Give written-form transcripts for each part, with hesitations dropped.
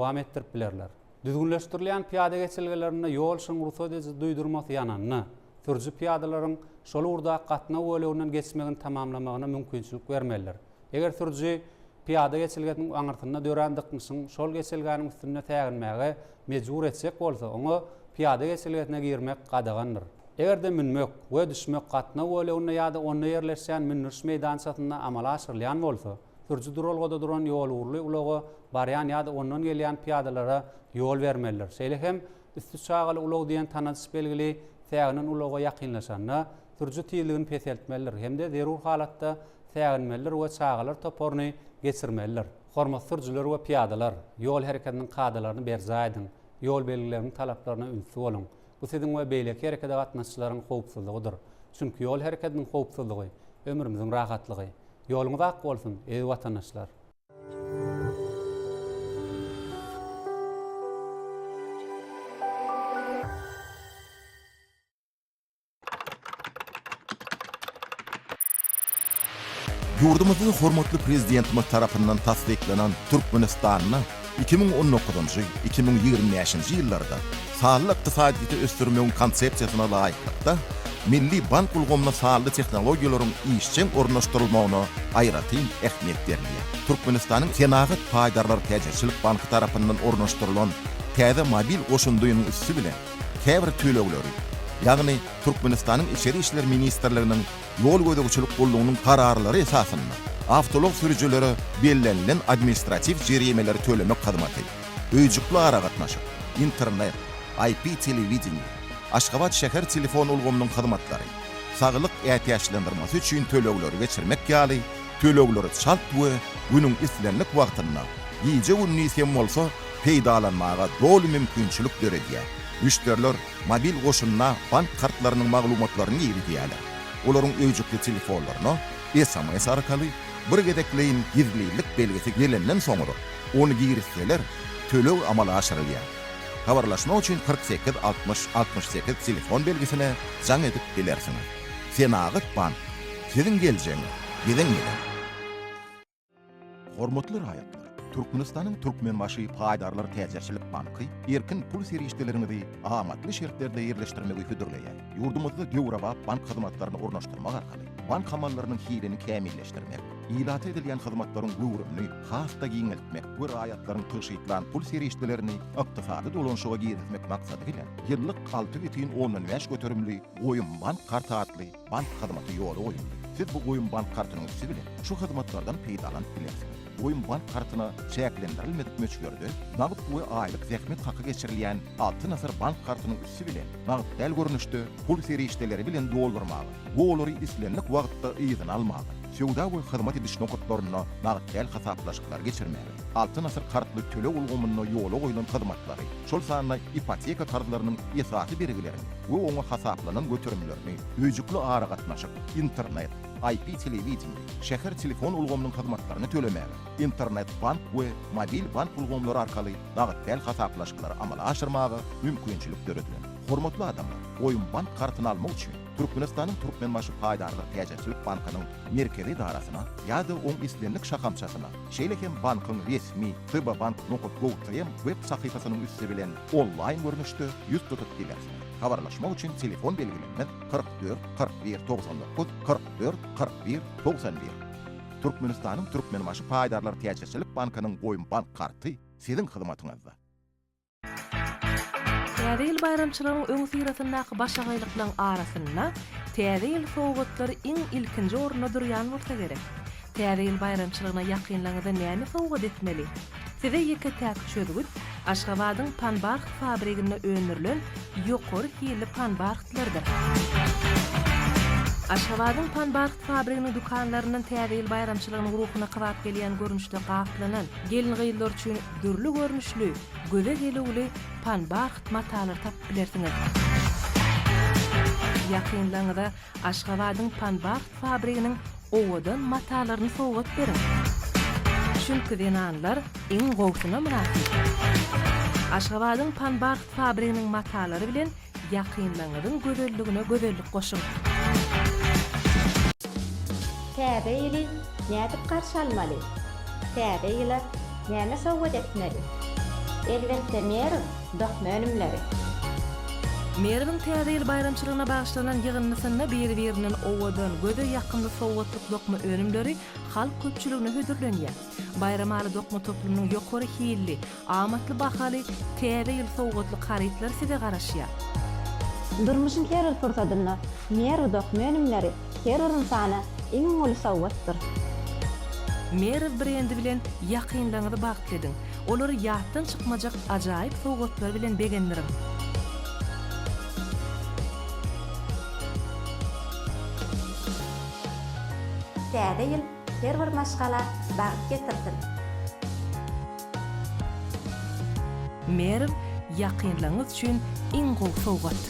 devam ettirip bilerler. Düzgünleştirilen piyade geçilgelerine yol şıngırsa dedi duydurması yananına, türcü piyadaların şol urda qatna wölünden geçmegini tamamlamagyna mümkinçilik vermeler. Eger türcü piyada geçilgenin aňyrtyna dörendiqmisin, şol geçilganyň üstüne täginmäge mejbur etsek bolsa, oňa piyada geçilgetine girmek qadagandyr. Eger de minmek we düşmek qatna wölüne ýa-da ony ýerleşen minniş meýdançatyna amala aşyrylýan bolsa, türcü duralgada duran ýol urly ulagy barýan ýa-da ondan gelýän piyadalara yol vermeler. Şeýle hem üstü çağaly ulag diýen tanys belgili täginin ulaga ýakynlaşanyna türjü tiýligini peseltmeler hemde zerur halatda täginmeler we çağalar toporny geçirmeler. Hormat türjüler we piyadalar yol hereketiniň kadalaryny berzaýdyň, yol belgilerini talaplaryna ünsü bolun. Bu sizin we beýleki hereketde gatnaşçylaryň howpsuzlygydyr. Çünki yol hereketiniň howpsuzlygy ömrümiziň rahatlygy. Ýoluňyz ak bolsun ey watandaşlar. Yurdumuzun hormatly prezidentimiz tarapyndan tasdiklanan Türkmenistanyna 2019-2020 ýyllarda sağlık iqtisadiýaty ösdürmegiň konsepsiýasyna laýykda Milli Bank ulgamyna sağlık tehnologiýalaryň işçiň ornaşdyrylmagyna aýratyn ähmiýet berilýär. Türkmenistanyň Senagat Paýdarlar Täzeçilik Banky tarapyndan ornaşdyrylan täze mobil goşunduýynyň üstü bilen käbir tölegleri, ýagny Türkmenistanyň Içeri işler ministrliginiň yol gödөгçilik bollugynyň kararlary esasynda awtolog sürüjülere bellenlen administrativ jerimeleri tölemek hyzmaty, öýjükli ara gatnaşyk, internet, IP telewizioniýa, Aşgabat şäher telefon ulgamynyň hyzmatlary, saglyk ähtiýaçlandyrmasy üçin tölegleri geçirmek ýaly tölegleri şalt we günüň islenlik wagtyna ýyjy unnysem bolsa peýdalanmaga dol mümkinçilik berýär. Müşteriler mobil goşunna bank kartlarynyň maglumatlaryny ýigidýärler. Olaryň öýjükli telefonlaryna SMS arkaly bir gedekleýin gizlilik belgisi gelenden soňra onu giýirseler töleg amala aşyrylýar. Habarlaşma üçin 48 60 68 telefon belgisine jaň edip bilersiňiz. Senagat Bank siziň geljegiňiz bilen bilen. Hormatly raýatlar, Türkmenistanyň Türkmenbaşy Paýdarlar Täzeçilik Banky erkin pul serişdelerini amatly şertlerde ýerleşdirmegi hödürleýär. Ýurdumyzda Döwraba bank hyzmatlaryny ornaşdyrmak arkaly bank hamalarynyň hilini kämilleşdirmek, ilat edilýän hyzmatlaryň gowruny hasda giňeltmek we raýatlaryň tyşytlan pul serişdelerini ykdysady dolanşyga girizmek maksady bilen ýyllyk 6,15 göterimli goýun bank karty adly bank hyzmaty ýoly goýuldy. Siz bu goýun bank kartynyň üstü bilen şu hyzmatlardan peýdalanyp bilersiňiz. Goýun bank kartyna çäklendirilmedik möçgörde nagyt we aýlyk zähmet haky geçirilýän 6 nasır bank kartynyň üstü bilen nagyt däl görnüşde pul serişdeleri bilen doldurmagy, bu olary islenlik wagtda ýygyň almagy, söwda we hyzmat ediş nokatlaryna nagyt däl hasaplaşyklar geçirmäge, 6 nasır kartly töleg ulgamyna ýoly goýulan hyzmatlary, şol sanyna ipoteka kartlarynyň esasy belgilerini we oňa hasaplanan göterimlerini, öýjükli ara gatnaşyk, internet, IP telewizioniýa, şäher telefon ulgamynyň hyzmatlaryny tölemäge, internet bank we mobil bank ulgamlary arkaly nagyt däl hasaplaşyklar amala aşyrmagy mümkinçilik görediler. Hormatly adamlar, goýun bank kartyny almak üçin Türkmenistanyň Türkmenbaşy Paýdarlar Täzeçilik Bankynyň merkezi darasyna ýa-da oň islenlik şakamçasyna, şeýle hem bankyň resmi tbank.gov.tr web sahypasynyň üstü bilen onlaýn görnüşde ýüz tutup bilersiňiz. Habarlaşmak üçin telefon belgilenmez 44 41 99 44 41 91. Türkmenistanyň Türkmenbaşy Paýdarlar Täzeçilik Bankynyň goýun bank karty siziň hyzmatyňyzda. Täze ýyl bayramçylaryň öňü syrasyndaky başagaýlyklaryň arasynda täze ýyl sowgatlary iň ilkinji orunda durýan bolsa gerek. Täze ýyl bayramçylygyna ýakynlaňyzda näme sowgat etmeli? Size ýeke täk çözgüt Aşgabatyň Panbark fabriginde öňürlen ýokary hili panbarklardyr. Aşgabatyň Panbark fabriginiň dukanlaryndan täze ýyl bayramçylarynyň ruhyna kawap gelýän görnüşde gaplanan gelin gyýylar üçin dürli görnüşli, göze gelýäli panbark matalar tapyp bilersiňiz. Ýakynlaňyzda Aşgabatyň Panbark fabriginiň owadan matalaryny sowgat berin. Çünki denanlar iň gowsyna münasip. Aşgabatyň Panbark fabriginiň matalary bilen ýakynlaňyzyň gözelligine gözellik goşun. Täze ýyly nädip garşy almaly? Täze ýyla näme sowgat etmeli? elbette mer dokma önümleri. Merwin täze ýyl bayramçylygyna bagyşlanan ýygynysyna bir-biriniň owadan göze ýakynly sowgatlyk dokma önümleri halk köpçüligine hödürlenýär. Bayramaly dokma toplumynyň ýokary hilli, amatly bahaly täze ýyl sowgatlyk haritler side garaşýar. Durmuşun her fırsatyna mer dokma önümleri her insana iň uly sowgatdyr. Merw brendi bilen ýakynlaňyzy bagtladyň. Olary ýatdan çykmajak ajaýyp sowgatlar bilen begendirin. Täze ýyl her bir maşgala bagyt getirsin. Merw ýakynlaňyz üçin iň gowy sowgat.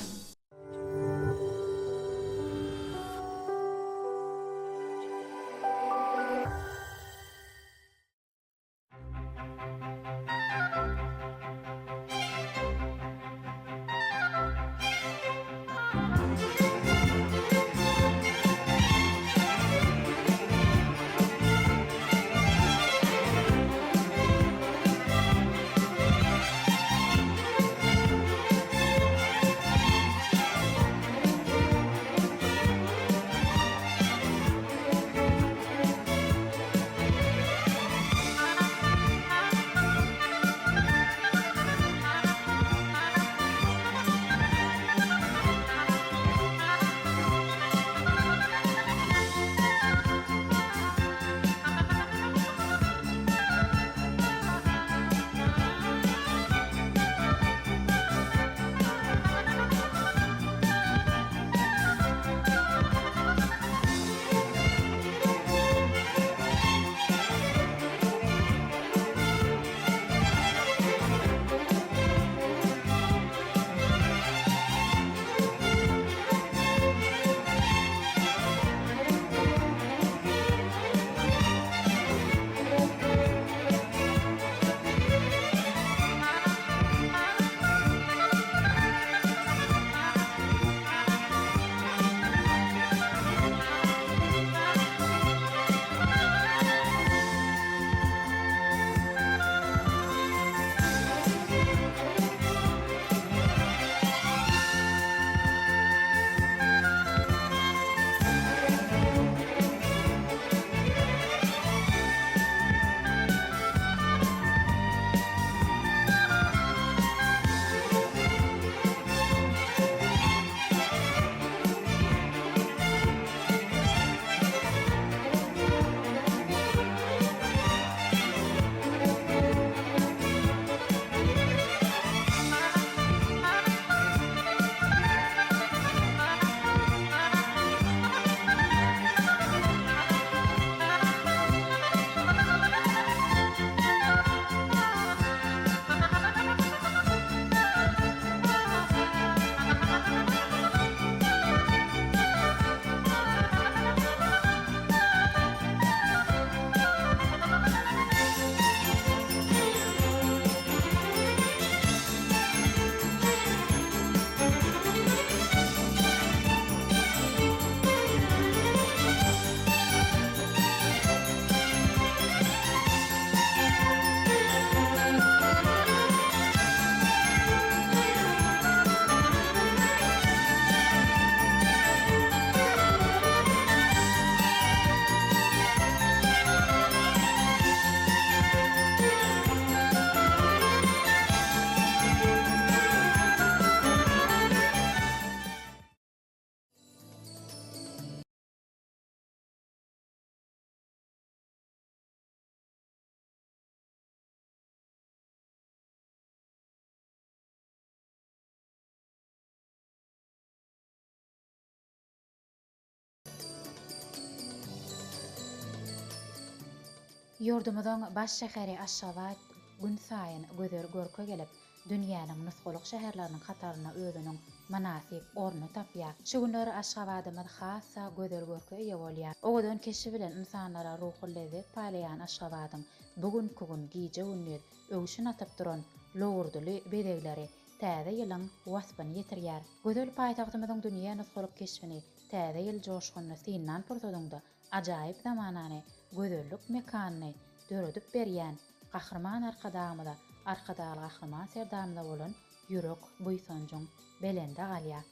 Yurdumyzyň baş şäheri Aşgabat gün saýyn gözer görke gelip, dünýäniň nusgulyk şäherleriniň kataryna özüniň manasip orny tapýar. Şu günleri Aşgabadymyz hassa gözer görke eýe bolýar. Ogadan keşi bilen insanlara ruhy lezzet paýlaýan Aşgabadyň bugünkü gün giýje günler öwüşün atyp duran lowurduly bedegleri täze ýylyň wasbyny ýetirýär. Gözel paýtagtymyzyň dünýä nusgulyk keşfini täze ýyl joşgyny synnan pursadyňda ajaýyp zamanany gözellik mekanyny döredip berýän gahrman arkadamyda arkadaly gahryman serdamda bolan Ýürek Buýsanjyň belende galýar.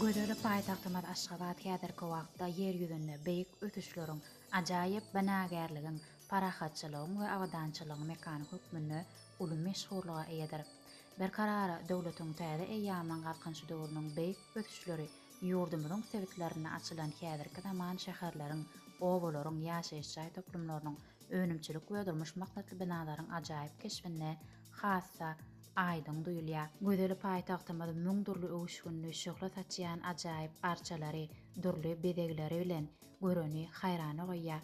Gödeli paýtagtymyz Aşgabat häzirki wagtda ýer ýüzünde beýik ötüşleriň, ajaýyp banagärligin, parahatçylygyň we awdançylygyň mekany hukmyny uly meşhurlyga eýedir. Bir karara döwletiň täze eýýamyň garkynçy döwrüniň beýik ötüşleri ýurdumyzyň sebitlerine açylan häzirki zaman şäherleriň, owalaryň, ýaşaýyş jaý toplumlarynyň önümçilik we durmuş maksatly binalaryň ajaýyp keşfine hassa aýdyň duýulýar. Gödeli paýtagtymyz müňdürli öwüşgünli şöhret açýan ajaýyp arçalary, durly bedegleri bilen göreni haýrana goýýar.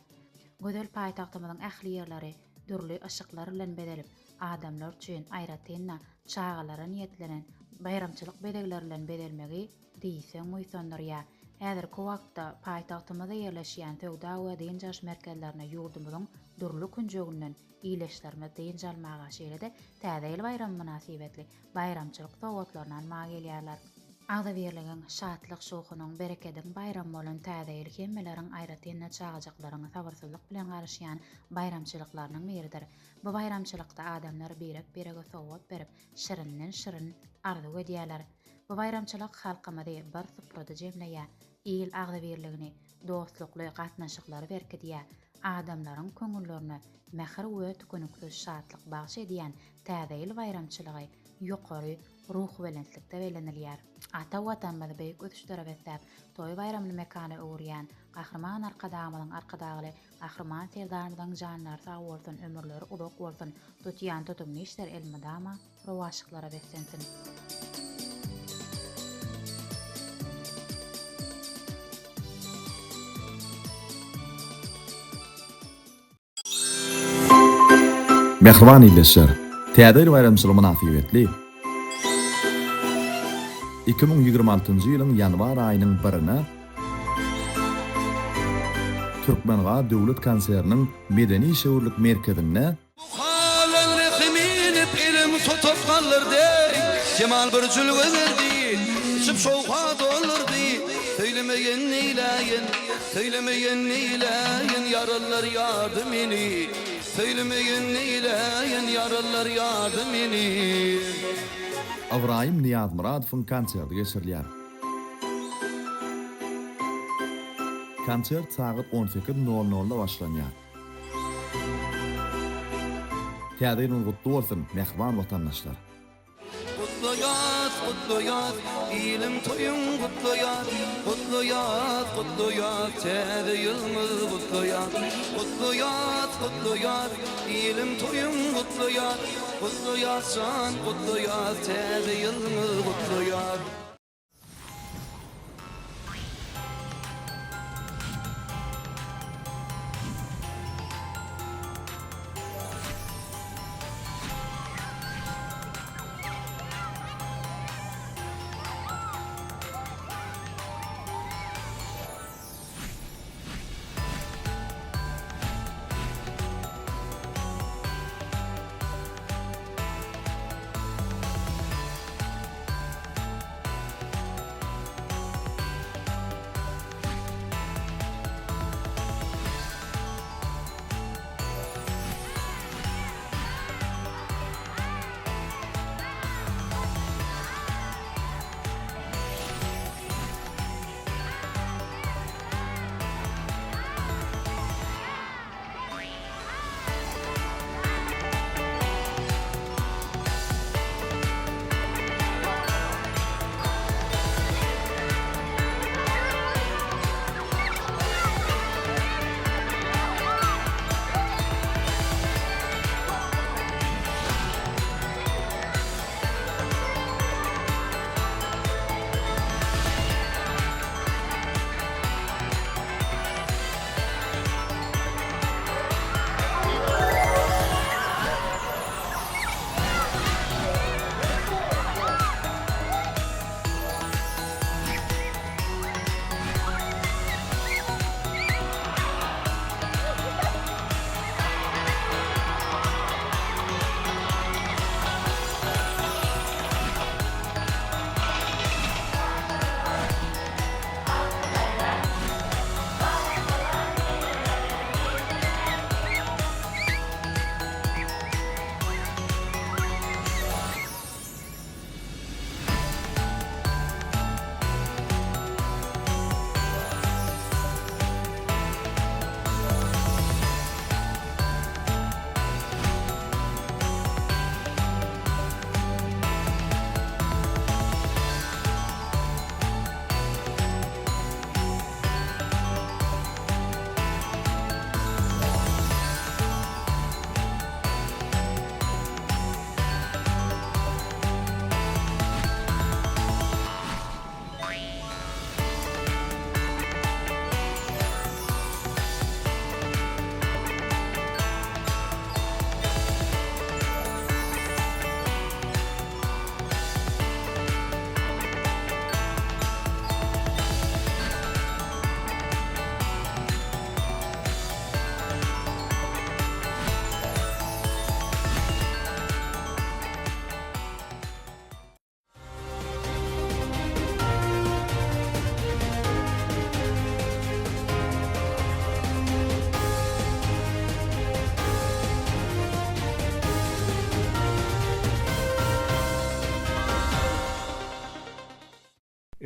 Gödel paýtagtymyzyň ähli ýerleri durly ışyklar bilen bedelip, adamlar üçin aýratynna çağalara niýetlenen bayramçylyk bedegleri bilen bedelmegi diýsen moýsandyrýar. Häzirki wagtda paýtagtymyzda ýerleşýän töwda we diň jaş merkezlerine ýurdumyzyň durly künjegünden iýleşlerme diň jalmaga şeýlede täze ýyl bayram münasibetli bayramçylyk sowgatlaryny almaga gelýärler. Agdaberligiň, şatlyk şohunyň, berekediň bayram bolan täze ýyl hemmeleriň aýratynna çağajaklaryny sabyrsyzlyk bilen garaşýan bayramçylyklarynyň biridir. Bu bayramçylykda adamlar birek-birege sowgat berip, şirinden şirin arzu edýärler. Bu bayramçylyk halkymyzy bir syprada jemleýär, ýyl agdaberligini, dostlukly gatnaşyklary berkidýär. Adamlaryň köňüllerine mähir we tükünüksiz şatlyk bagş edýän täze ýyl bayramçylygy ýokary ruh welenslikde belenilýär. Ata watanmyzy beýik ötüşlere beslep, toý bayramly mekana öwürýän gahryman arkadamyň arkadagy gahryman serdarymyň janlary sag bolsun, ömürleri uzak bolsun, tutýan tutumly işler elmadama rowaşyklara beslensin. Mehriban ýyleşler, täze bayramçylyk münasibetli 2026-njy ýylyň ýanwar aýynyň 1-ine Türkmenga döwlet konseriniň medeni şöwürlük merkezinde Cemal bir çülgü verdi, çıp şovha dolardı. Söylemeyen neyleyen, söylemeyen neyleyen, yaralar yardım eni. Söylemeyen neyleyen, yaralar yardım eni. Avraim Niyaz Muradowyň konserti geçirilýär. Konsert saat 18:00-da başlanýar. Täze ýylyň gutly bolsun, mehriban watandaşlar. Kutlu yaz, ilim toyun kutlu yaz, täze ýylmyz kutlu yaz, ilim toyun kutlu yaz, can, kutlu yaz, täze ýylmyz kutlu yaz.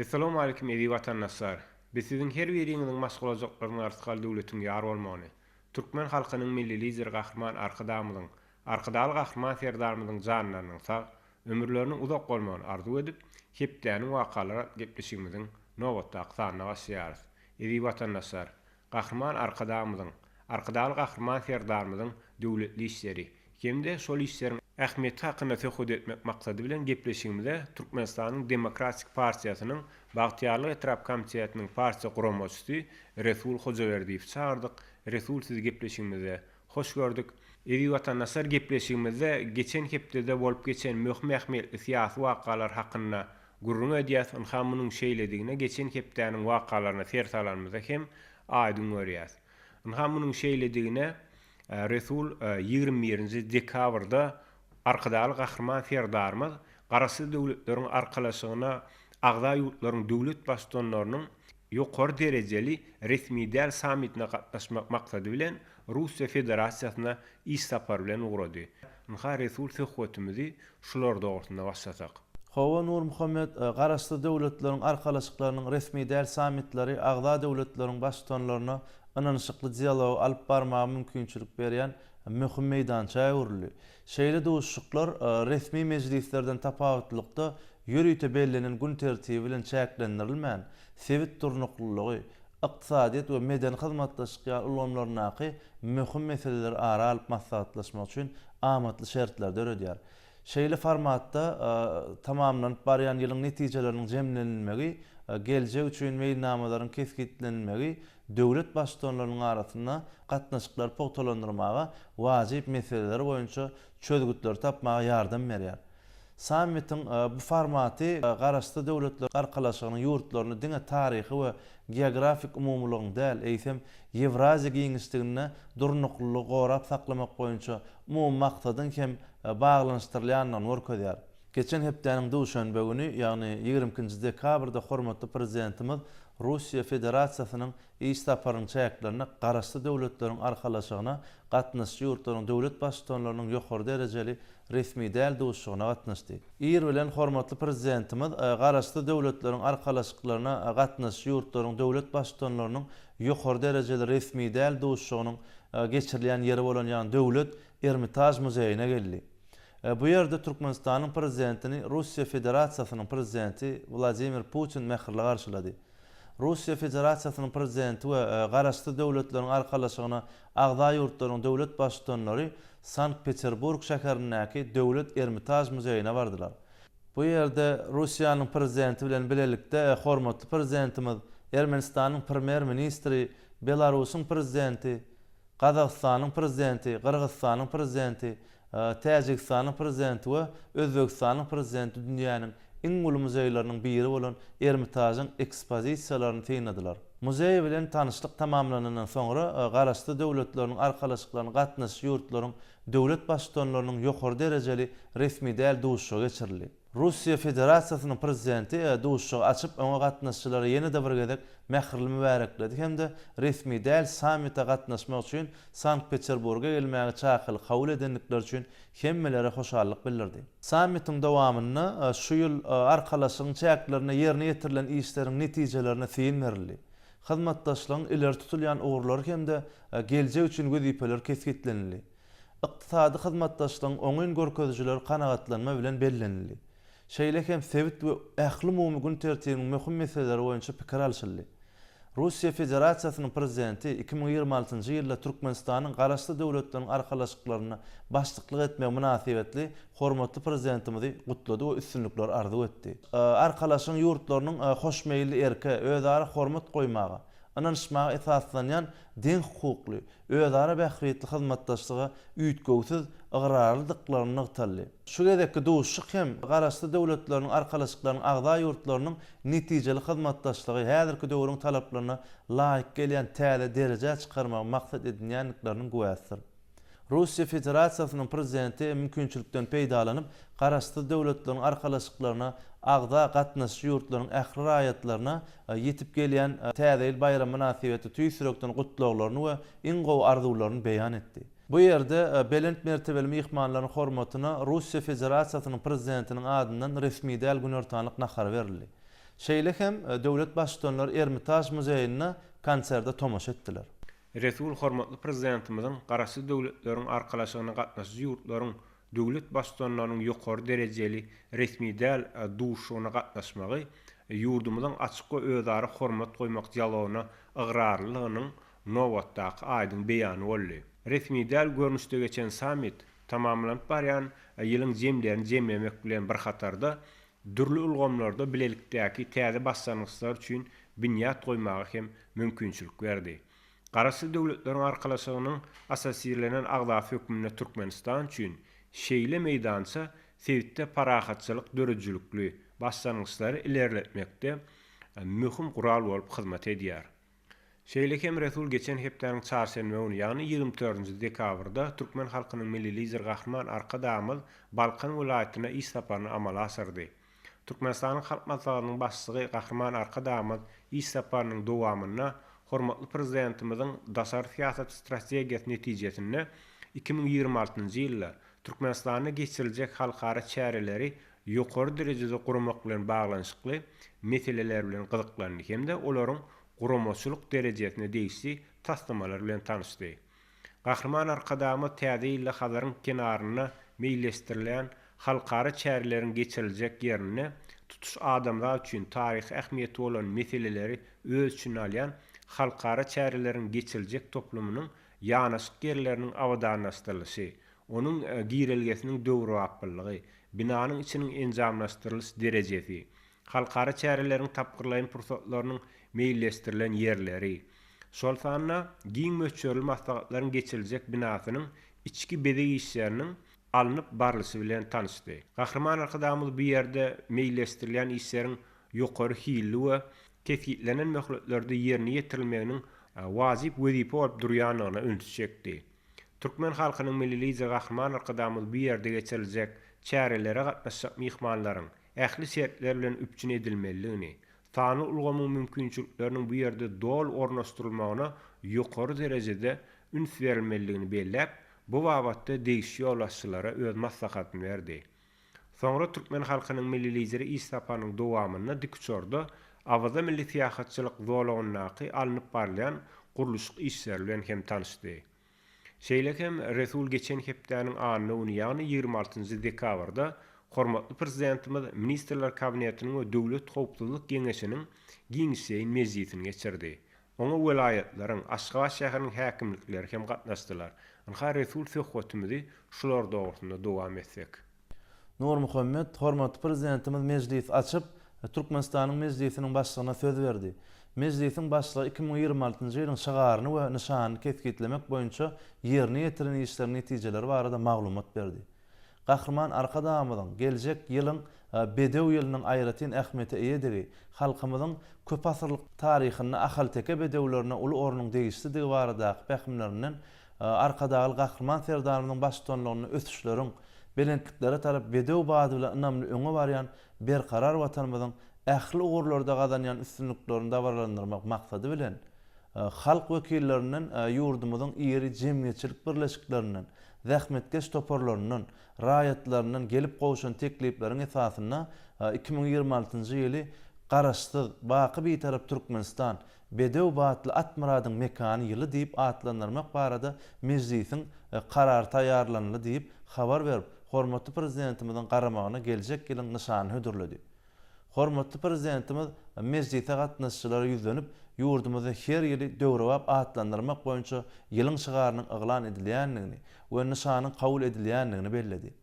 Assalamu alaykum edi vatandaşlar. Biz sizin her biriňiziň maşgulajaklaryny artkal döwletiň ýar bolmagyny, türkmen halkynyň milli lider Gahryman Arkadamyň, Arkadaly Gahryman serdarmyň janlarynyň sag, ömürleriniň uzak bolmagyny arzu edip, hepdäniň wakalary gepleşigimiziň nowatda aqsanyna başlaýarys. Edi vatandaşlar, Gahryman Arkadamyň, Arkadaly Gahryman serdarmyň döwletli işleri, hemde şol işleriň ähmiýeti hakyna söhbet etmek maksady bilen gepleşigimizde Türkmenistanyň Demokratik Partiýasynyň Bagtyarlyk Etrap Komitetynyň partiýa guramaçysy Resul Hojaberdiýew çağırdyk. Resul, sizi gepleşigimizde hoş gördük. Edi vatandaşlar, gepleşigimizde geçen hepdede bolup geçen möhüm ähmiýetli siýasy wakalar hakynda gurrun edýäs, ynhamynyň şeýledigine geçen hepdäniň wakalaryna sertalarymyzda hem aýdyn görýäs. Ynhamynyň şeýledigine Resul 21-nji dekabrda Arkadaly Gahryman serdarmy garasy döwletleriň arkalaşygyna agda ýurtlaryň döwlet başdanlarynyň ýokary derejeli resmi däl sammitine gatnaşmak maksady bilen Russiýa Federasiýasyna iş sapary bilen ugrady. Ynha Resul söhbetimizi şular dogrusynda başlasak. Hawa Nur Muhammed, garasy döwletleriň arkalaşyklarynyň resmi däl sammitleri agda döwletleriň başdanlaryna ananyşykly dialog alyp barmagy mümkinçilik berýän möhüm meýdança ýurly. Şeýle duşuklar resmi meclislerden tapawutlykda ýörüýte bellenen gün tertibi bilen çäklendirilmän sewit turnuklygy, ykdysadyýet we medeni hyzmatlaşyk ulamlarynaky möhüm meseleler ara alyp maslahatlaşmak üçin amatly şertler öredýär. Şeýle formatda tamamlanyp barýan ýylyň netijeleriniň jemlenilmegi, geljek üçin meýilnamalaryň keskitlenilmegi döwlet başdanlarynyň arasynda gatnaşyklar pogtalandyrmaga, wajyp meseleler boýunça çözgütler tapmaga ýardam berýär. Sammitin bu formaty garasy döwletler arkalaşygynyň ýurtlaryny diňe taryhy we geografik umumlygyny däl, eýsem Ewraziýa giňişligine durnuklygy gorap saklamak boýunça umum maksadyň hem baglanyşdyrylýanyny görkezýär. Geçen hepdäniň duşanbe güni, ýagny 20-nji dekabrda hormatly prezidentimiz Russiýa Federasiýasynyň iş saparynyň çäklerini garasy döwletleriň arkalaşygyna gatnaşy ýurtlaryň döwlet başdanlarynyň ýokary derejeli resmi däl duşugyna gatnaşdy. Ir bilen hormatly prezidentimiz garasy döwletleriň arkalaşyklaryna gatnaşy ýurtlaryň döwlet başdanlarynyň ýokary derejeli resmi däl duşugynyň geçirilýän ýeri bolan ýagny döwlet Ermitaj muzeýine geldi. Bu ýerde Türkmenistanyň prezidentini Russiýa Federasiýasynyň prezidenti Vladimir Putin mähirli garşylady. Russiýa Federasiýasynyň prezidenti we garasy döwletleriň arkalaşygyna agda ýurtlaryň döwlet başdanlary Sankt-Peterburg şäherindäki döwlet Ermitaj muzeýine bardylar. Bu ýerde Russiýanyň prezidenti bilen bilelikde hormatly prezidentimiz, Ermenistanyň premier ministri, Belarusyň prezidenti, Gazagstanyň prezidenti, Kyrgyzstanyň prezidenti, Täjikistanyň prezidenti we Özbekistanyň prezidenti dünýäniň iň uly muzeýlarynyň biri bolan Ermitazyň ekspozisiýalaryny teýinlediler. Muzeý bilen tanışlyk tamamlanandan soňra garasy döwletleriň arkalaşyklaryny gatnaşy ýurtlaryň döwlet başdanlarynyň ýokary derejeli resmi däl duşugy geçirildi. Russiýa Federasiýasynyň prezidenti duşugy açyp oňa gatnaşçylary ýene-de bir gezek mähirli mübarekledi hemde resmi däl sammita gatnaşmak üçin Sankt-Peterburga gelmäge çakyly kabul edenlikler üçin hemmelere hoşallyk bildirdi. Sammitin dowamyny şu ýyl arkalaşygyň çäklerine ýerine ýetirilen işleriň netijelerine fiil berildi. Hyzmatdaşlygyň ileri tutulýan uğurlary hemde geljek üçin gözipeler keskitlenildi. Ykdysady hyzmatdaşlygyň oňyn görkezjileri kanagatlanma bilen bellenildi. Şeýle hem sewit we ähli umumy gün tertibiniň möhüm meseleleri boýunça pikir alşyldy. Russiýa Federasiýasynyň prezidenti 2026-njy ýylda Türkmenistanyň garasy döwletleriň arkalaşyklaryna başlyklyk etmek münasibetli hormatly prezidentimizi gutlady we üstünlikler arzu etdi. Arkalaşyň ýurtlarynyň hoşmeýilli erke özara hormat goýmagy, ananyşmaga esaslanýan deň hukukly, özara bähriýetli hyzmatdaşlyga üýtgewsiz ıgrarlydyklaryny nyktaly. Şu gezekki duşuk hem garasy döwletleriň arkalaşyklarynyň agda ýurtlarynyň netijeli hyzmatdaşlygy häzirki döwrüň talaplaryna laýyk gelýän täze dereje çykarmak maksat edilýänliklarynyň güwäsidir. Russiýa Federasiýasynyň prezidenti mümkinçilikden peýdalanyp garasy döwletleriň arkalaşyklaryna agda gatnaşy ýurtlarynyň ähli raýatlaryna ýetip gelýän täze ýyl bayram münasibeti tüýsürekden gutlaglaryny we iň gowy arzularyny beýan etdi. Bu ýerde belent mertebeli mihmanlaryň hormatyna Russiýa Federasiýasynyň prezidentiniň adyndan resmi däl gün ortalyk nahar berildi. Şeýle hem döwlet başçylary Ermitaj muzeýine konserde tomaş etdiler. Resul hormatly prezidentimizin garasy döwletleriň arkalaşygyna gatnaşy ýurtlaryň döwlet başçylarynyň ýokary derejeli resmi däl duşugyna gatnaşmagy ýurdumyzyň açyk we özara hormat goýmak dialogyna ıgrarlylygynyň nowatdaky aýdyn beýany boldy. Resmi däl görnüşde geçen summit tamamlanyp barýan ýylyň jemlerini jemlemek bilen bir hatarda dürli ulgamlarda bilelikdäki täze başlangyçlar üçin binýat goýmagy hem mümkinçilik berdi. Garasy döwletleriň arkalaşygynyň asasirlenen agdaf hökmüne Türkmenistan üçin şeýle meýdança sewitde parahatçylyk dörejülikli başlangyçlary ilerletmekde möhüm gural bolup hyzmat edýär. Şeýlekem Resul geçen hepdeniň çarşembe güni ýagny 24 dekabrda Türkmen halkynyň milli lider Gahryman Arkadamyl Balkan welaýatyna iş saparyny amala asyrdy. Türkmenistanyň halk maslahatynyň başçygy Gahryman Arkadamyl iş saparynyň dowamyna hormatly prezidentimiziň dasar siýasat strategiýasy netijesinde 2026-njy ýylda Türkmenistanyň geçiriljek halkara çäreleri ýokary derejede gurmak bilen baglanyşykly meseleler bilen gyzyklandy hemde olaryň guramaçylyk derejesine değişi taslamalar bilen tanışdy. Gahryman Arkadamyl täze ýylla Hazaryň kenaryna meýillestirilen halkara çäreleriň geçiriljek ýerine tutuş adamlar üçin taryhy ähmiýeti bolan meseleleri öz üçin alýan halkara çäreleriň geçiriljek toplumynyň ýanaşyk ýerleriniň awadanlaşdyrylşy, onuň giýrelgesiniň döwri wagtlygy, binanyň içiniň enjamlaşdyrylış derejesi, halkara çäreleriň tapgyrlaýan pursatlarynyň meýillestirilen ýerleri, şol sanna giň möçörli maslahatlaryň geçiriljek binasynyň içki bedegi işleriniň alınıp barlyşy bilen tanışdy. Gahryman Arkadamyl bu ýerde meýillestirilen işleriň ýokary hilli we tefitlenen möhletlerde ýerine ýetirilmeginiň wajyp wezipe bolup durýanyna öňsüz çekdi. Türkmen halkynyň milli lideri Gahryman Arkadamyl bu ýerde geçiriljek çärelere gatnaşjak mihmanlaryň ähli şertler bilen üpçün edilmeligini, sany ulgamyň mümkinçilikleriniň bu ýerde dol ornaşdyrylmagyna ýokary derejede üns berilmeligini belläp, bu wagtda değişik ýollaşçylara öz maslahatyny berdi. Soňra Türkmen halkynyň milli lideri İsapanyň dowamyna dikçorda awaza milli siýasatçylyk zolagyny alınıp barlayan guruluşyk işler bilen hem tanışdy. Şeýlekem Resul geçen hepdeniň anyny ýagny 26 dekabrda hormatly prezidentimiz Ministrler Kabinetiniň we Döwlet Howpsuzlyk Geňeşiniň giňişeýin mezgitini geçirdi. Oňa welaýatlaryň, Aşgabat şäheriniň häkimlikleri hem gatnaşdylar. Anha Resul söhbetimizi şular dogrusynda dowam etsek. Nur Muhammed hormatly prezidentimiz meclis açyp Türkmenistanyň meclisiniň başlygyna söz berdi. Meclisiň başlygy 2026-njy ýylyň şagaryny we nyşanyny keskitlemek boýunça ýerine ýetiren işleriň netijeleri barada maglumat berdi. Gahryman Arkadamylyň geljek ýylyň bedew ýylynyň aýratyn ähmiýeti eýedigi, halkymyzyň köp asyrlyk taryhyny ahal-teke bedewlerine uly ornuň degişdigi baradaky pähmlerinden Arkadagyl Gahryman serdarymyň başçylygyny ösüşleriň belentliklere tarap bedew bady bilen ynamly öňe barýan berkarar watanymyzyň ähli ugurlarda gazanýan üstünliklerini dawarlandyrmak maksady bilen halk wekillerinden ýurdumyzyň ýeri jemgyýetçilik birleşiklerinden, zähmetkeş toparlarynyň, raýatlarynyň gelip gowşan teklipleriň esasyna 2026-njy ýyly garaşsyz baky bir tarap Türkmenistan bedew batly atmaradyň mekany ýyly diýip atlandyrmak barada meclisiň karar taýýarlanly diýip habar berip, hormatly prezidentimiziň garamagyna geljek ýylyň nyşany hödürledi. Hormatly prezidentimiz meclise gatnaşçylary ýüzlenip, ýurdumyzda her ýyly döwrewap atlandyrmak boýunça ýylyň şygarynyň eglan edilýändigini we nyşanyň kabul edilýändigini belledi.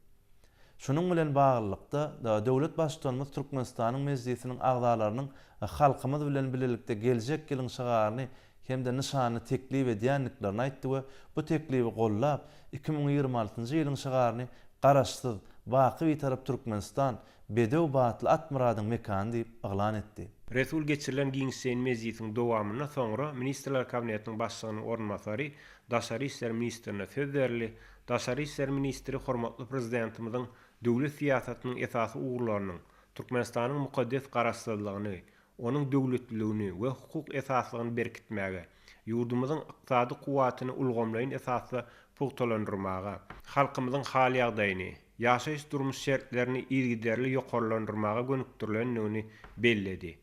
Şunun bilen baglykda döwlet başçylygymyz Türkmenistanyň meclisiniň agdalarynyň halkymyz bilen bilelikde geljek ýylyň şygaryny hem de nyşany teklip edýänliklerini aýtdy we bu teklipi gollap 2026-njy ýylyň şygaryny garaşsyz baky bir tarap Türkmenistan bedew batly atmaradyň mekany diýip eglan etdi. Resul geçirilen giňişeýin mezgitiniň dowamyna soňra Ministrler Kabinetiniň başlygynyň ornmasary Daşary işler ministrine söz berli. Daşary işler ministri hormatly prezidentimiziň döwlet siýasatynyň esasy ugurlarynyň Türkmenistanyň mukaddes garaşsyzlygyny, onuň döwletligini we hukuk esaslygyny berkitmäge, ýurdumyzyň ykdysady kuwatyny ulgamlaýan esasy pugtalandyrmaga, halkymyzyň hal ýagdaýyny, ýaşaýyş durmuş şertlerini ilgiderli ýokarlandyrmaga gönükdirlendigini belledi.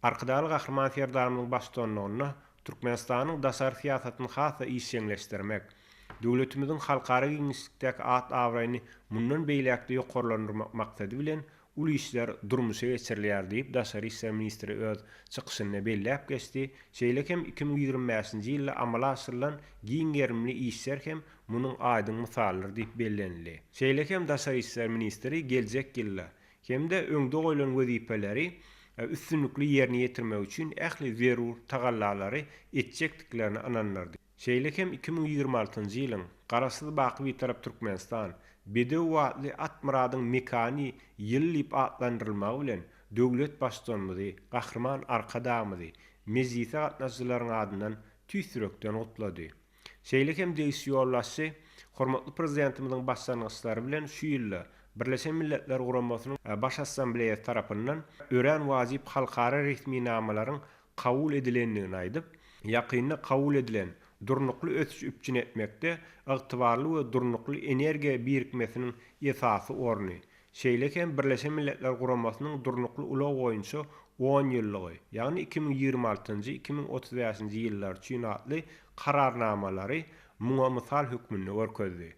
Arkydaly gahrman serdarymyň başçylygyna Türkmenistanyň dasar siýasatyny hasa işçileşdirmek, döwletimiziň halkara giňişlikdäki at awraýyny mundan beýlekde ýokarlandyrmak maksady bilen uly işler durmuşa geçirilýär diýip Daşary işler ministri öz çykyşyny belläp geçdi. Şeýlekem 2025-nji ýylda amala aşyrylan giňerimli işler hem munyň aýdyň mysallary diýip bellenildi. Şeýlekem Daşary işler ministri geljek ýylda hemde öňde goýulan wezipeleri üstünlükli ýerine ýetirmek üçin ähli zerur tagallalary etjekdiklerini ananlardy. Şeýlekem 2026-njy ýylyň Garasyz Baky bir tarap Türkmenistan Bedew wagtly Atmuradyň mekani ýyllyp atlandyrylmagy bilen döwlet başçylygymyzy, gahrman arkadamyzy, mezgite gatnaşjylaryň adyndan tüýsürekden otlady. Şeýlekem deýiş ýollaşy hormatly prezidentimiziň başlangyçlary bilen şu ýylda Birleşen Milletler Guramasynyň Baş Assambleýasy tarapyndan ören wajyp halkara resmi namalaryň kabul edilendigini aýdyp, ýakynda kabul edilen durnukly ötüş üpçün etmekde ygtybarly we durnukly energiýa birikmesiniň esasy orny. Şeýlekem Birleşen Milletler Guramasynyň durnukly ulaw boýunça 10 ýyllygy, ýagny 2026-njy 2035-nji ýyllar üçin atly kararnamalary muňa mysal hökmünde görkezdi.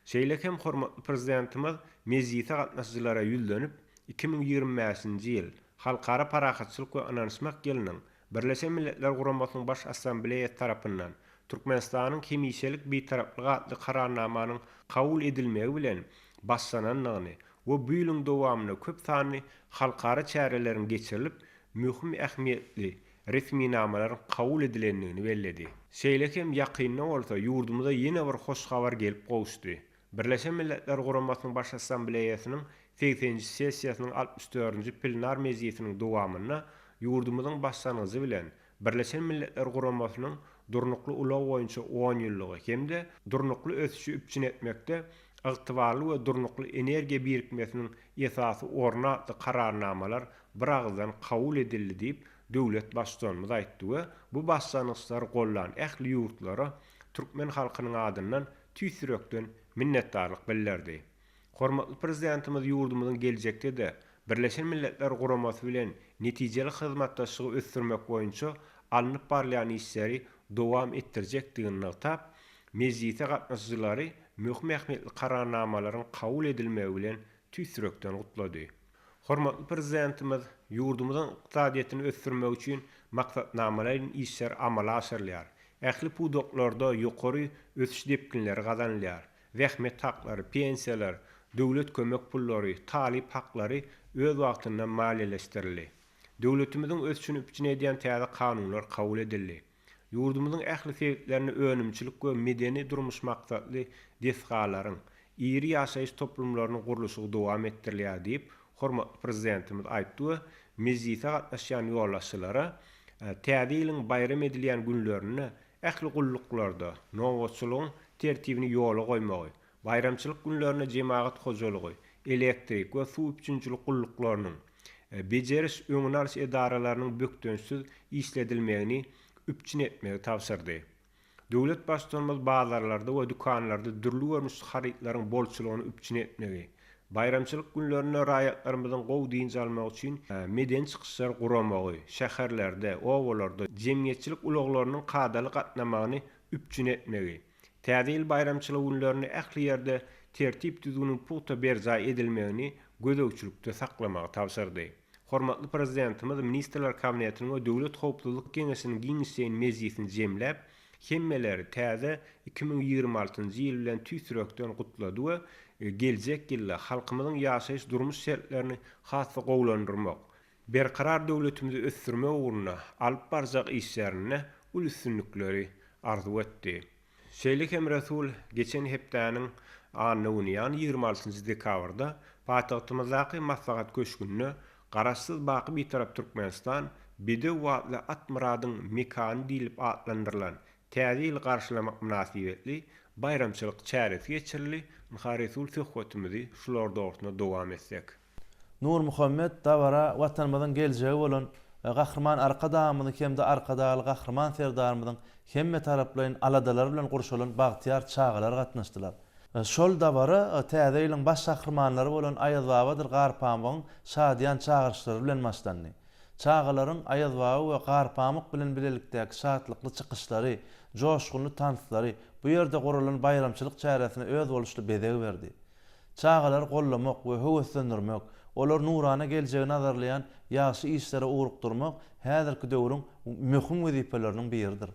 Şeýlekem hormatly prezidentimiz mezgite gatnaşjylara ýüzlenip 2025-nji ýyl halkara parakatçylyk we ananşmak ýylynyň Birleşen Milletler Guramasynyň Baş Assambleýasy tarapyndan Türkmenistanyň hemişelik bir taraplyk atly kararnamanyň kabul edilmegi bilen başlananyny we bu ýylyň dowamyna köp sanly halkara çärelerin geçirilip möhüm ähmiýetli resmi namalaryň kabul edilendigini belledi. Şeýlekem ýakynda bolsa ýurdumyza ýene bir hoş habar gelip gowuşdy. Birleşen Milletler Guramasynyň Baş Assambleýasynyň 80-nji sessiýasynyň 64-nji plenar mezgitiniň dowamyna ýurdumyzyň başlangyjy bilen Birleşen Milletler Guramasynyň durnukly ulaw boýunça 10 ýyllygy hemde durnukly ösüşi üpçün etmekde ygtybarly we durnukly energiýa birikmesiniň esasy orna atly kararnamalar bir agzdan kabul edildi diýip döwlet başçylygymyz aýtdy we bu başlangyçlar gollan ähli ýurtlara türkmen halkynyň adyndan tüýsürekden minnetdarlyk bildirdi. Hormatly prezidentimiz ýurdumyzyň geljekde de Birleşen Milletler Guramasy bilen netijeli hyzmatdaşlygy ösdürmek boýunça alınıp barlayan işleri dowam etdirjekdigini aýtyp, mezgite gatnaşjylary möhüm ähmiýetli kararnamalaryň kabul edilmegi bilen tüýsürekden gutlady. Hormatly prezidentimiz ýurdumyzyň ykdysadyýatyny ösdürmek üçin maksatnamalaryň işler amala aşyrylýar. Ähli pudoklarda ýokary ösüş depkinleri gazanylýar. Rahmet haklary, pensiýalar, döwlet kömek pullary, talip haklary öz wagtynda maliýeleşdirildi. Döwletimiziň ösüşini üpçün edýän täze kanunlar kabul edildi. Ýurdumyzyň ähli sebeplerini önümçilik we medeni durmuş maksatly desgalaryň, iri ýaşaýyş toplumlarynyň gurulşy dowam etdirilýär diýip hormatly prezidentimiz aýtdy we mezgite gatnaşýan ýollaşçylara täze ýylyň bayram edilýän günlerini ähli gulluklarda nowatçylygyň tertibini ýola goýmagy, bayramçylyk günlerine jemaat hojalygy, elektrik we suw üçinçilik gulluklarının beceriş öňüne alyş edaralarynyň bökdönsiz işledilmegini üpçün etmegi tavsyrdy. Döwlet başçylygymyz bazarlarda we dükanlarda dürli görmüş harytlaryň bolçylygyny üpçün etmegi, bayramçylyk günlerine raýatlarymyzyň gowy diňji almak üçin meden çykyşlar guramagy, şäherlerde, owalarda jemgyýetçilik ulaglarynyň kadaly gatnamagyny üpçün etmegi, täze ýyl bayramçylyk günlerini ähli ýerde tertip düzgünün puta berjay edilmegini gödöwçülükde saklamagy tavsyrdy. Hormatly prezidentimiz Ministrler Kabinetiniň we Döwlet Howpsuzlyk Geňeşiniň giňişen mezgitini jemläp, hemmeleri täze 2026-njy ýyl bilen tüýsürekden gutlady we geljek ýylda halkymyzyň ýaşaýyş durmuş şertlerini hassa gowlandyrmak, berkarar döwletimizi ösdürmek ugruna alyp barjak işlerine ul üstünlikleri arzu etdi. Şeýlekem Resul geçen hepdäniň anyny ýany 26-njy dekabrda paýtagtymyzdaky maslahat köşkünde Garasyz Baky bir tarap Türkmenistan Bedew wagtly Atmuradyň mekani diýilip atlandyrylan täze ýyl garşylamak münasibetli bayramçylyk çäresi geçirildi. Resul söhbetimizi şular dogrusyna dowam etsek. Nur Muhammed dabara watanymyzyň geljegi bolan gahrman arkadamyny hemde arkadaly gahrman serdarymyzyň hemme taraplaryň aladalary bilen gurşulan bagtyar çağalar gatnaşdylar. Şol dabara täze ýylyň baş gahrmanlary bolan Aýaz Babadyr Garpamyň şadyan çağırşlary bilen başlandy. Çağalaryň aýazbagy we garpamyk bilen bilelikdäki şatlykly çykyşlary, joşgunly tanslary bu ýerde guralan bayramçylyk çäresine öz boluşly bedeg berdi. Çağalar gollamak we höweslendirmek, olar nurana geljegi nazarlayan ýaşy işlere ugrukdurmak häzirki döwrüň möhüm wezipeleriniň biridir.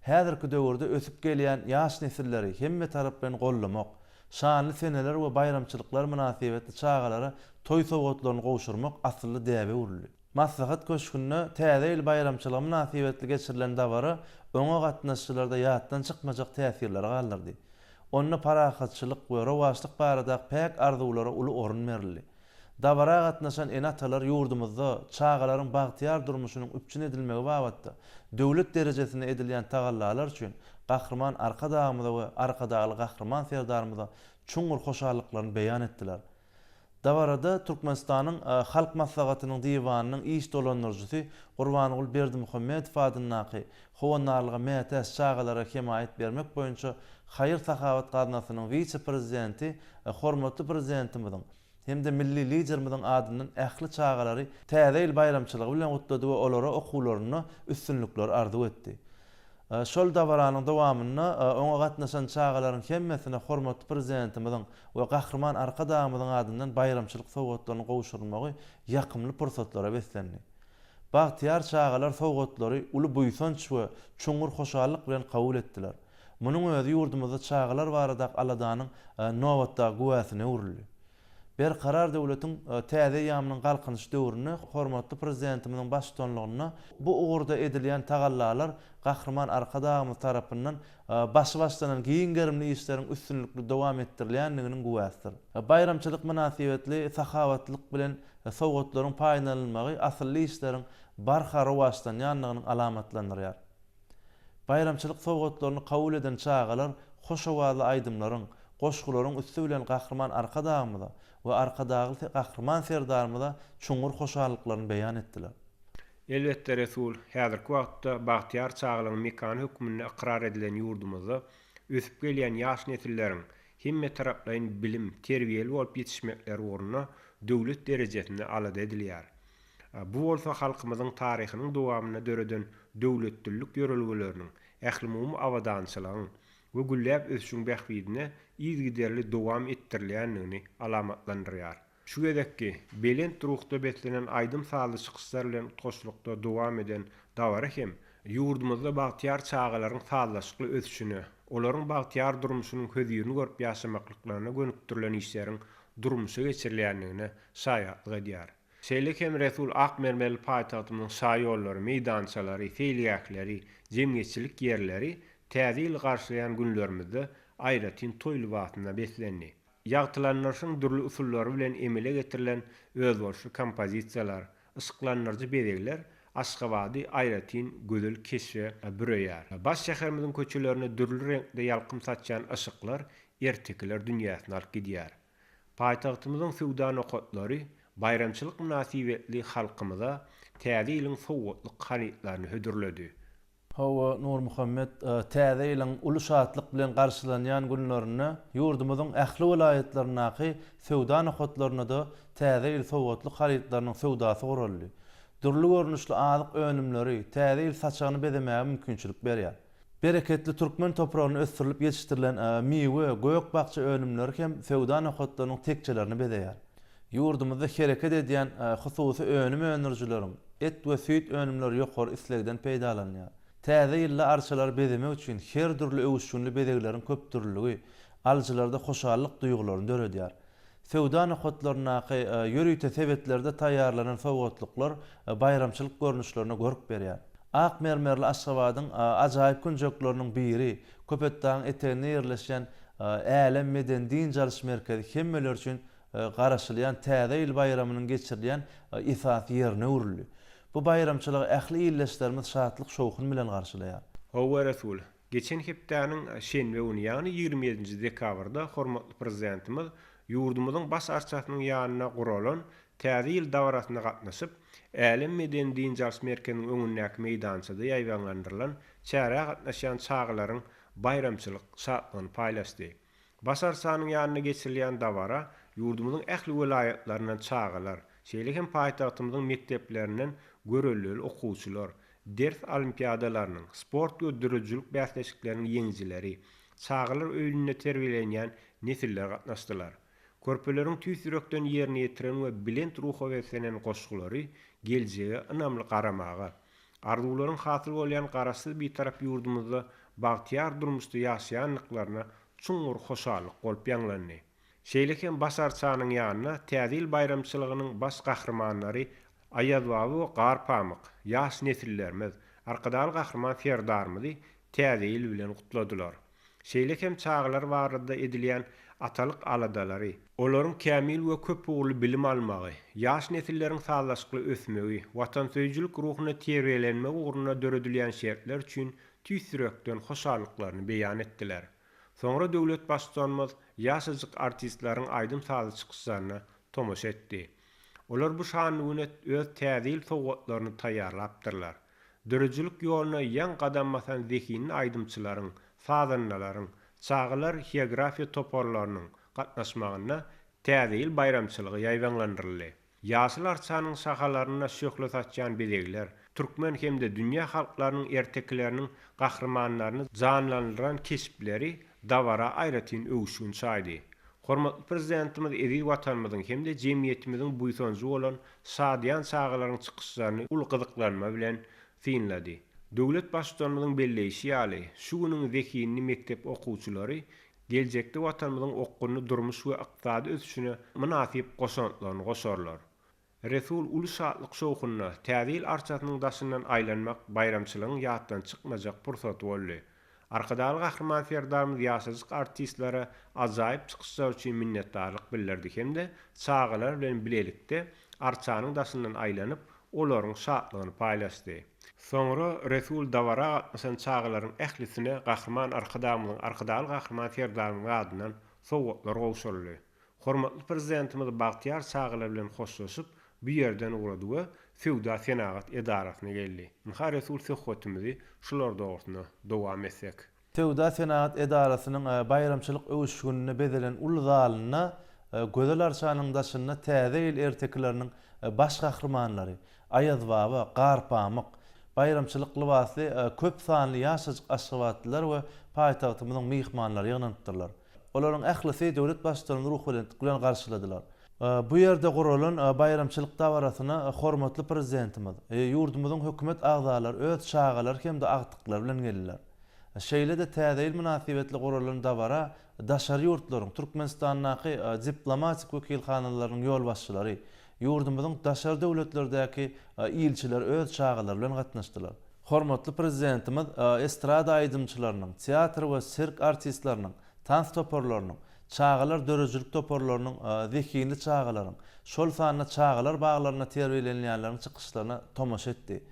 Häzirki döwürde ösüp gelýän ýaş nesilleri hemme tarapdan gollamak, şanly seneler we bayramçylyklar münasibetli çağalara toý sowgatlaryny gowşurmak asly däbe uruldy. Maslahat köşkünde täze il bayramçylygy münasibetli geçirilen dawara öňe gatnaşçylarda ýatdan çykmajak täsirler galdyrdy. Onna parahatçylyk we rowaçlyk barada pek arzuwlara uly orun berildi. Dawara gatnaşan enatalar ýurdumyzda çağalaryň bagtyar durmuşynyň üpçün edilmegi babatda döwlet derejesinde edilýän tagallalar üçin gahrman arkadagymyza we arkadagy gahrman serdarymyza çuňur hoşallyklaryny beýan etdiler. Dawarada Türkmenistanyň halk maslahatynyň diwanynyň iş dolandyrjysy Gurbanygul Berdimuhammedow adyndaky howannarlyga mätäs çağalara himayet bermek boýunça Hayır Sahavat Gadnasynyň vice-prezidenti, hormatly prezidentimiziň hem de milli liderimiziň adyndan ähli çağalary täze il bayramçylygy bilen gutlady we olara okuwlaryny üstünlikler arzu etdi. Şol dawaranyň dowamyna oňa gatnaşan çağalaryň hemmesine hormatly prezidentimiziň we gahrman arkadagymyzyň adyndan bayramçylyk sowgatlaryny gowşurmagy ýakymly pursatlara beslendi. Bagtyar çağalar sowgatlary uly buýsanç we çuňur hoşallyk bilen kabul etdiler. Munyň özi ýurdumyzda çağalar barada aladanyň nowatda güwäsine urildi. Bir karar döwletiň täze ýamynyň galkynyş döwrüne hormatly prezidentimiziň başçylygyna bu ugrda edilýän tagallalar gahrman arkadagymyz tarapyndan başlanan giň gerimli işleriň üstünlikli dowam etdirilýändiginiň güwäsidir. Bayramçylyk münasibetli sahawatlyk bilen sowgatlaryň paýlanylmagy asly işleriň barha rowaçlanýanlygynyň alamatlandyrýar. Bayramçylyk sowgatlaryny kabul eden çağalar hoşawazly aýdymlaryň, goşgularyň üstü bilen gahrman arkadagymyza we arkadagy gahrman serdarymyza çuňur hoşallyklaryny beýan etdiler. Elbetde Resul, häzirki wagtda bagtyar çağalaryň mekan hökmüne iqrar edilen ýurdumyzda ösüp gelýän ýaş nesilleriň hemme taraplaryň bilim, terbiýeli bolup ýetişmekleri ugruna döwlet derejesinde alada edilýär. Bu bolsa halkymyzyň taryhynyň dowamyna döreden döwletçilik ýörelgeleriniň, ähli-mum awadançylygyň we gülläp ösüşiň bähbidine ýygyderli dowam etdirilýändigini alamatlandyrýar. Şu gedekki belent durukda betlenen aýdym sağly çykyşlar bilen goşlukda dowam eden dawara hem ýurdumyzda bagtyar çağalaryň sağlaşykly ösüşine, olaryň bagtyar durmuşynyň hödýürini görüp ýaşamaklyklaryna gönükdirilen işleriň durmuşa geçirilýändigine şaýatlyk edýär. Şeýle hem Resul Akmermel paýtagtynyň şaýollary, meýdançalary, feýliýäkleri, jemgyýetçilik ýerleri täze ýyl garşylayan günlerimizde aýratyn toý libasyna beslendi. Ýagtylanlaryň durly usullary bilen emele getirilen özboşly kompozisiýalar, ysyklanyrjy bedegler Aşgabatdy aýratyn gözel keşe büreýär. Baş şäherimiziň köçelerine durly renkde ýalkym saçan ışyklar ertekiler dünýäsine alyp gidýär. Paýtagtymyzyň sowda nokatlary bayramçylyk münasibetli halkymyza täze ýylyň sowgatlyk haritlaryny hödürledi. Hawa Nur Muhammed täze ýylyň uly şatlyk bilen garşylanýan günlerini ýurdumyzyň ähli vilayetleriniňki sowda nokatlaryna da täze ýyl sowgatlyk haritlarynyň sowdasy guruldy. Durly görnüşli azyk önümleri täze ýyl saçagyny bezemäge mümkinçilik berýär. Bereketli türkmen topragyny ösdirilip ýetişdirilen miwe, gök bakça önümleri hem sowda nokatlarynyň tekçelerini bezeýär. Ýurdumyzda hereket edýän hususy önüm öňürjüleriň et we süýt önümleri ýokary islegden peýdalanýar. Täze ýylla arçalar bezemek üçin her türlü öwüşçünli bezegleriň köpdürlügi aljylarda hoşallyk duýgularyny döredýär. Sowda nokatlarynyňky ýörüýte sebetlerde taýýarlanan sowgatlyklar bayramçylyk görnüşlerini görüp berýär. Akmermerli Aşgabatyň ajaýyp günjekleriniň biri Köpetdaň etegine ýerleşen Älen Meden Din Jalyş merkezi hemmeler üçin garaşylýan täze ýyl bayramynyň geçirilýän isas ýerine urildi. Bu bayramçylygy ähli ýylleşlerimiz şatlyk şowkun bilen garşylaýar. Hawa Resul, geçen hepdäniň şenbe güni ýagny 27 dekabrda hormatly prezidentimiz ýurdumyzyň baş arçasynyň ýanyna guralan täze ýyl dawarasyna gatnaşyp, Älen Meden Din Jalyş merkeziniň öňündäki meýdançyda ýaýwanlandyrylan çäre gatnaşan çağalaryň bayramçylyk şatlygyny paýlaşdy. Baş arçanyň ýanyna geçirilýän dawara yurdumyzyň ähli vilayatlarynyň çağalar, şeýle hem paýtagtymyzyň mekteplerinden görelli okuwçylar, ders olimpiadalarynyň, sport gödürüjülük bäsleşikleriniň ýeňjileri, çağalar öýünde terbiýelenýän nesiller gatnaşdylar. Körpeleriň tüýsürekden ýerine ýetiren we bilent ruha beslenen goşgulary geljege ynamly garamaga, arzuwlaryň hasyl bolýan garasyz bir tarap ýurdumyzda bagtyar durmuşda ýaşaýanlyklaryna çuňur hoşallyk bolup ýanglandy. Şeýlekem basarçanyň ýanyna täzil bayramçylygynyň baş gahrmanlary Ayazwaby we Garpamyk, ýaş nesillerimiz, arkadaly gahrman Ferdarmyzy täzil bilen gutladylar. Şeýlekem çağlar barada edilýän atalyk aladalary, olaryň kämil we köp ugly bilim almagy, ýaş nesilleriň sağlaşykly ösmegi, watansöýjülük ruhyna terbiýelenmegi ugruna döredilýän şertler üçin tüýsürekden hoşallyklaryny beýan etdiler. Soňra döwlet başçymyz ýaşajyk artistlaryň aýdym sazy çykyşlaryna tomoş etdi. Olar bu şanlygyny öz täzil sowgatlaryny taýýarlapdyrlar. Döredijlik ýoluna ýan gadam basan zekinin aýdymçylaryň, sazanlaryň, çağlar geografiýa toparlarynyň gatnaşmagyna täzil bayramçylygy ýaýwanlandyryldy. Ýaşyl arçanyň şahalaryna şöhlet satýan bedegler, türkmen hemde dünýä halklarynyň ertekleriniň gahrmanlaryny janlandyran kesipleri davara aýratyn öwüşün çaýdy. Hormatly prezidentimiz eri watanymyzyň hemde jemgyýetimiziň buýsanjy bolan şadyan çağlaryň çykyşlaryny ul gyzyklanma bilen synlady. Döwlet başçylygymyzyň belleýişi ýaly şu güniň zekini mektep okuwçylary geljekde watanymyzyň okuny durmuş we ykdysady ösüşine münasip goşantlaryny goşarlar. Resul ulu şatlyk şowkunyna täzil arçatynyň daşyndan aýlanmak bayramçylygyň ýatdan çykmajak pursat boldy. Arkadaly gahrman Ferdarmyz ýaşajyk artistlara ajaýyp çykyşlar üçin minnetdarlyk bildirdi hemde çağalar bilen bilelikde arçanyň daşyndan aýlanyp olaryň şatlygyny paýlaşdy. Soňra Resul davara gatnaşan çağalaryň ählisine gahrman arkadaly gahrman Ferdarmyň adynan sowgatlar gowşurly. Hormatly prezidentimiz Bagtyar çağalar bilen hoşlaşyp bu ýerden urady we Fewda Senagat edarasyna geldi. Muha Resul söhbetimizi şular dogrusyna dowam etsek. Fewda Senagat edarasynyň bayramçylyk öwüşgünine bedelen ulgalyna gözel arçanyň daşyna täze ertekleriniň baş gahrmanlary Ayazwaby, Garpamyk bayramçylyk libasy köp sanly ýaşajyk aşgabatlylar we paýtagtymyzyň mehmanlary ýygnandylar. Olaryň ählisi döwlet başçylaryny ruh bilen garşyladylar. Bu ýerde guralan bayramçylyk dawarasyna hormatly prezidentimiz, ýurdumyzyň hökümet agzalary, öz çağalar hemde agtyklar bilen geldiler. Şeýle de täzeil münasibetli guralan dawara daşary ýurtlaryň, Türkmenistanyňky diplomatik wekilhanalarynyň ýol başçylary, ýurdumyzyň daşary döwletlerdäki ilçiler öz çağalar bilen gatnaşdylar. Hormatly prezidentimiz estrada aýdymçylarynyň, teatr we sirk artistlarynyň, tans toparlarynyň, çağalar dörejülük toparlarynyň zekini çağalaryň, şol sanyna çağalar baglaryna terbiýelenýänleriň çykyşlaryna tomoş etdi.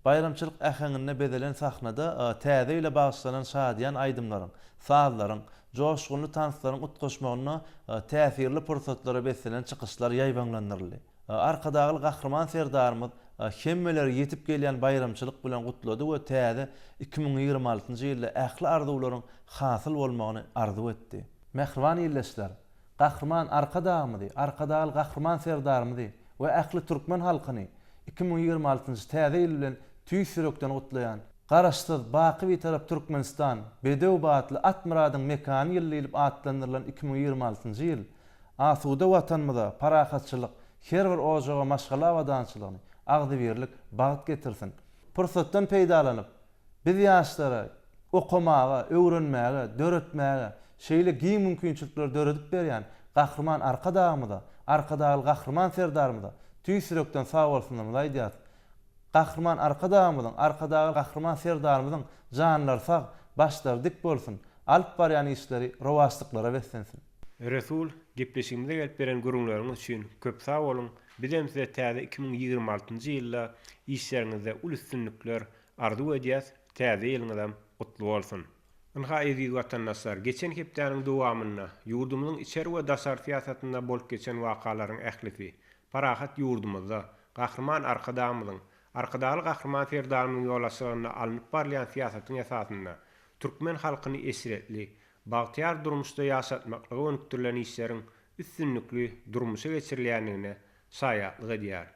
Bayramçylyk ähengine bedelen sahnada täze ile bagyşlanan şadyan aýdymlaryň, sazlaryň, joşguly tanslaryň utgaşmagyna täsirli pursatlara beslenen çykyşlar ýaýwanlandyryldy. Arkadaly gahrman Ferdarmyz hemmeler ýetip gelýän bayramçylyk bilen gutlady we täze 2026-njy ýylda ähli arzuwlaryň hasyl bolmagyny arzu etdi. Mehriban ýerleşler, gahrman arkadaly gahrman Ferdarmyzy we ähli türkmen halkyny 2026-njy täze ýyl bilen tüýsürekden gutlaýan garaşsyz baky bir tarap Türkmenistan, Bedewbatly Atmyradyň mekany ýylylyp atlandyrylan 2026-njy ýyl asuda watanmyza parahatçylyk, her bir ojaga maşgala wadançylygyny agdyberlik bagyt getirsin. Pursatdan peýdalanyp biz ýaşlara okumaga, öwrenmäge, döretmäge şeýle giň mümkinçilikler döredip berýän gahrman arkadaly gahrman Ferdarmyza tüýsürekden sag bolsunlar aýdýar. Gahrman arkadaly gahrman Ferdarmyzyň janlary sag, başlary dik bolsun. Alp barýan işleri rowastlyklara beslensin. Resul gepleşigimizde gelip beren gurulmaryňyz üçin köp sag bolun. Bizem size täze 2026-njy ýylda işleriňizde ul üstünlikler arzu edýäs. Täze ýylyňyzam gutly bolsun. Ynha aziz watandaşlar, geçen hepdeniň dowamyna ýurdumyzyň içeri we daşary siýasatynda bolup geçen wakalaryň ählisi, parahat ýurdumyzda gahrman arkadaly gahrman Ferdarmyň ýolaşygyna alınıp barlayan siýasatyň esasynda türkmen halkyny esretli, bagtyar durmuşda ýaşatmaklygy öňüktirilen işleriň üstünlükli durmuşa geçirilýändigine saýatlyk edýär.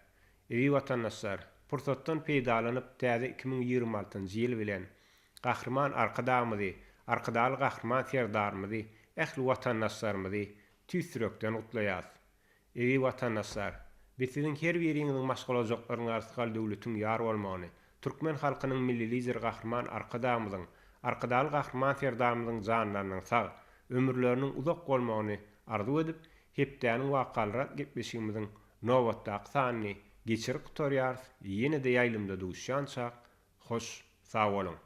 Ewi watandaşlar, pursatdan peýdalanyp täze 2026-njy ýyl bilen gahrman arkadamyzy, arkadaly gahrman serdarmyzy, ähli watandaşlarymyzy tüýsürekden gutlaýar. Ewi watandaşlar, biz siziň her biriňiziň maşgulajaklaryň arkaly döwletiň ýar bolmagyny, türkmen halkynyň milli lider gahrman arkadamyzyň, arkadaly gahrman serdarmyzyň janlarynyň sag, ömürleriniň uzak bolmagyny arzu edip, hepdäniň wakalary gepleşigimiziň nowatdaky sanyny geçirip gutarýar, ýene-de ýaýlymda duşýançak, hoş, sag bolun.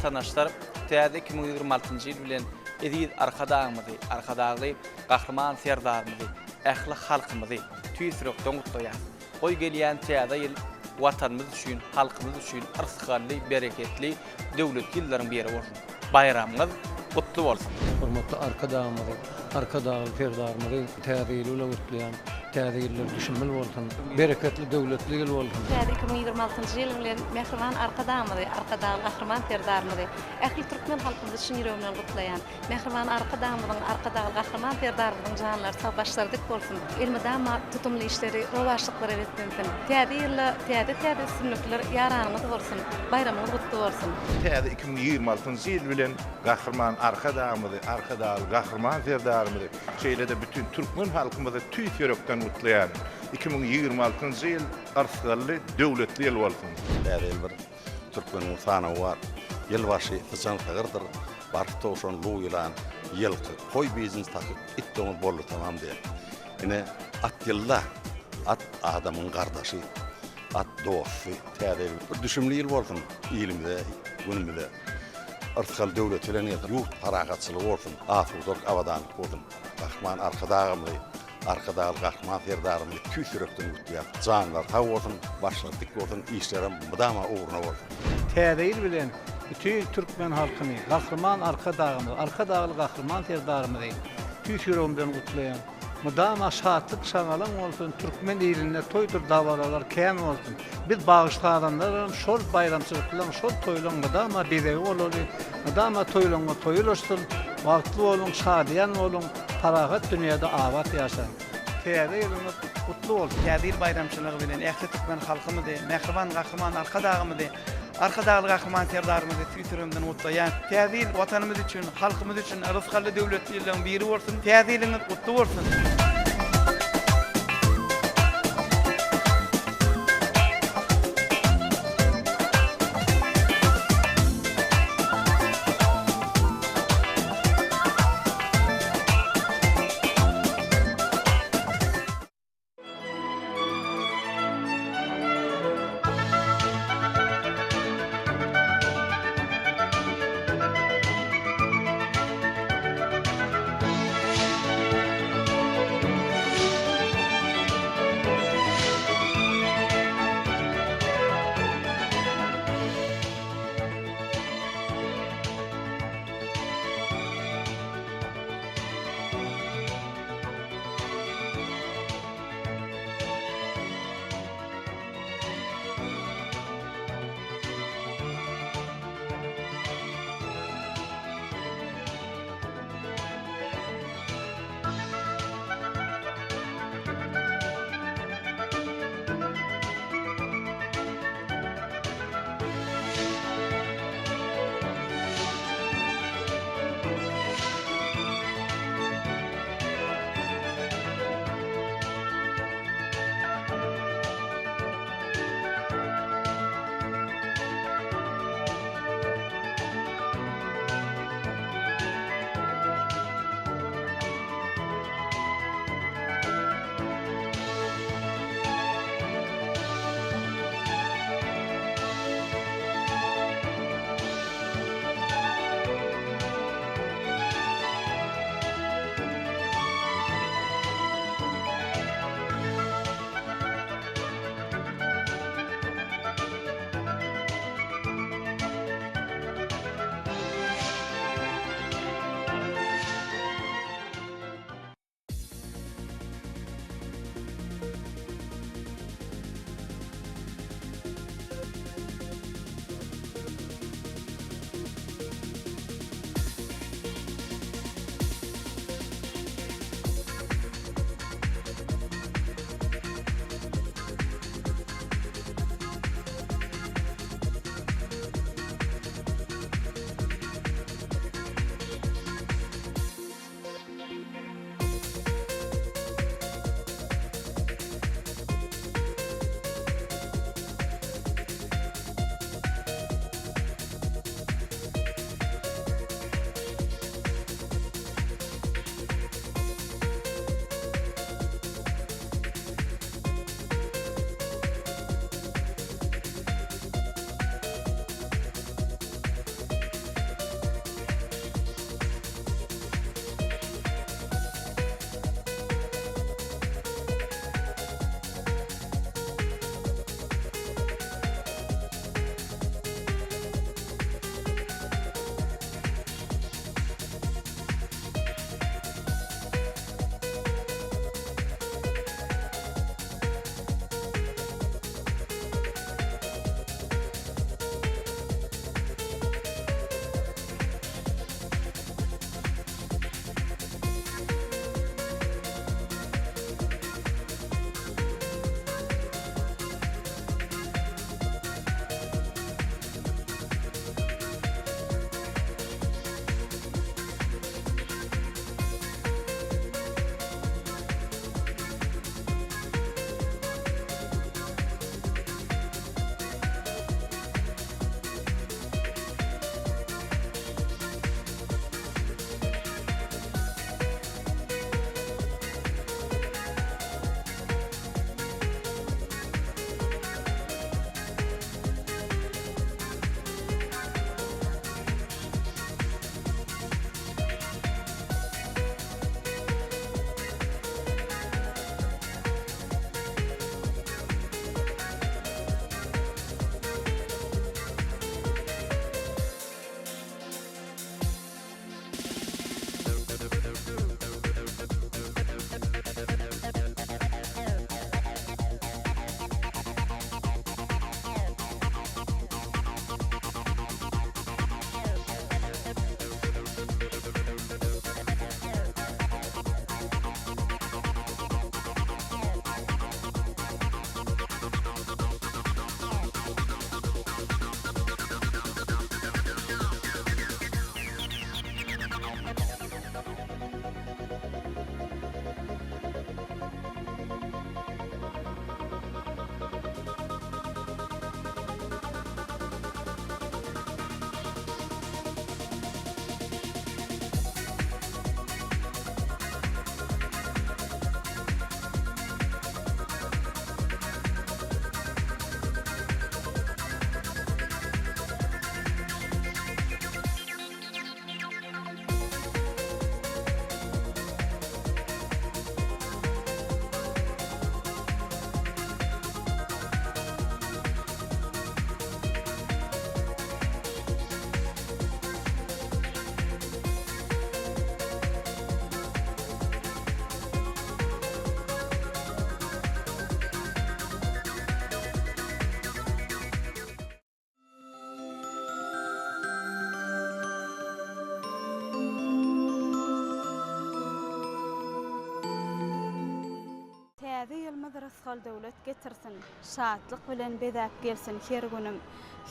Vatandaşlar täze 2026-njy ýyl bilen edil arkadaýymyzy, arkadaly gahrman serdarmyzy, ähli halkymyzy tüýsürekden gutlaýar. Goý gelýän täze ýyl watanymyz üçin, halkymyz üçin arsyqally, bereketli döwlet ýyllaryň biri bolsun. Bayramymyz gutly bolsun. Hormatly arkadaýymyzy, arkadaly serdarmyzy täze ýyl bilen gutlaýan, täze ýyllar düşünmeli bolsun. Bereketli döwletli ýyl bolsun. Täze 2026-njy ýyl bilen mehriban arkadaýymyzy, arkadaly gahrman serdarmyzy, ähli türkmen halkymyzy üçin ýüregimden gutlaýan, mehriban arkadaýymyzyň, arkadaly gahrman serdarmyzyň janlary sag başlardyk bolsun. Elmedama tutumly işleri, rowaşlyklary etmensin. Täze ýylla, täze sünnetler ýaranyňyz bolsun. Bayramyňyz gutly bolsun. Täze 2026-njy ýyl bilen gahrman arkadaýymyzy, arkadaly gahrman serdarmyzy, şeýle-de bütün türkmen halkymyzy tüýsürekden gutlaýan 2026-njy ýyl arsyqally döwletli ýyl bolsun. Täze ýyl bir türkmeniň sany bar. Ýylbaşy pysan sagyrdyr. Bark toşan luýlan ýylky goý biznes takyp itdoňyz boldy tamam diýer. Ine at ýylla at adamyň gardaşy, at dosty, täze bir düşünmeli ýyl bolsun ýylimizde, günümizde. Arsyqaly döwlet bilen ýurt paragatçylygy bolsun, afurdak awadanlyk bolsun. Gahrman arkadaýymyzy, arkadaly gahrman serdarmyzy tüýsürekden gutlaýar. Janlar sag bolsun, başladyk bolsun, işlerim mudama uğruna bolsun. Täze ýyl bilen bütün türkmen halkyny, gahrman arkadaly gahrman serdarmyzy tüýsürekden gutlaýan. Mudama şatlyk şagalan bolsun, türkmen ýerinde toýdur dawalalar kän bolsun. Biz bagışlaganlar şol bayramçylyklaryň, şol toýlaryň mudama bize bolary, mudama toýlaryň toýulaşsyn, wagtly bolun, şadyan bolun, paragat dünýäde awat ýaşaň. Täze ýylyňyz gutly bolsun. Täze ýyl bayramçylygy bilen ähli türkmen halkymyzy, mehriban gahrman arkadaýymyzy, arkadaly gahrman serdarmyzy tüýsürekden gutlaýan. Täze ýyl watanymyz üçin, halkymyz üçin arsyqaly döwletli ýyllaryň biri bolsun. Täze ýylyňyz gutly bolsun. rızgal döwlet getirsin. Şatlyk bilen bedäp gelsin her günüm.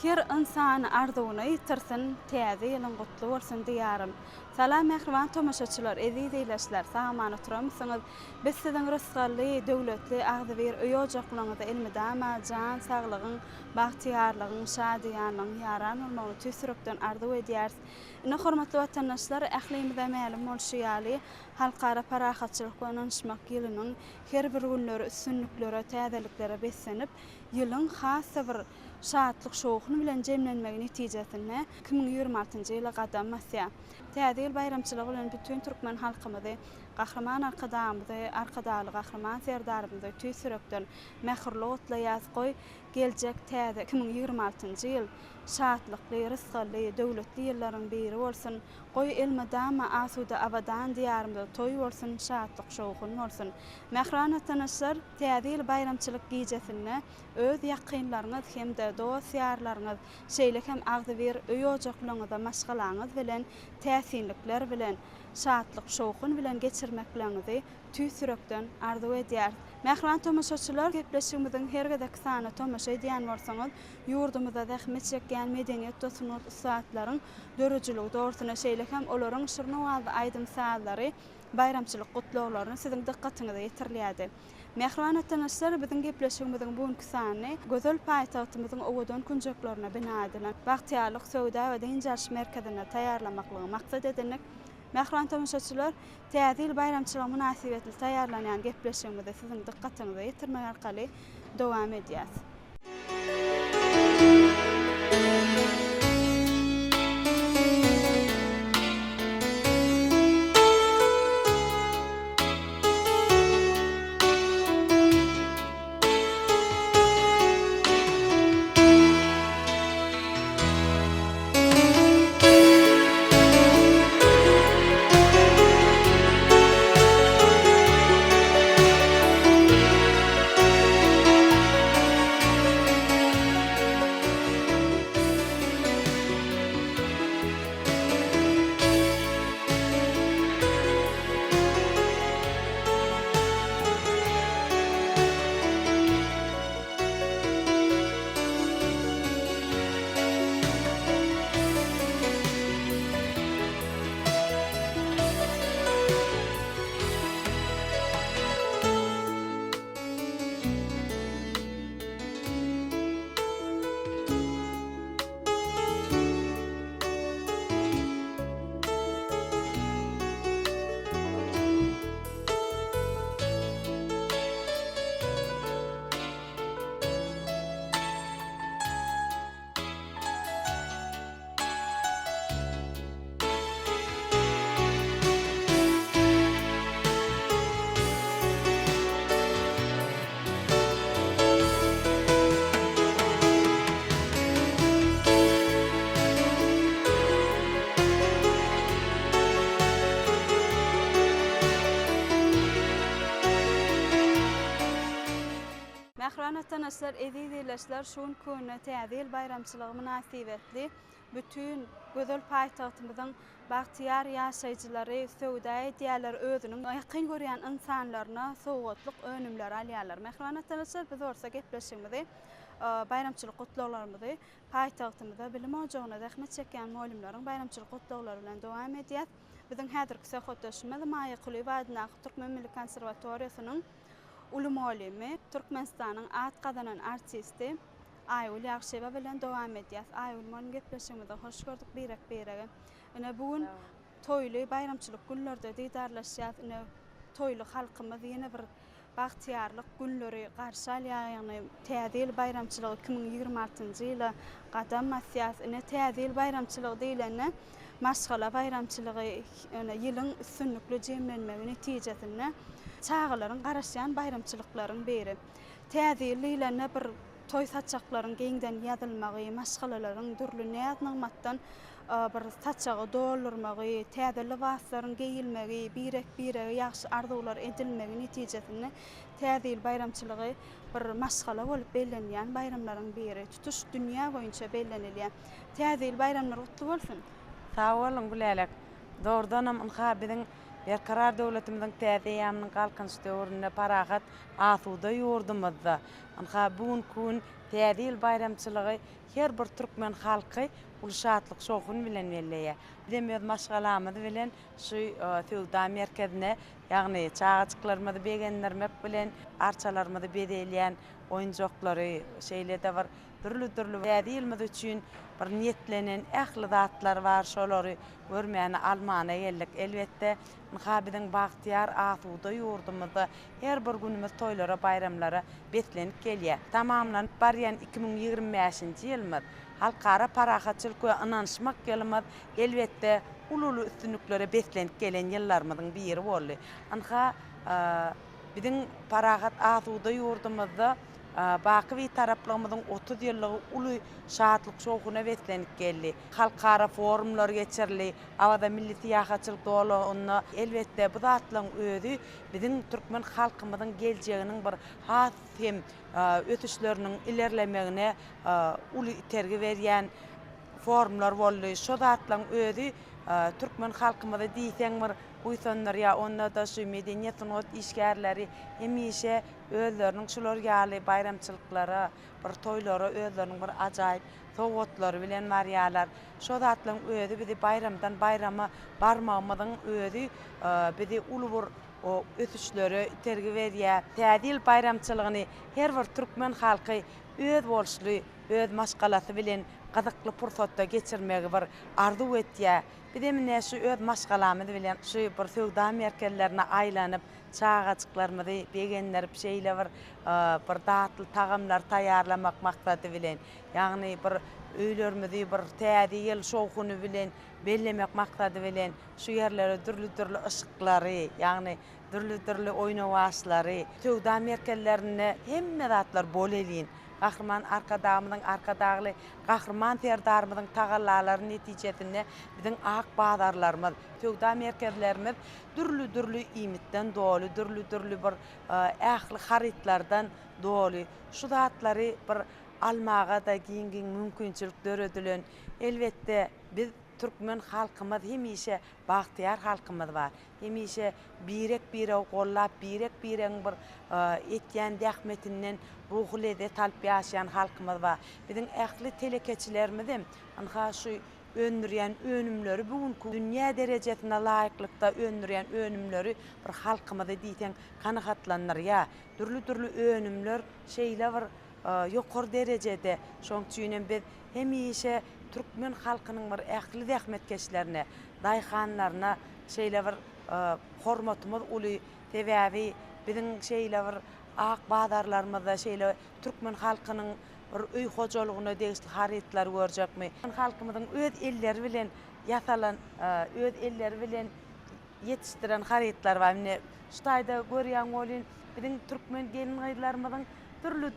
Her insan arzuwyny ýitirsin. Täze ýylyň gutly bolsun diýarym. Salam mehriban tomaşaçylar, eziz eýleşler, saman oturamysyňyz? Biz siziň rızgally, döwletli, agdy bir öýojaqlygyňyzy ilmidama, jan saglygyň, bagtyarlygyň, şadyýanlygyň ýaran bolmagy tüsürükden arzu edýäris. Ine hormatly watandaşlar, ählimizde ma'lum bolşýaly halkara parahatçylyk we ynanşmak ýylynyň her bir günleri üstünliklere, täzeliklere beslenip, ýylyň hassa bir şatlyk şowuny bilen jemlenmegi netijesinde 2026-njy ýyla gadam masya. Täze ýyl bayramçylygy bilen bütün türkmen halkymyzy, gahraman arkadamyzy, arkadaly gahraman serdarymyzy tüsürükden mähirli otla ýazgoý, geljek täze 2026-njy ýyl şatlykly, rızgally, döwletli ýyllaryň biri bolsun. Goý elmedama asuda abadan diýarymda toý bolsun, şatlyk şowgun bolsun. Mähran atanaşlar, täze ýyl bayramçylyk gijesinde öz ýakynlaryňyz hemde dost ýarlaryňyz, şeýle hem agdy bir öýojaqlygyňyza maşgalaňyz bilen, täsinlikler bilen, şatlyk şowgun bilen geçirmeklerinizi tüsürükden arzu edýär. Mähran tomaşaçylar, gepleşigimiziň her gedek sany tomaşa edýän bolsaňyz, ýurdumyzda zähmet çekýän medeniýet dostluk saatlaryň dörüjüligi dogrusyna şeýle hem olaryň şyrnawazy aýdym saatlary, bayramçylyk gutlaklaryny siziň dikkatiňize ýetirilýärdi. Mähran atanaşlar, biziň gepleşigimiziň bugünkü sany gözel paýtagtymyzyň owadan kunjaklaryna bina edilen Bagtyarlyk Söwda we Dinjaş merkezine taýýarlamaklygy maksat edilip, Mähran tomaşaçylar, täze ýyl bayramçylygy münasibetli taýýarlanýan gepleşigimizde siziň dikkatiňize ýetirmek arkaly dowam edýäs. Mähran atanaşlar, eziz eýleşler, şuň köne täze ýyl bayramçylygy münasibetli bütün gözel paýtagtymyzyň bagtyar ýaşaýjylary, söwda edýärler özüniň ýakyn görýän insanlaryna sowgatlyk önümler alýarlar. Mähran atanaşlar, biz orsa gepleşigimizi, bayramçylyk gutlaklarymizy paýtagtymyzda bilim ojagyna zähmet çekýän muallimleriň bayramçylyk gutlaklary bilen dowam edýär. Biziň häzirki söhbetdeşimiz Maýa Kulyba adına Türkmen Milli Konserwatoriýasynyň ulu muallimi, Türkmenistanyň at gazanan artisti Aýgul Ýagşeýba bilen dowam edýär. Aýgul bilen gepleşigimizde hoş gördük birek-birege. Ine bugün toýly bayramçylyk günlerde diýdarlaşýar. Ine toýly halkymyz ýene bir bagtyarlyk günleri garşy alýany. Täze ýyl bayramçylygy 2026-njy ýyla gadam masýas. Ine täze ýyl bayramçylygy diýilende maşgala bayramçylygy ýylyň üstünlikli jemlenmegi netijesinde çağılaryň garaşýan bayramçylyklaryň biri. Täze ýyl ýylana bir toy saçaklaryň geňden ýazylmagy, maşgalalaryň dürli näýatnygmatdan bir saçagy doldurmagy, täze libaslaryň giyilmegi, birek-birege ýaxşy arzuwlar edilmegi netijesinde täze ýyl bayramçylygy bir maşgala bolup bellenýän bayramlaryň biri. Tutuş dünýä boýunça bellenilýär. Täze ýyl bayramlar gutly bolsun. Sağ olun, gülelik. Doğrudan biziň Berkarar döwletimizin täze ýamynyň galkynç döwründe parahat asuda ýurdumyzda. Anha bugun kun täze ýyl bayramçylygy her bir türkmen halky ul şatlyk şoğun bilen belleýär. Demek maşgalamyz bilen şu Tewda merkezine ýagny çağaçyklarymyzy begenlermek bilen arçalarymyzy bedelýän oýunjaklary şeýlede bar türlü täze ýylmyz üçin bir niyetlenen ähli zatlar bar şolary görmäni almana geldik. Elbetde Muhabidiň bagtyar asuda ýurdumyzda her bir günimiz toýlara bayramlara betlenip gelýär. Tamamlanyp barýan 2025-nji ýylmyz halkara parahatçylyk we ynanşmak ýylymyz elbetde ululu üstünliklere betlenip gelen ýyllarymyzyň biri boldy. Anha biziň parahat asuda ýurdumyzda Bakywy taraplygymyzyň 30 ýyllygy uly şatlyk şoğuna betlenip geldi. Halkara forumlar geçirli, awada milli tiýahatçylyk dolagyny elbetde bu zatlaryň özü biziň türkmen halkymyzyň geljeginiň bir has hem ötüşleriniň ilerlemegine uly tergi berýän forumlar boldy. Şo zatlaryň özü türkmen halkymyzy diýseň bir uýsanlar ýa onda da şu medeniýet sanat işgärleri hemişe özleriniň şular ýaly bayramçylyklara, bir toýlara özleriniň bir ajaýyp sowatlary bilen marýalar. Şo zatlaryň özü bizi bayramdan bayrama barmagymyzyň özü bizi uly bir ötüşleri tergi berýär. Täze ýyl bayramçylygyny her bir türkmen halky öz bolşly, öz maşgalasy bilen gazykly pursatda geçirmegi bir arzu etýär. Bidemine şu öz maşgalamyzy bilen şu bir Tewda merkezlerine aýlanyp çağaçyklarymyzy begenler şeýle bir datly tagamlar taýýarlamak maksady bilen, ýagny bir öýlerimizi bir täze ýyl şoğuny bilen bellemek maksady bilen şu ýerlere türlü ışıklary, ýagny türlü oýnawaçlary, Tewda merkezlerine hemme zatlar bolelýin. Gahrman arkadagly gahrman terdarymyzyň tagallalary netijesinde biziň ak badarlarymyz, Tewda merkezlerimiz türlü imitden dolu, türlü bir ähli haritlardan dolu. Şu zatlary bir almaga da giň mümkinçilikler ödülen. Elbetde biz türkmen halkymyz hemişe bagtyar halkymyz bar. Hemişe birek gollap, birek bir etýän dähmetinden ruhulede talp ýaşaýan halkymyz bar. Biziň ähli telekeçilerimiz anha şu önürýän önümleri bugünkü dünýä derejesine laýyklykda önürýän önümleri bir halkymyzy diýsen kanagatlanýar ýa. Türlü önümler şeýle bir ýokary derejede. Şoň üçin biz hemişe türkmen halkynyň bir ähli zähmetkeşlerine, daýhanlaryna şeýle bir hormatymyz uly sebäbi biziň şeýle bir ak badarlarymyzda şeýle türkmen halkynyň bir öý hojalygyna degişli haritlar görjekmi? Halkymyzyň öz elleri bilen ýasalan, öz elleri bilen ýetişdiren haritlar bar. Mine şu taýda görýän bolyn biziň türkmen gelin gaýlarymyzyň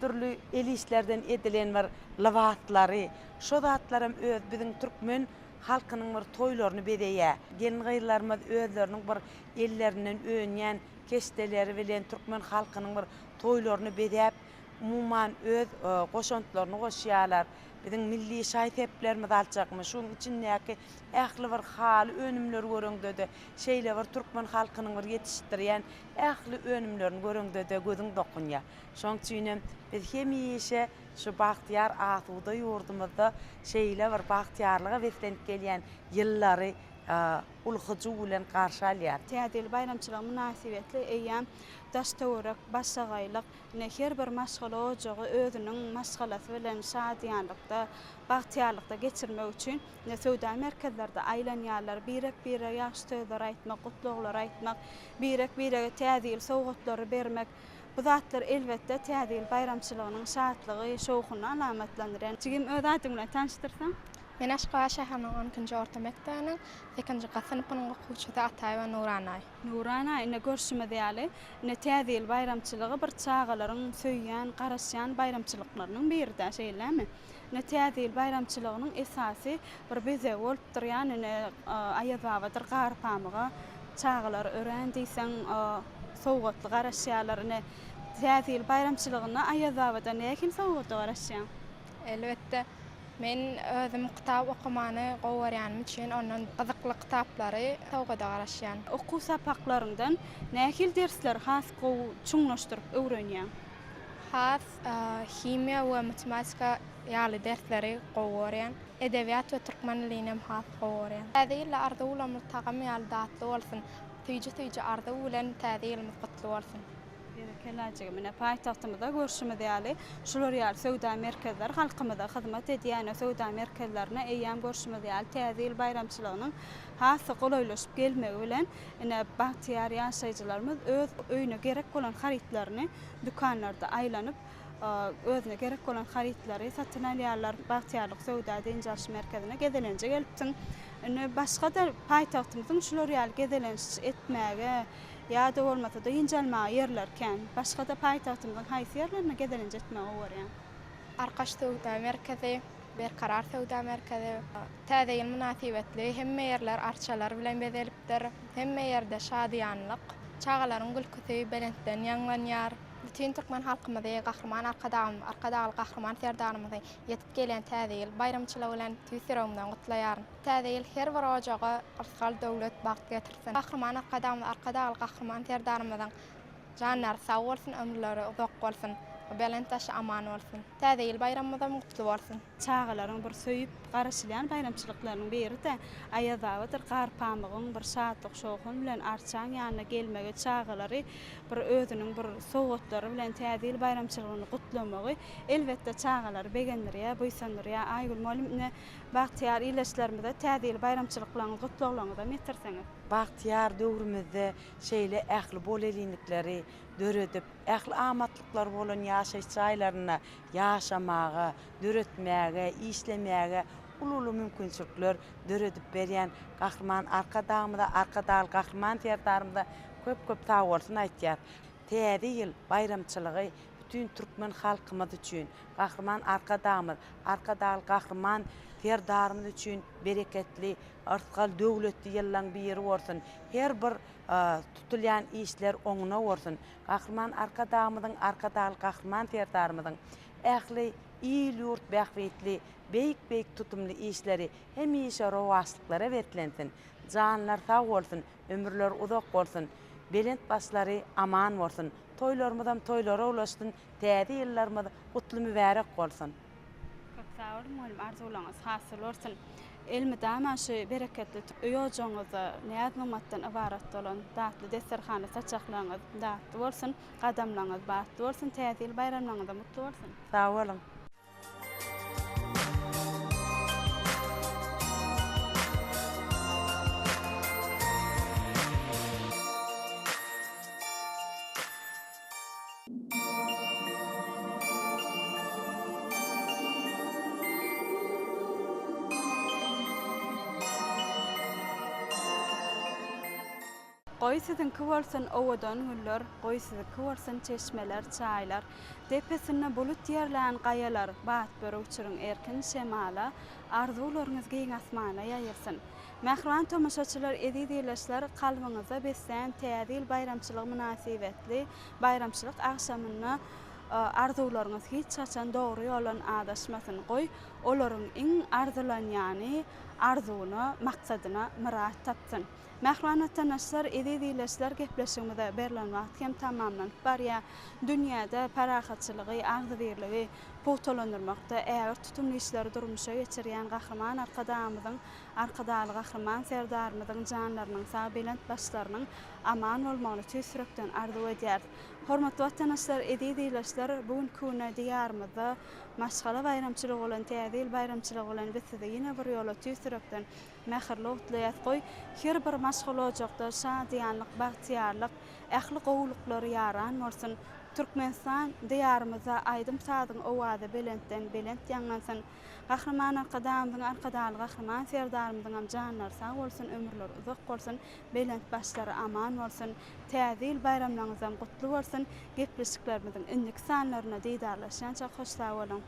türlü el işlerden edilen bir lawatlary, şo zatlarym öz biziň türkmen halkynyň bir toýlaryny bedeýär. Gelin gaýlarymyz özleriniň bir ellerinden öňän keşdeleri bilen türkmen halkynyň bir toýlaryny bedäp, umuman öz goşantlaryny goşýarlar. Biziň milli şaýteplerimiz aljakmy? Şoň üçin näki ähli bir hal önümler göreňde şeýle bir türkmen halkynyň bir ýetişdirýän ähli önümlerini göreňde gözüň dokunýar. Şoň üçin biz hemişe şu bagtyar asuda ýurdumyzda şeýle bir bagtyarlyga betlenip gelýän ýyllary ulhyjy bilen garşy alýar. Täze ýyl bayramçylygyň münasibetli eýýän daştawrak, başagaýlyk, her bir maşgala ojagy özüniň maşgalasy bilen şadýanlykda, bagtyarlykda geçirmek üçin Tewda merkezlerde aýlanýarlar, birek ýaş söýler aýtmak, gutluklar aýtmak, birek täze ýyl sowgatlary bermek. Bu zatlar elbetde täze ýyl bayramçylygynyň şatlygy, şoğuny alamatlandyran. Jigim öz adyň bilen tanıştyrsaň? Men Aşgabat şäheriniň 10-njy orta mekdebiniň 2-nji synpynyň okuwçysy Ataýewa Nuranay. Nuranay, ine görüşmedi ýaly, ine täze ýyl bayramçylygy bir çağalaryň söýýän, garaşýan bayramçylyklarynyň biride şeýlemi? Ine täze ýyl bayramçylygynyň esasy bir beze bolup durýan, ine aýazawadyr garpamyga çağalar ören diýseň sowgatly garaşýarlar, ine täze ýyl bayramçylygyna aýazawada näkin sowgatly garaşýan? Elbetde Men özüm kitap okumany gowarýanym üçin onuň gyzykly kitaplary tawgada garaşýan. Okuw sapaklaryňdan nähil dersler has gow çuňlaşdyryp öwrenýän? Has himiýa we matematika ýaly dersleri gowarýan. Edebiýat we türkmen dilinem has gowarýan. Täze arda ulamly tagamy ýaly datly bolsun. Tüýje arda ulan täze ýylymyz gutly bolsun. Kelajygy mine paýtagtymyzda görüşmedi ýaly şular ýaly söwda merkezler halkymyza hyzmat edýän söwda merkezlerine eýýän görüşmedi ýaly täze ýyl bayramçylygynyň hasy golaylaşyp gelmegi bilen ine bahtiýar ýaşaýjylarymyz öz öýüne gerek bolan haritlaryny dükanlarda aýlanyp özüne gerek bolan haritlary satyn alýarlar. Bahtiýarlyk söwda denjaş merkezine gedelenje gelipdiň. Ine başga da paýtagtymyzyň şular ýaly gedelenş etmäge ya da olmasa da incelme yerlerken başka da payitahtımdan haysi yerlerine gedelince etme oğuryan. Arkaş Söwda merkezi, Berkarar Söwda merkezi, täze ýyl münasibetli hemme yerler arçalar bilen bezelipdir. Hemme yerde şadyanlyk, çağalaryň gülküsi belentden ýanglanýar. Bütün Türkmen halkymyzy gahrman arkadaly gahrman serdarymyzy yetip gelen täze ýyl bayramçylyk bilen tüýsüregimden gutlaýar. Täze ýyl her bir ojaga ysgal döwlet baht getirsin. Gahrman arkadaly gahrman serdarymyzyň janlar sag bolsun, ömürleri uzak bolsun. Belentaş aman olsun. Täze ýyl bayramymyz mutlu bolsun. Çağalaryň bir söýüp garaşylýan bayramçylyklarynyň biri de aýazawadyr. Garpamygyň bir şadlyk şoğun bilen arçan ýanyna gelmegi çağalary bir özüniň bir sowatlary bilen täze ýyl bayramçylygyny gutlamagy elbetde çağalary begendirýär, buýsandyrýar. Aýgül molimne bahtiýar ileşlerimizde täze ýyl bayramçylyklaryny gutlaglaňyzda metirseňiz. Bahtiýar döwrümizde şeýle ähli bolelinlikleri döredip, ähli amatlıklar bolan ýaşaýyş aýlaryna ýaşamaga, döretmäge, işlemäge ululu mümkinçilikler döredip berýän gahrman arkadaly gahrman serdarymyza köp sag bolsun aýtýar. Täze ýyl bayramçylygy bütün türkmen halkymyz üçin, gahrman arkadaly gahrman serdarymyz üçin bereketli, artgal döwletli ýyllaň biri bolsun. Her bir tutulýan işler oňuna bolsun. Gahrman arkadaly gahrman serdarymyzyň ähli ýyl ýurt bähwetli, beýik tutumly işleri hemişe rowastlyklara berlensin. Janlar sag bolsun, ömürler uzak bolsun. Belent başlary aman bolsun. Toýlarymyzam toýlara ulaşsyn, täze ýyllarymyz gutly mübarek bolsun. Köp sag bolun, molim arzulaňyz hasyl bolsun. Elmi damaşy bereketli öýojaňyzy näzmatdan ibarat bolan datly deserhana saçaklaňyz datly bolsun, gadamlaňyz batly bolsun, täze ýyl bayramlaňyz mutlu bolsun. Sag bolun. Goý sizinki bolsun owadan güller, goý sizinki bolsun çeşmeler, çaýlar, depesinde bulut ýerlän gaýalar, bat böre uçuryň erkin şemala, arzularyňyz giň asmana ýaýyrsyn. Mähriban tomaşaçylar edidileşler kalbyňyza beslen täze ýyl bayramçylyk münasibetli bayramçylyk akşamyny arzularyňyz hiç çaçan dogry ýolan adaşmasyn goý, olaryň iň arzulanýany arzuny, maksadyna myrat tapsyn. Mähriban tanışlar edidileşler gepleşigimizde berilen wagt hem tamamlanyp barýar. Dünýäde parahatçylygy, agzybirligi potolandyrmakda äger tutumly işleri durmuşa geçirýän gahrman arkadaly gahrman serdarymyzyň janlarynyň sag belent başlarynyň aman bolmagyny tüýsürekden arzu edýär. Hormatly watandaşlar, edidileşler bugün küne diýarymyzda maşgala bayramçylyk bolan täze ýyl bayramçylyk bolan biz size ýene bir ýola tüýsürekden mähirli gutlaýat goý. Her bir maşgala ojakda şadyanlyk, bahtiýarlyk, ähli gowluklary ýaran bolsun. Türkmenistan diýarymyza aýdym sadyň owada belentden belent ýanglansyn. Gahrman arkadaly gahrman serdarymyzyň janlar sag bolsun, ömürler uzak bolsun, belent başlary aman bolsun. Täze ýyl bayramlaryňyz gutly bolsun. Gepleşiklerimiziň inlik sanlaryna diýdarlaşança hoş sag bolun.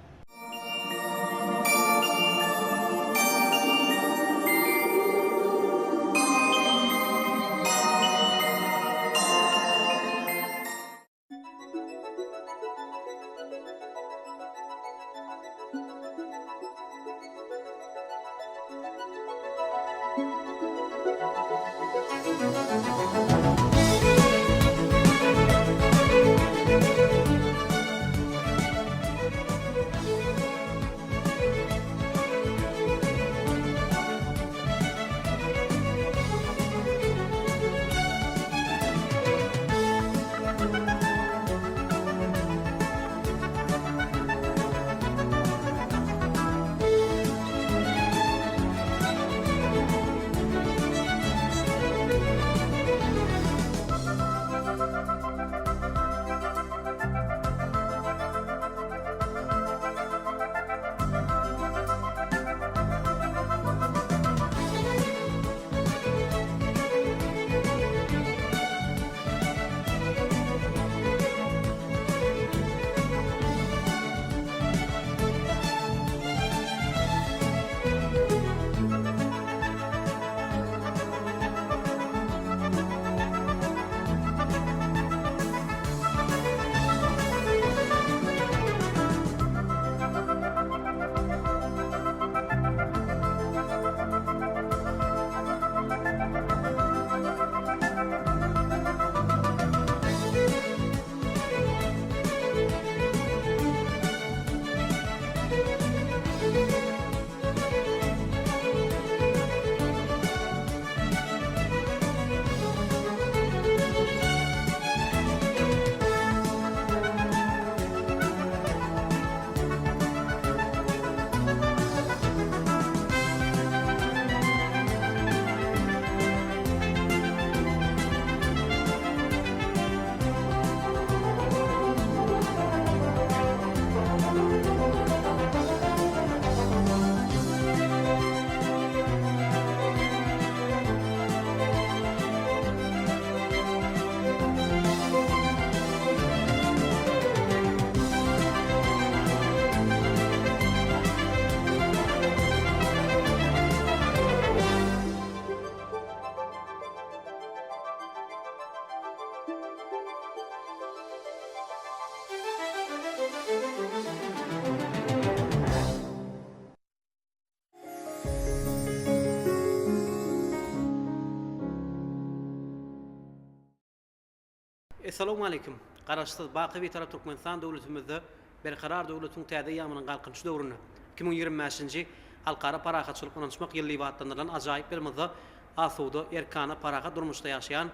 Assalamu alaykum. Garaşsyz baky bir tarap Türkmenistan döwletimizde berkarar döwletiň täze ýamynyň galkynçy döwrüne 2025-nji halkara parahatçylyk anlaşmak ýylly wagtlarydan ajaýyp bir mızda asuda erkana parahat durmuşda ýaşaýan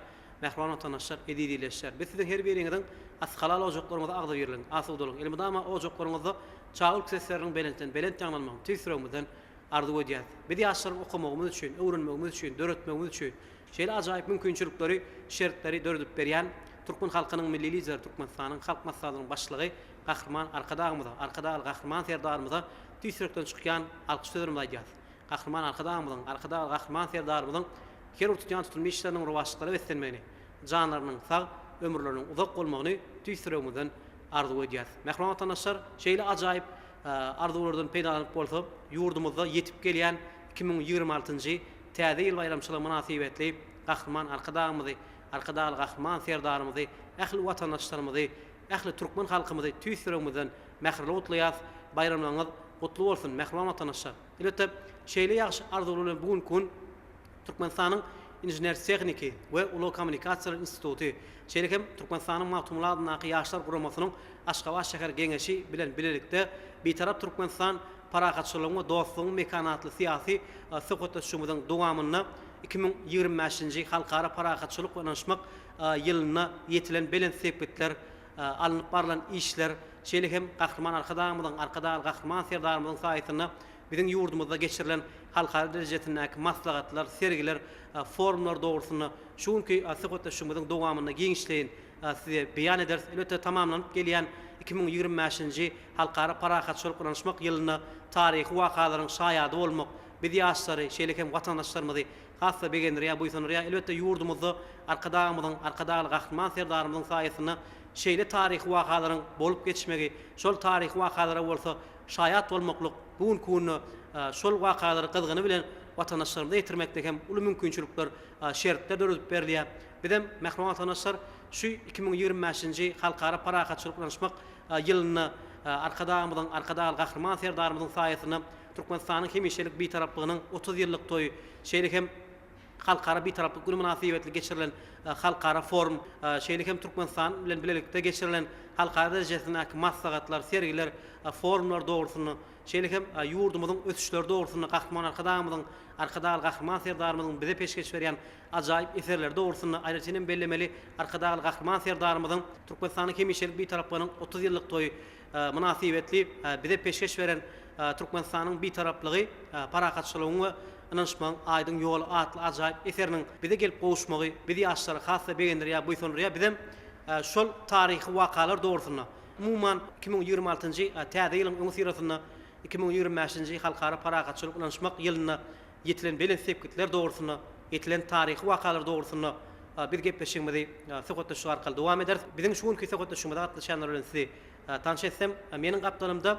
mehman watandaşlar edidileşler. Biz sizin her biriňizden asgalal ojoklarymyza agda berilen asudalyk ilmidama ojoklarymyzda çağıl sesleriniň belent ýanlanmagy tüýsüremizden arzu edýär. Biz ýaşlaryň okumagymyz üçin, öwrenmegimiz üçin, döretmegimiz üçin şeýle ajaýyp mümkinçilikleri, şertleri dördüp berýän Türkmen halkynyň milli lideri Türkmenistanyň halk maslahatynyň başlygy Gahrman arkadagy Gahrman serdarymyza tüýsürekden çykýan alkyş sözlerimi aýdýar. Gahrman arkadagy Gahrman serdarymyzyň her tutýan tutulmy işleriniň rowaşlyklary beslenmegini, janlarynyň sag ömürleriniň uzak bolmagyny tüýsüregimizden arzu edýär. Mehman watandaşlar şeýle ajaýyp arzulardan peýdalanyp bolsa, ýurdumyzda ýetip gelýän 2026-njy täze ýyl bayramçylygy münasibetli Gahrman arkadagy Gahrman serdarymyzy, ähli watandaşlarymyzy, ähli türkmen halkymyzy tüýsüregimizden mährli utlaýas, bayramlaryňyz gutly bolsun mehman watandaşlar. Elbetde şeýle ýaxşy arzular bugun gün Türkmenistanyň Inженер Техники we Uly Kommunikasiýa Instituty, şeýlekem Türkmenistanyň Mawtumladynaky ýaşlar guramasynyň Aşgabat şäher geňeşi bilen bilelikde betarap Türkmenistan parahatçylygyň dostlugyň mekanatly syýasy syhhatlaşmamyzyň dowamyny 2025-nji halkara parahatçylyk anlaşmak ýylyna ýetilen belent sepetler alınıp barılan işler şeýlekem Gahrman Gahrman serdarymyzyň saýatyna bizim ýurdumyzda geçirilen halkara derejetindäki maslahatlar, sergiler, forumlar dogrusyna şuňky syhhatlaşmamyzyň dowamyny geňişleýin size beýan eder. Elbetde tamamlanyp gelýän 2025-nji halkara parahatçylyk anlaşmak ýylyna taryhy wakalaryň şaýady bolmak, biz ýaşlary, şeýlekem watandaşlarymyzy hassa begendirýär, buýsanyrýar. Elbetde ýurdumyzda arkadagy Gahrman serdarymyzyň saýatyna şeýle taryhy wakalaryň bolup geçmegi, şol taryhy wakalara bolsa şaýat bolmaklyk bugun kunny şol wakalary gyzgyny bilen watandaşlarymyza ýetirmekde hem uly mümkinçilikler, şertler döredip berilýär. Bizem mehman watandaşlar şu 2025-nji halkara parahatçylyk anlaşmak ýylyny arkadagy Gahrman serdarymyzyň saýatyna Türkmenistanyň hemişelik bir taraplygynyň 30 ýyllyk toýu şeýlekem halkara bir taraplyk gün münasibetli geçirilen halkara forum şeýlekem Türkmenistan bilen bilelikde geçirilen halkara derejetindäki maslahatlar, sergiler, forumlar dogrusyny şeýlekem ýurdumyzyň ösüşleri dogrusyny Gahrman arkadagy Gahrman serdarymyzyň bize peşkeş berýän ajaýyp eserler dogrusyny aýratynyn bellemeli arkadagy Gahrman serdarymyzyň Türkmenistanyň hemişelik bir taraplygynyň 30 ýyllyk toýu münasibetli bize peşkeş beren Türkmenistanyň bir taraplygy parahatçylygyny anlaşmaň aýdyň ýoly atly ajaýyp eseriniň bize gelip gowuşmagy, bizi ýaşlara hassa begendirýär, buýsanyrýar. Bizem şol taryhy wakalar dogrusyna umuman 2026-njy täze ýylyň öňe sirasyna 2025-nji halkara parahatçylyk anlaşmak ýylyna ýetilen belent sepetler dogrusyna, ýetilen taryhy wakalar dogrusyna bir gepleşigimizi syhhatlaşyk arkaly dowam eder. Biziň şuňky syhhatlaşmada gatnaşanlar bilen sizi tanış etsem, meniň gapdanymda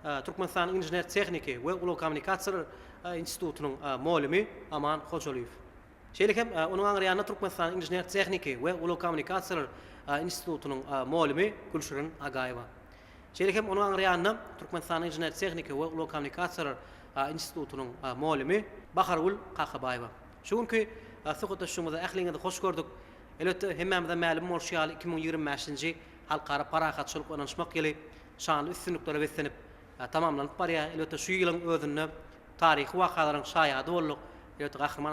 Türkmenistanyň Inженер Техники we Uly Kommunikasiýa Institutynyň molimi Aman Hojalyýew. Şeýlekem onuň aňyrýanyna Türkmenistanyň Inженер Техники we Uly Kommunikasiýa Institutynyň molimi Gülşirin Agaýewa. Şeýlekem onuň aňyrýanyna Türkmenistanyň Inженер Техники we Uly Kommunikasiýa Institutynyň molimi Bahargul Qaqabaýewa. Şuňky syhhatlaşmamyza ähliňizde hoş gördük. Elbetde hemmemize ma'lum bolýar 2025-nji halkara parahatçylyk anlaşmak ýyly şanly üstünliklere beslenip tamamlanyp barýar. Elbetde şu ýylyň özünde taryhy wakalaryň şaýady bolduk. Elbetde Gahrman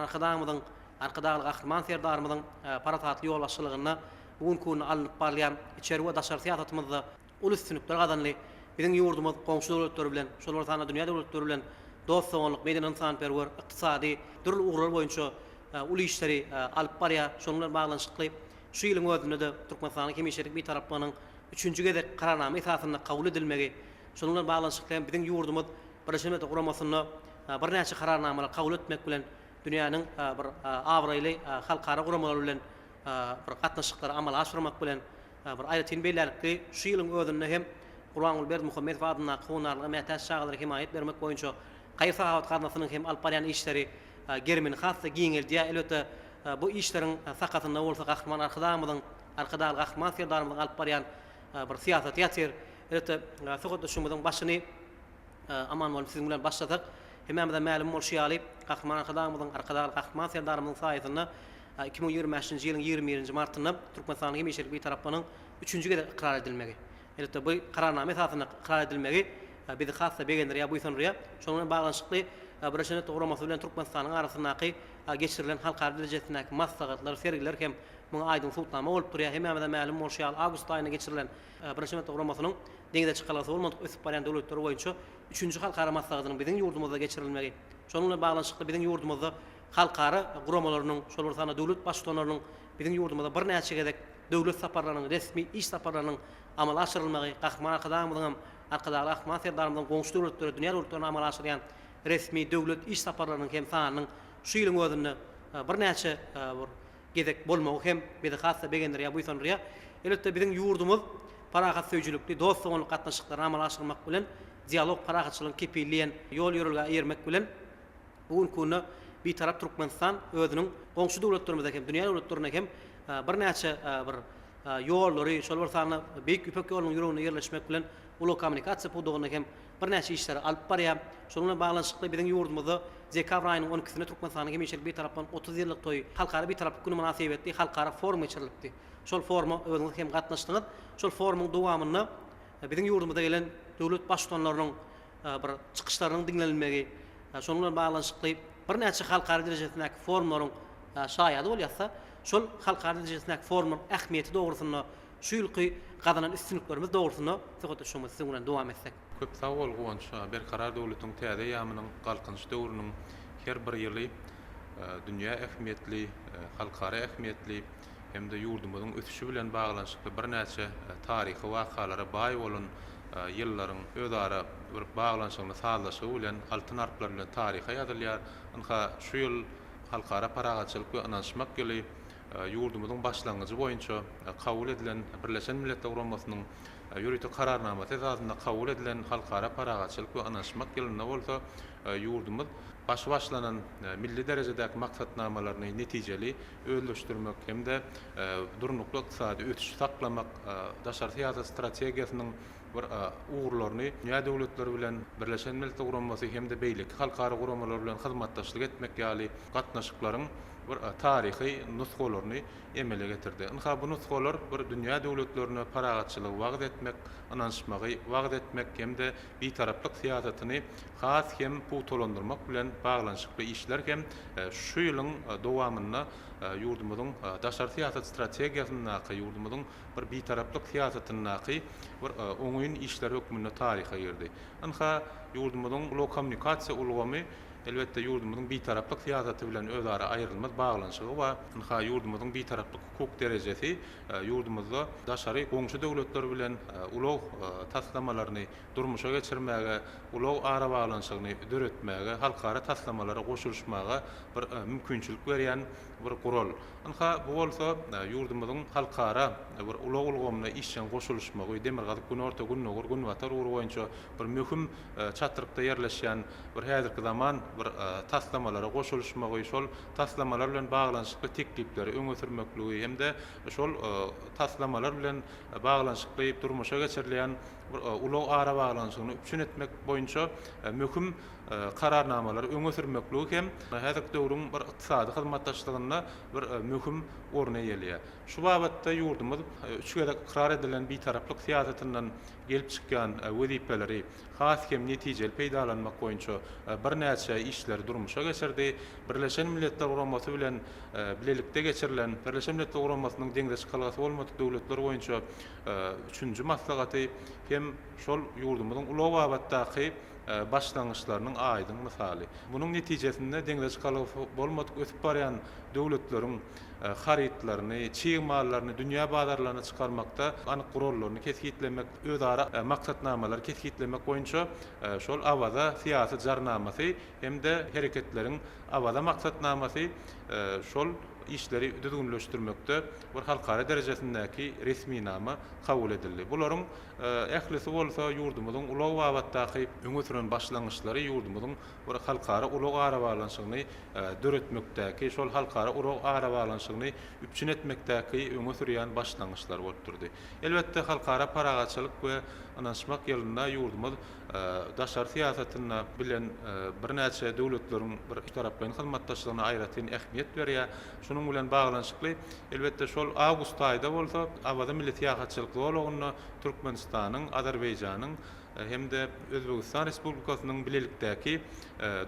arkadagy Gahrman serdarymyzyň paratatly ýolbaşçylygyna bugun kunny alınıp barýan içeri we daşary syýasatymyzda uly üstünlikler gazanly. Biziň ýurdumyz goňşy döwletler bilen, şolar sana dünýä döwletleri bilen dostlugyk, medeniyet insanperwer, ykdysady, dürli ugrar boýunça uly işleri alyp barýar. Şonlar baglanşykly şu ýylyň özünde Türkmenistanyň hemişelik bir taraplygynyň 3-nji gezek kararnama esasyna kabul edilmegi, şonlar baglanşykly biziň ýurdumyz birleşmede guramasyna bir näçe kararnamalar kabul etmek bilen dünýäniň bir awraýly halkara guramalar bilen bir gatnaşyklary amala aşyrmak bilen bir aýratyn beýlerlikli şu ýylyň özünde hem Gurbanuly Berdimuhammedow adyna gonarlygy mätäç şagylara himayet bermek boýunça gaýry sahat garnasynyň hem alyp barýan işleri germeni hassa giňeldiýär. Elbetde bu işleriň sakatyna bolsa Gahrman arkadagy Gahrman serdarymyzyň alyp barýan bir syýasat ýatyr. Elbetde syhhatlaşmamyzyň başyny aman bolup siziň bilen başladyk. Hemmemize ma'lum bolýar, Gahrman arkadagy Gahrman serdarymyzyň saýatyna 2025-nji ýylyň 21-nji martynda Türkmenistanyň Hemşerik bir tarapynyň 3-nji gede ikrar edilmegi. Elbetde bu kararname esasında ikrar edilmegi bizi hassa begenler ya bu ýa şonuň baglanşykly Birleşen Uraması bilen Türkmenistanyň arasyndaky geçirilen halkara derejesindäki maslahatlar, sergiler hem muňa aýdyn sultnama bolup durýar. Hemmäde ma'lum bolýar, awgust aýyna geçirilen Birleşen Uramasynyň deňde çykalasy bolmadyk ösüp barýan döwletler boýunça 3-nji halkara maslahatynyň biziň ýurdumyzda geçirilmegi. Şonuňla baglanşykly biziň ýurdumyzda halkara guramalarynyň, şol sana döwlet başçylarynyň biziň ýurdumyzda bir näçe gedek döwlet saparlarynyň, resmi iş saparlarynyň amal aşyrylmagy, gahman arkadamyň arkadaşlar ahman serdarymyň goňşy döwletleri, dünýä döwletlerini amal aşyrýan resmi döwlet iş saparlarynyň hem sanynyň şu ýylyň özünde bir näçe bir gedek bolmagy hem bizi hassa begenler ýa bu ýa elbetde biziň ýurdumyz parahat söýjülükli, dostlugyň gatnaşyklary amal aşyrmak bilen dialog parahatçylygyny kepilliýen ýol ýörelge ermek bilen bugun kunna bir tarap Türkmenistan özüniň goňşy döwletlerimize hem dünýä döwletlerine hem bir näçe bir ýollary, şol bir sany beýik üpek ýolunyň ýüregine ýerleşmek bilen uly kommunikasiýa pudugyny hem bir näçe işleri alyp barýar. Şonuňla baglanşykly biziň ýurdumyzda dekabr aýynyň 12-sinde Türkmenistanyň Hemşerik bir tarapdan 30 ýyllyk toý halkara bir taraply güni münasibetli halkara forum geçirilipdi. Şol foruma özüňiz hem gatnaşdyňyz. Şol forumyň dowamyny biziň ýurdumyzda gelen döwlet başçylarynyň bir çykyşlarynyň dinlenilmegi, şonuňla baglanşykly bir näçe halkara derejesindäki forumlaryň şaýady bolýarsa, şol halkara derejesindäki forumlaryň ähmiýeti dogrusynda şu ýylky gazanan üstünliklerimiz dogrusynda söhbet şoňa siziň bilen dowam etsek. Köp sag bolguň berkarar döwletiň täze ýamynyň galkynç döwrüniň her bir ýyly dünýä ähmiýetli, halkara ähmiýetli hem de ýurdumyzyň ösüşi bilen baglanşykly bir näçe taryhy wakalara baý bolan ýyllaryň özara bir baglanşygyny sağlaşy bilen altyn harplar bilen taryha ýazylýar. Onha şu ýyl halkara paragatçylyk we anaşmak ýyly ýurdumyzyň başlangyjy boýunça kabul edilen Birleşen Milletler Uramasynyň ýürütü kararnamasy esasında kabul edilen halkara paragatçylyk we anaşmak ýylyna bolsa ýurdumyz başlanan milli derejedäki maksatnamalaryny netijeli öýleşdirmek hem de durnukly ykdysady ötüş saklamak daşar siýasat strategiýasynyň bir uğurlaryny dünýä döwletleri bilen Birleşen Milletler Uramasy hem de beýlik halkara uramalar bilen hyzmatdaşlyk etmek ýaly gatnaşyklaryň bir taryhy nuskalaryny emele getirdi. Onha bu nuskalar bir dünýä döwletlerine paragatçylyk wagt etmek, anaşmagy wagt etmek hem de bir taraplyk siýasatyny has hem putolandyrmak bilen baglanşykly işler hem şu ýylyň dowamyna ýurdumyzyň daşar siýasat strategiýasyny ýurdumyzyň bir taraplyk siýasatyny bir oňuýun işler hökmünde taryha girdi. Onha ýurdumyzyň uly kommunikasiýa ulgamy elbetde ýurdumyzyň bir taraplyk siýasaty bilen özara aýrylmaz baglanşygy we onha ýurdumyzyň bir taraplyk hukuk derejesi ýurdumyzda daşary goňşy döwletler bilen uly taslamalaryny durmuşa geçirmäge, uly ara baglanşygyny döretmäge, halkara taslamalara goşulmaga bir mümkinçilik berýän bir gural. Onha bu bolsa ýurdumyzyň halkara bir uly ulgamyna işçen goşulmagy, Demirgazyk gün orta gün nogur gün watar ury boýunça bir möhüm çatyrykda ýerleşýän bir häzirki zaman bir taslamalara goşulmagy, şol taslamalar bilen baglanşykly teklipleri öňe sürmekligi hem de şol taslamalar bilen baglanşykly durmuşa geçirilýän uly ara baglanşygyny üçin etmek boýunça möhüm kararnamalar öňe sürmekligi hem häzirki döwrüň bir ykdysady hyzmatdaşlygyna bir möhüm orna ýelýär. Şu babatda ýurdumyz üç gede ikrar edilen bir taraplyk siýasatynyň gelip çykýan wezipeleri has hem netijeli peýdalanmak boýunça bir näçe işler durmuşa geçirdi. Birleşen Milletler Uramasy bilen bilelikde geçirilen Birleşen Milletler Uramasynyň deňde çykalasy bolmadyk döwletler boýunça 3-nji maslahaty hem şol ýurdumyzyň uly babatdaky başlangyçlarynyň aýdyn misaly. Bunyň netijesinde deňde çykalasy bolmadyk ösüp barýan döwletleriň haritlaryny, çyýmallaryny dünýä bazarlaryna çykarmakda anyk gurollaryny kesgitlemek, özara maksatnamalary kesgitlemek boýunça şol awada siýasat jarnamasy hem de hereketleriň awada maksatnamasy şol işleri düzgünleşdirmekde bir halkara derejesindäki resmi nama kabul edildi. Bularyň ählisi bolsa ýurdumyzyň uly wagtdaky öňe süren başlangyçlary ýurdumyzyň bir halkara uly ara baglanşygyny döretmekdäki, şol halkara uly ara baglanşygyny üçin etmekdäki öňe sürýän başlangyçlar bolup durdy. Elbetde halkara paragatçylyk we anansmak ýylynda ýurdumyz daşary siýasatyna bilen bir näçe döwletleriň bir tarapdan hyzmatdaşlygyna aýratyn ähmiýet berýär. Şunuň bilen baglanşykly elbetde şol awgust aýda bolsa, awada milli siýasatçylyk bolgyna Türkmenistanyň, Azerbaýjanyň hem de Özbegistan Respublikasynyň bilelikdäki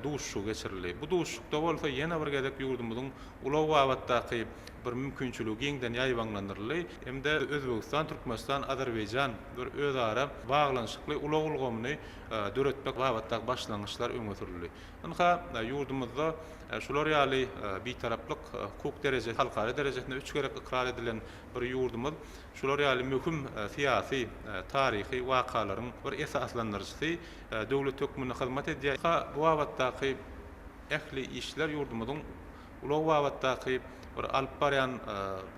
duşuşu geçirildi. Bu duşuşda bolsa ýene bir gedek ýurdumyzyň ulaw wagtdaky bir mümkinçiligi ýeňden ýaýbanlandyrly. Hem de Özbegistan, Türkmenistan, Azerbaýjan bir özara baglanşykly ulaw ulgamyny döretmek wagtdaky başlangyçlar öňe sürildi. Ynha ýurdumyzda şular ýaly bir taraplyk hukuk derejesi, halkara derejesinde 3 gerek ikrar edilen bir ýurdumyz şular ýaly möhüm siýasy, taryhy wakalaryň bir esaslandyrjysy döwlet hökümine hyzmat edýär. Bu wagtdaky ähli işler ýurdumyzyň ulaw wagtdaky bir alyp barýan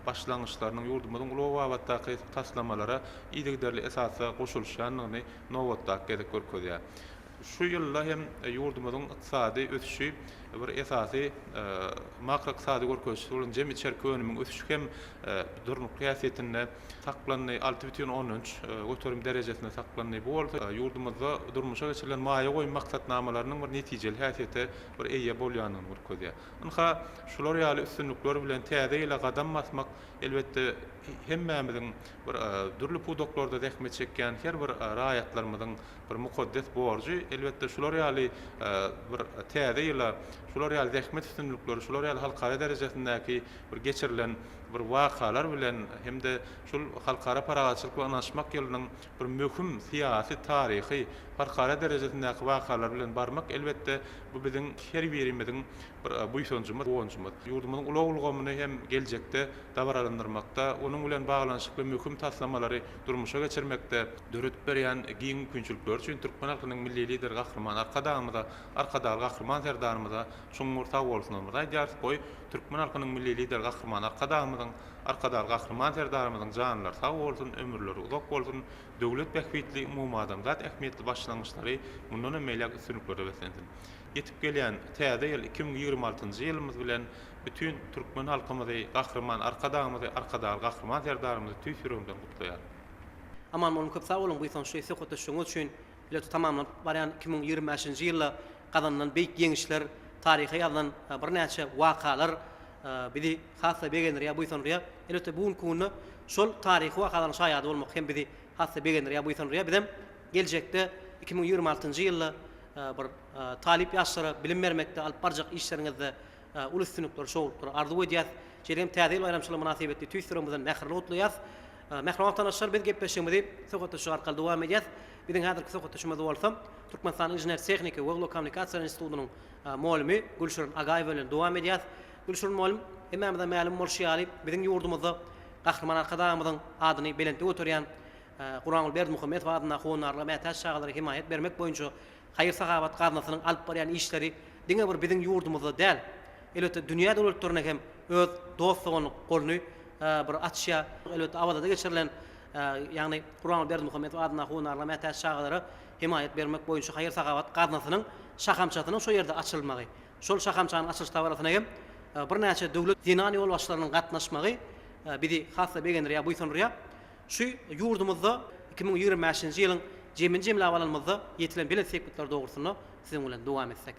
başlangyçlarynyň ýurdumyzyň ulaw wagtdaky taslamalara ýygderli esasy goşulýanyny nowatdaky gedek görkezýär. Şu ýylda hem ýurdumyzyň ykdysady ösüşi bir esasy makroiqtisady görkezişi bolan jemgyýet çerköwnümiň ösüşi hem durnuq qiýasetinde saklanny 6,13 göterim derejesinde saklanny bolsa ýurdumyzda durmuşa geçirilen maýa goýun maksatnamalarynyň bir netijeli häsiýete bir eýe bolýanyny görkezýär. Ynha şular ýaly üstünlikler bilen täze ile gadam basmak elbetde hemmämiziň bir dürli pudoklarda zähmet çekýän her bir raýatlarymyzyň bir mukaddes borjy elbetde şular ýaly bir täze ile şular ýaly zähmet üstünlikleri şular ýaly halkara derejesindäki bir geçirilen bir wakalar bilen hem de şol halkara paragatçylyk we anlaşmak ýylynyň bir möhüm siýasy, taryhy, halkara derejesindäki wakalar bilen barmak elbetde bu biziň her birimiziň bir buýsunjymyz, owunjymyz. Ýurdumyzyň ulaw ulgamyny hem geljekde dabaralandyrmakda, onuň bilen baglanşykly möhüm taslamалary durmuşa geçirmekde döretip berýän giň mümkinçilikler üçin Türkmen halkynyň milli lider gahrman arkadaly gahrman serdarymyza şoňur sag bolsunlar. Aýdýar goý Türkmen halkynyň milli lider gahrman arkadaly gahrman serdarymyzyň janlar sag bolsun, ömürleri uzak bolsun, döwlet bähwitli umumy adamzat ähmiýetli başlangyçlary mundan meýlek üstünliklere beslensin. Yetip gelýän täze ýyl 2026-njy ýylymyz bilen bütün Türkmen halkymyzy gahrman arkadaly gahrman serdarymyzy tüýsüründen gutlaýar. Aman monun köp sag bolun bu ýyl şu ýokda şoňa üçin ile tamamlap barýan 2025-nji ýylda gazanlan beýik ýeňişler taryhy ýazylan bir näçe wakalar bizi hassa begenler ýa bu ýyl elbetde bu günü şol taryhy wakalaryň şaýady bolmak hem bizi hassa begenler ýa bu ýyl bizem geljekde 2026-njy ýylda bir talip ýaşlara bilim bermekde alyp barjak işleriňizde ulus üstünlikler şowluklar arzu edýär. Jerem täze bayramçylyk münasibetli tüýsürümizden mähirli otlaýar. Mähriman aşar biz gepleşýärmiz, söhbetde şu arkaly dowam edýär. Biziň häzirki söhbetdeşimiz bolsa Türkmenistan Inженер Техника we Kommunikasiýa institutynyň muallimi Gülşürün Agaýew bilen dowam edýär. Gülşürün muallim hemmämizde ma'lum bolşýary biziň ýurdumyzda gahrman arkadamyzyň adyny belenti götürýän Guranyl Berdimuhammedow adyna honarly mätäç şagalary himayet bermek boýunça hayır sahabat gaznasynyň alyp barýan işleri diňe bir biziň ýurdumyzda däl elbetde dünýä döwletlerine hem öz dostlugyny golny bir atşya elbetde awada geçirilen ýagny Guranyl Berdimuhammedow adyna honarly mätäç şagalary himayet bermek boýunça hayır sahabat gaznasynyň şahamçatynyň şo ýerde açylmagy. Şol şahamçanyň açylyş dabarasyna hem bir näçe döwlet dinany ýol başlarynyň gatnaşmagy bizi hassa begenler ýa buýsunlar şu ýurdumyzda 2025-nji ýylyň jemil awalymyzda ýetilen bilet sekretler dogrusyna siziň bilen dowam etsek.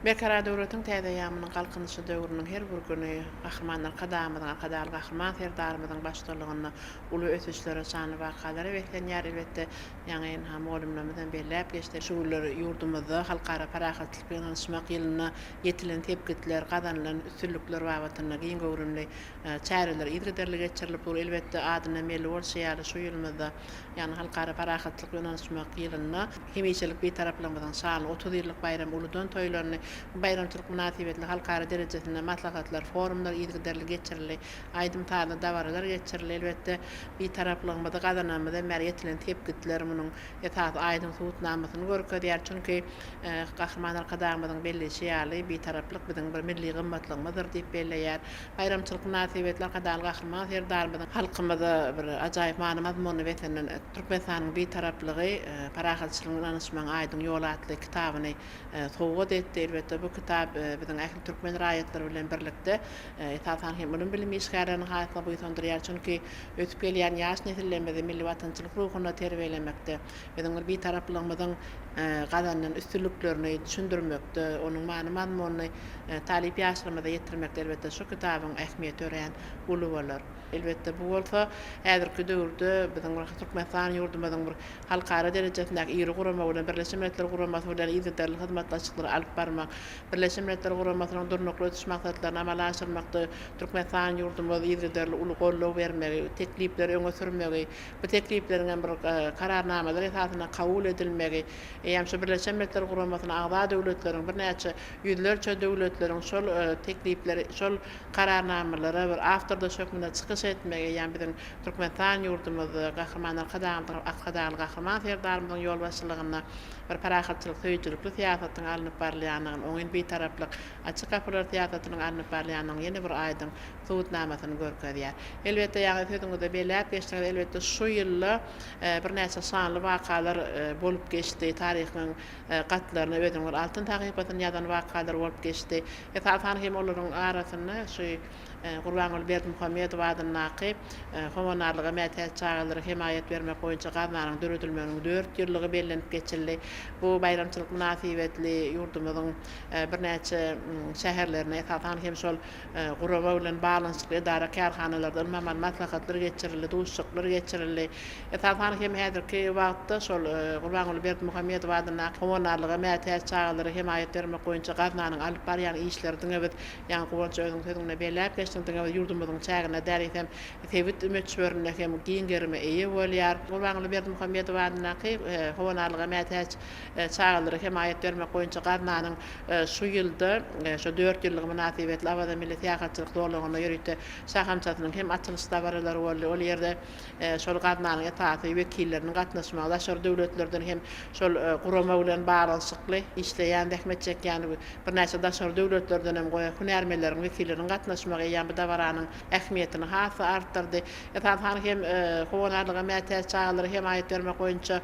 Berkarar döwletiň täze ýamynyň galkynyşy döwrüniň her bir güni gahrmanlar arkadaly gahrman serdarymyzyň başçylygyna uly ösüşlere sany wakalary beklenýär. Elbetde ýa-ni hem olimlerimizden belläp geçdi. Şular ýurdumyzda halkara parahatlyk bilen anlaşmak ýylyna ýetilen tepkitler, gazanlan üstünlikler wabatyna giň gowrumly çäreler ýygderli geçirilip dur. Elbetde adyna meli bolşýar şu ýylymyzda ýa-ni halkara parahatlyk bilen anlaşmak ýylyna hemýeçilik bir taraplamydan şaly 30 ýyllyk bayram uludan toýlaryny bayram Türk münasibetli halkara derejesinde maslahatlar, forumlar ýygderli geçirildi. Aýdym taýda dawaralar geçirildi. Elbetde bir taraplamyda gazanamyda mer ýetilen tepkitler munyň ýatat aýdym suwutnamasyny görkezýär. Çünki gahrman arkadamyzyň belli şeýaly bir taraplyk biziň bir milli gymmatlygymyzdyr diýip belleýär. Bayramçylyk münasibetler gadaly gahrman serdarymyzyň halkymyza bir ajaýyp mazmuny wetenden Türkmenistanyň bir taraplygy parahatçylygyna anlaşmagyň aýdym ýol atly kitabyny sowgat etdi. elbette bu kitap bizim ähli türkmen raýatlary bilen birlikde etatan hem bunun bilimi işgärlerini haýatla boýsandyrýar çünki ötüp gelýän ýaş nesillerimizi milli watançylyk ruhuna terbiýelemekde. Bizim bir taraplygymyzyň gazandan üstünlüklerini düşündürmekde, onun many-mazmunyny talip ýaşlarymyza ýetirmekde elbette şu kitabyň ähmiýeti ören ulu bolar. Elbette bu bolsa häzirki döwürde bizim Türkmenistan ýurdumyzyň bir halkara derejesindäki ýyry gurama bilen Birleşmiş Milletler Guramasy bilen izzetli hyzmatlaşyklar alyp barmak, Birleşmiş Milletler Guramasynyň durnukly ötüş maksadlaryny amala aşyrmakda Türkmenistan ýurdumyzy izzetli uly gollaw bermegi, teklipleri öňe sürmegi, bu teklipleriň bir kararnamalar esasyna kabul edilmegi, ýa-da şu Birleşmiş Milletler Guramasynyň agza döwletleriň bir näçe ýüzlerçe döwletleriň şol teklipleri, şol kararnamalara bir afterda şökmüne çykyş etmegi, ýa-da bizim Türkmenistan ýurdumyzy gahrmanlar gahraman serdarymyzyň ýol başçylygyna bir parahatçylyk söýüjlükli siýasatyň alınıp barlyanyň, oňun bir taraplyk açyk kapylar siýasatynyň alınıp barlyanyň ýene bir aýdyň suwutnamasyny görkezýär. Elbette ýa-da sözüňizde belläp geçdiňiz, elbette şu ýylla bir näçe sanly wakalar bolup geçdi, taryhyň gatlaryna özüň bir altyn takypatyny ýazan wakalar bolup geçdi. Etatan hem olaryň arasynda şu Gurbanguly Berdimuhammedow adyny nakyp homonarlyga mätäç çağalary himayet bermek boýunça gazanyň döredilmeginiň 4 ýyllygy bellenip geçildi. Bu bayramçylyk münasibetli ýurdumyzyň bir näçe şäherlerine etatan hem şol gurama bilen balanşykly idara karhanalardan mamal maslahatlar geçirildi, duşşyklar geçirildi. Etatan hem häzirki wagtda şol Gurbanguly Berdimuhammedow adyny homonarlyga mätäç çağalary himayet bermek boýunça gazanyň alyp barýan işlerdiň evet ýa-ni gowança özüň sözüňde belläp ýurdumyzyň çägine därisem tebit ümitçörüne hem giňgerime eýe bolýar. Gurbanguly Berdimuhammedow adyny nakyp howanarlyga mätäç çağalary himayet bermek boýunça gazanyň şu ýylda şu 4 ýyllyk münasibetli awada milli täýatçylyk zorlugyna ýörükde sahamçatynyň hem açylış dabaralary boldy. Ol ýerde şol gazanyň etaty wekilleriniň gatnaşmagy şol döwletlerden hem şol gurama bilen baranşykly işleýän dähmet çekýän bir näçe daşary döwletlerden hem hünärmeleriň wekilleriniň gatnaşmagy bu davaranyň ähmiýetini hasa artdyrdy. Etatan hem howanarlyga mätäç çağalary himayet bermek boýunça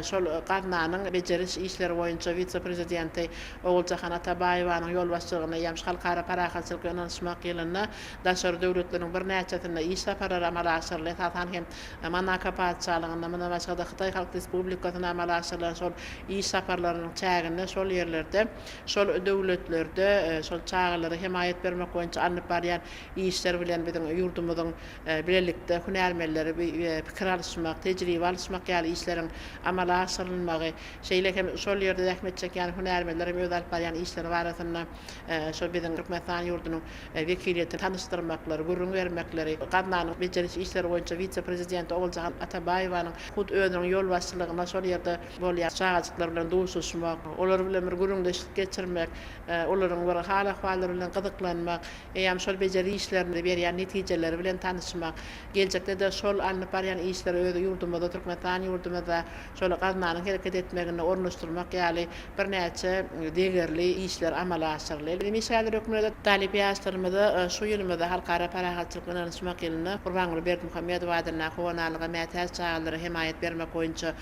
şol gazanyň bejeriş işleri boýunça vitse-prezidenti Oguljahan Atabaýewanyň ýol başçylygyna ýa-da halkara parahatçylyk ýönelişmek ýylyna daşary döwletleriň bir näçesinde iş saparlary amala aşyrly. Etatan hem Manaka padşahlygyna, mana başga da Hytaý Halk Respublikasyna amala aşyrylan şol iş saparlarynyň çägine şol ýerlerde, şol döwletlerde şol çağalary himayet bermek boýunça alınıp barýan işler bilen bizim ýurdumyzyň birlikde hünärmelleri pikir alışmak, tejribe alışmak ýaly işleriň amala aşyrylmagy, şeýle hem şol ýerde ähmet çekýän hünärmelleri öz alyp barýan işleri barasynda şol bizim Türkmenistan ýurdunyň wekiliýeti tanışdyrmaklary, gurrun bermekleri, gazanyň bejeriş işleri boýunça vitse-prezidenti Oguljahan Atabaýewanyň hut özüniň ýol başçylygyna şol ýerde bolýan şahaçyklar bilen duşuşmak, olar bilen bir gurrundaşlyk geçirmek, olaryň bir hal ahwallary bilen gyzyklanmak, ýa-da şol bejeri işlerini berýän netijeleri bilen tanışmak, geljekde de şol alınıp barýan işleri öz ýurdumyzda, Türkmenistan ýurdumyzda şol gazanyň hereket etmegini ornaşdyrmak ýaly bir näçe degerli işler amala aşyrly. Bizim işler hökümete talip ýaşlarymyza şu ýylymyzda halkara parahatçylyk ýönelişmek ýylyna Gurbanguly Berdimuhammedow adyna howanarlyga mätäç çağalary himayet bermek boýunça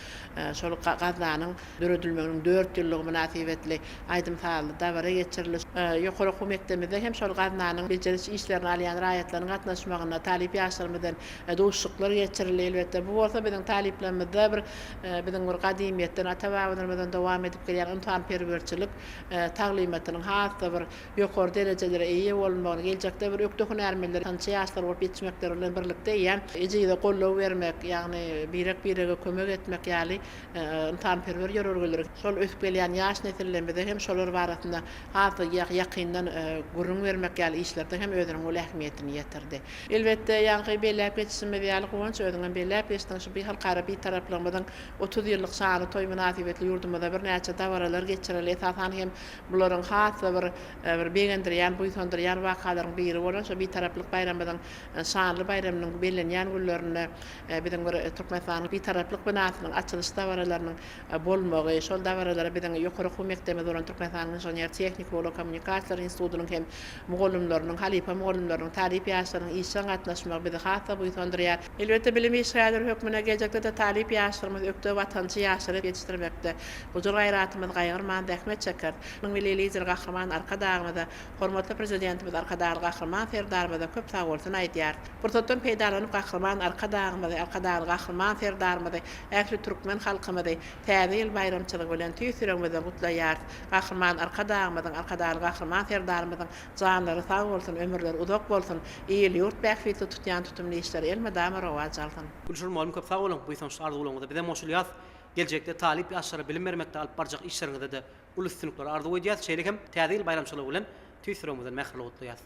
şol gazanyň döredilmeginiň 4 ýyllyk münasibetli aýdym sağly dabara geçirildi. Ýokary hökümetimizde hem şol gazanyň bejeriş işlerini alýan raýatlaryň gatnaşmagyna talip ýaşlarymyzdan duşşyklar geçirildi. Elbette bu bolsa bizim taliplerimizde bir bizim bir gadimiýetden ata-babalarymyzdan dowam edip gelýän imtihan-perwerçilik taglimatynyň hasa bir ýokary derejelere eýe bolmagyny, geljekde bir ökde hünärmelleri tançy ýaşlar bolup ýetişmekleri bilen birlikde ýa ejide gollaw bermek, ýagny birek-birege kömek etmek ýaly imtihan-perwer ýörelgeler. Şol ösüp gelýän ýaş nesillerimize hem şolar barasynda hasa ýakyndan gurrun bermek ýaly işlerde hem özüniň ol ähmiýetini ýetirdi. Elbette ýa-ni belläp geçişimiz ýaly gowanç özüňiň belläp geçdiň şu bir halkara bir taraplamydan 30 ýyllyk şany toý münasibetli ýurdumyzda bir näçe dawaralar geçirildi. Etatan hem bularyň hasa bir begendirýän, buýsandyrýan wakalaryň biri bolan şu bir taraplyk bayramydan şanly bayramynyň bellenýän günlerinde bizim bir Türkmenistan bir taraplyk binasynyň açylyş dawaralarynyň bolmagy, şol dawaralara bizim ýokary hökümetimiz bolan Türkmenistan Inženýer Tehnik we Kommunikasiýalar institutynyň hem mugallimläriniň, halipa muallimlaryň, talip ýaşlaryň işe gatnaşmagy bizi hata buýtandyrýar. Elbetde bilim işgäder hökmüne geljekde de talip ýaşlarymyz ökde watançy ýaşlary ýetişdirmekde. Bu jol gaýratymyz gaýgyrman dähmet çeker. Milli lider gahryman arka dagymyzda hormatly prezidentimiz arka dagy gahryman ferdarymyza köp sag bolsun aýdýar. Bursatdan peýdalanyp gahryman arka dagy gahryman ferdarymyza ähli türkmen halkymyzy täze ýyl bayramçylygy bilen tüýsüregmizden gutlaýar. Gahryman arka dagy gahryman ferdarymyzyň janlary sag bolsun, ömürleri uzak bolsun. Ýyl ýurt bähfitli tutýan tutumly işler elme dama rowaj alsyn. Gülşür muallim köp sag bolun, bu ýa-da ardy bolanyňda bize moşulyat geljekde talip ýaşlara bilim bermekde alyp barjak işleriňizde de ulusçylyklar ardy goýýar. Şeýle hem täze ýyl bayramçylygy bilen tüýsüregmizden mährum gutlaýar.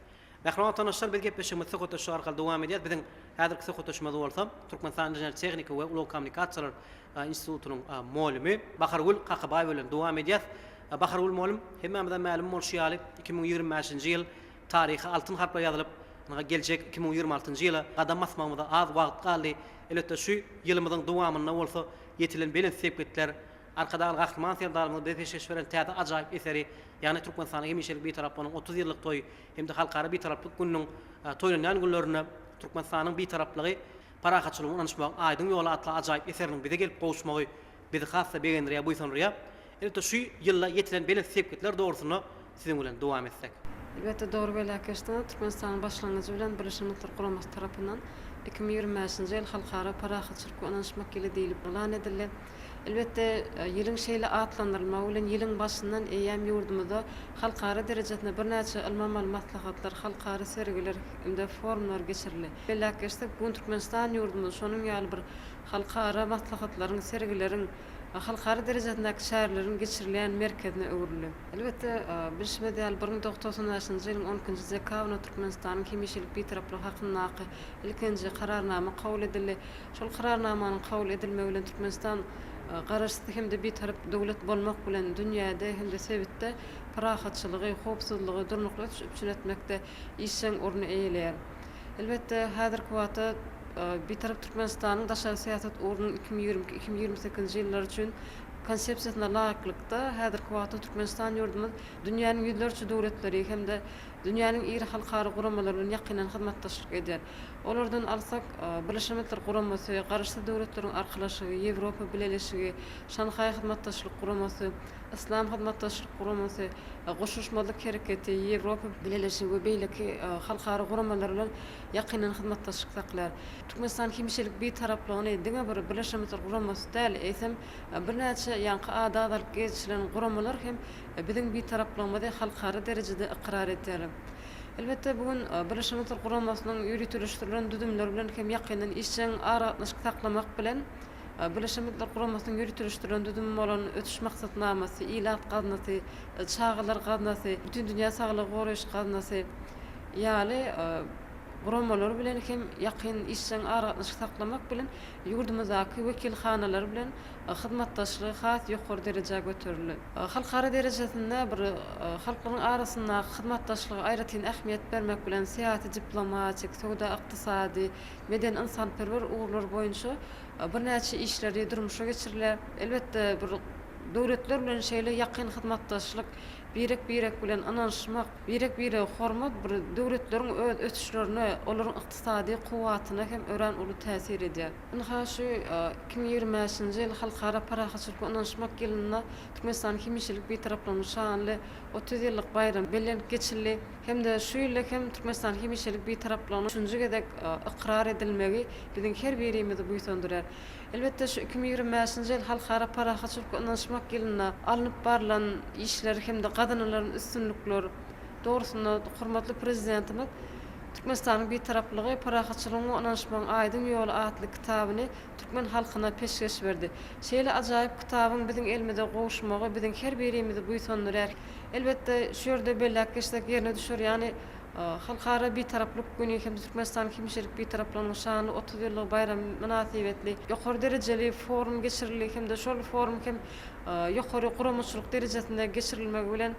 Mährum tanışlar biz gepleşýärmiz söhbet şu arkaly dowam edýär. Biziň häzirki söhbetimiz bolsa Türkmenistan Inžener Tehnika we Ulug Kommunikasiýalar institutunyň muallimi Bahargul Qaqabaýew bilen dowam edýär. Bahargul muallim hemmemizden ma'lum bolşýaly 2025-nji ýyl taryhy altyn harpla ýazylyp, geljek 2026-njy ýyla gadam basmagymyzda az wagt galdy. Elbetde şu ýylymyzyň dowamyna bolsa ýetilen bilen sepetler arkadaşlar gahryman serdarymyz beteşeş veren täze ajaýyp eseri, ýani Türkmenistanyň hemişelik bir tarapynyň 30 ýyllyk toý hem de halkara bir taraplyk günüň toýlanan günlerine Türkmenistanyň bir taraplygy parahatçylygyny anşmak aýdyň ýoly atly ajaýyp eseriniň bize gelip gowuşmagy bizi hassa begendirýär, buýsanrýar. Elbetde şu ýylla ýetilen bilen sepetler dogrusyna siziň bilen dowam etsek. Elbette doğru belakçda Türkmenistan'ın başlangıcı bilen Birleşmiş Milletler Guraması tarapından 2025-nji ýyl halkara parahatçylyk anlaşmak ýyly diýilip bolan edildi. Elbette ýylyň şeýle atlandyrylma bilen ýylyň başyndan eýäm ýurdumyzda halkara derejesinde bir näçe ilmi maslahatlar, halkara sergiler, inde forumlar geçirildi. Belakçda bu Türkmenistan ýurdumyz şonuň ýaly bir halkara maslahatlaryň, sergileriň halkara derejesindäki şäherleriň geçirilýän merkezine öwrüli. Elbette bilişmede 1990-njy ýylyň 10-njy dekabrynda Türkmenistanyň hemişelik bir taraply hakyndaky ilkinji kararnama kabul edildi. Şol kararnamanyň kabul edilmegi bilen Türkmenistan garaşdy hemde bir tarap döwlet bolmak bilen dünýäde hemde sebitde parahatçylygy, howpsuzlygy durnukly üçin etmekde işin orny eýelýär. Elbette häzirki wagtda bir taraf Türkmenistanyň daşary siýasat ornuny 2022-2028 ýyllar üçin konsepsiýasyna laýyklykda häzirki wagtda Türkmenistan ýurdumyz dünýäniň ýüzlerçe döwletleri hemde dünýäniň iri halkara guramalary bilen ýakynan hyzmatdaşlyk edýär. Olardan alsak Birleşmiş Milletler Guramasy, garaşdy döwletleriň arkalaşygy, Ýewropa Birleşigi, Şanhaý hyzmatdaşlyk guramasy, İslam hyzmatdaşlyk guramasy, goşuşmalyk hereketi, Ýewropa Birleşigi we beýleki halkara guramalary bilen ýakynan hyzmatdaşlyk saklar. Türkmenistan hemişelik bir taraplygyny diňe bir Birleşmiş Milletler Guramasy däl eýsem bir näçe ýanky adalar geçilen guramalar hem biziň bir taraplygymyzy halkara derejede ikrar etýär. Elbette bugün Birleşmiş Milletler Guramasynyň ýürütülüşdirilen düdümleri bilen hem ýakynan işçiň aratnaşyk saklamak bilen Birleşmiş Milletler Guramasynyň ýürütülüşdirilen düdüm bolan ötüş maksatnamasy, ilat gaznasy, çağılar gaznasy, bütün dünýä saglygy goraýyş gaznasy ýaly guramalar bilen hem ýakyn işçiň aratnaşyk saklamak bilen ýurdumyzdaky wekilhanalar bilen hyzmatdaşlygy has ýokary derejäge götürildi. Halkara derejesinde bir halklaryň arasynda hyzmatdaşlygy aýratyn ähmiýet bermek bilen syýasy, diplomatik, sowda, ykdysady, meden insanperwer uğurlar boýunça bir näçe işleri durmuşa geçirilýär. Elbette bir döwletler bilen şeýle ýakyn hyzmatdaşlyk birek bilen anlaşmak, birek hormat bir döwletleriň öz ötüşlerini, olaryň ykdysady kuwatyna hem ören uly täsir edýär. Ynha şu 2025-nji ýyl halkara parahatçylyk anlaşmak ýylyna Türkmenistan hemişelik bir taraplanma şanly 30 ýyllyk bayram bilen geçirildi. Hem de şu ýyl hem Türkmenistan hemişelik bir taraplanma üçinji gezek ikrar edilmegi biziň her birimizi buýsandyrýar. Elbette şu 2025-nji ýyl halkara parahatçylyk anlaşmak ýylyna alınıp barılan işler hem de kadınların üstünlükleri doğrusunda hormatly prezidentimiz Türkmenistanyň bir taraplygy parahatçylygyň anlaşmagyň aýdyň ýoly adly kitabyny türkmen halkyna peşkeş berdi. Şeýle ajaýyp kitabyň biziň elimizde gowuşmagy biziň her birimizi buýsandyrýar. Elbette şu ýerde belläkleşsek ýerine düşür, ýani halkara bir taraplyk güni hem Türkmenistan hemişelik bir taraplanma şanly 30 ýyllyk bayram münasibetli ýokary derejeli forum geçirildi hem de şol forum hem ýokary guramaçylyk derejesinde geçirilmegi bilen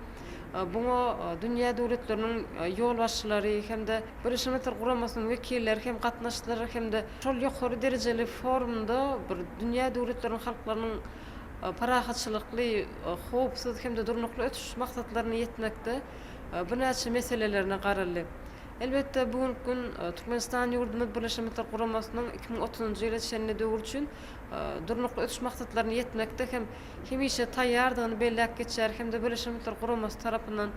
buňa dünýä döwletleriniň ýol başçylary hem de Birleşmiş Milletler Guramasynyň wekilleri hem gatnaşçylary hem de şol ýokary derejeli forumda bir dünýä döwletleriniň halklarynyň parahatçylykly, howpsuz hem de durnukly ötüş maksatlaryny ýetmekde bir näçe meselelerine garaldy. Elbette bugün Türkmenistan Yurdumuz Birleşimler Kuramasının 2030-njy ýyla şenli döwür üçin durnukly ötüş maksatlaryny ýetmekde hem hemişe taýýardygyny belläp geçer hem de Birleşimler Kuramasy tarapyndan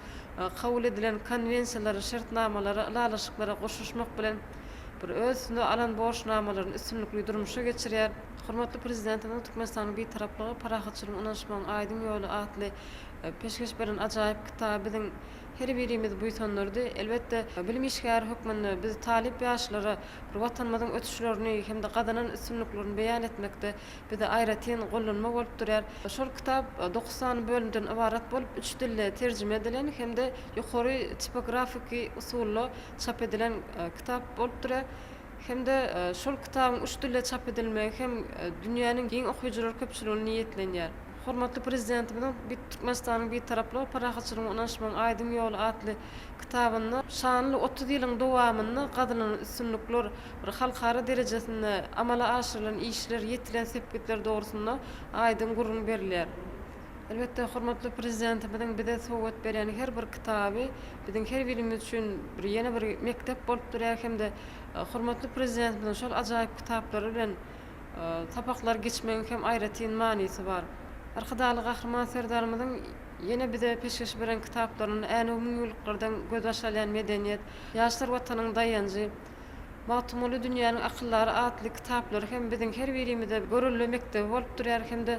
kabul edilen konwensiýalary, şertnamalary, ýalaşyklara goşuşmak bilen bir özüne alan borçnamalaryny üstünlikli durmuşa geçirýär. Hormatly prezidentimiň Türkmenistanyň bir taraplygy parahatçylygyň unaşmagyň aýdym ýoly atly peşkeş beren ajaýyp kitabynyň her birimiz bu ýytanlardy. Elbette bilim işgär hökmünde biz talip ýaşlary bir watanymyzyň ötüşlerini hem de gadanan üstünliklerini beýan etmekde bir de aýratyn gollanma bolup durýar. Şol kitap 90 bölümden ibarat bolup 3 dilde terjime edilen hem de ýokary tipografik usulla çap edilen kitap bolup durýar. Hem de şol kitabyň 3 dilde çap edilmegi hem dünýäniň giň okuwjylary köpçüligini niýetlenýär. Hormatly prezidentimiň Türkmenistanyň bir taraply parahatçylygyň unaşmagyň aýdym ýoly atly kitabyny şanly 30 ýylyň dowamyny gadynyň üstünlikler bir halkara derejesinde amala aşyrylan işler ýetilen sepetler dogrusunda aýdym gurulma berilýär. Elbette hormatly prezidentimiň bize sowgat berýän her bir kitaby biziň her birimiz üçin bir ýene bir mektep bolup durýar hem de hormatly prezidentimiň şol ajaýyp kitaplary bilen tapaklar geçmegiň hem aýratyn manysy bar. Arkadaly gahrman serdarymyzyň ýene bize peşkeş beren kitaplaryny äne umumylyklyrdan göz açalan medeniýet, ýaşlar watanyň daýanjy, matumuly dünýäniň akyllary atly kitaplary hem biziň her birimize görülen mektebi bolup durýar hem de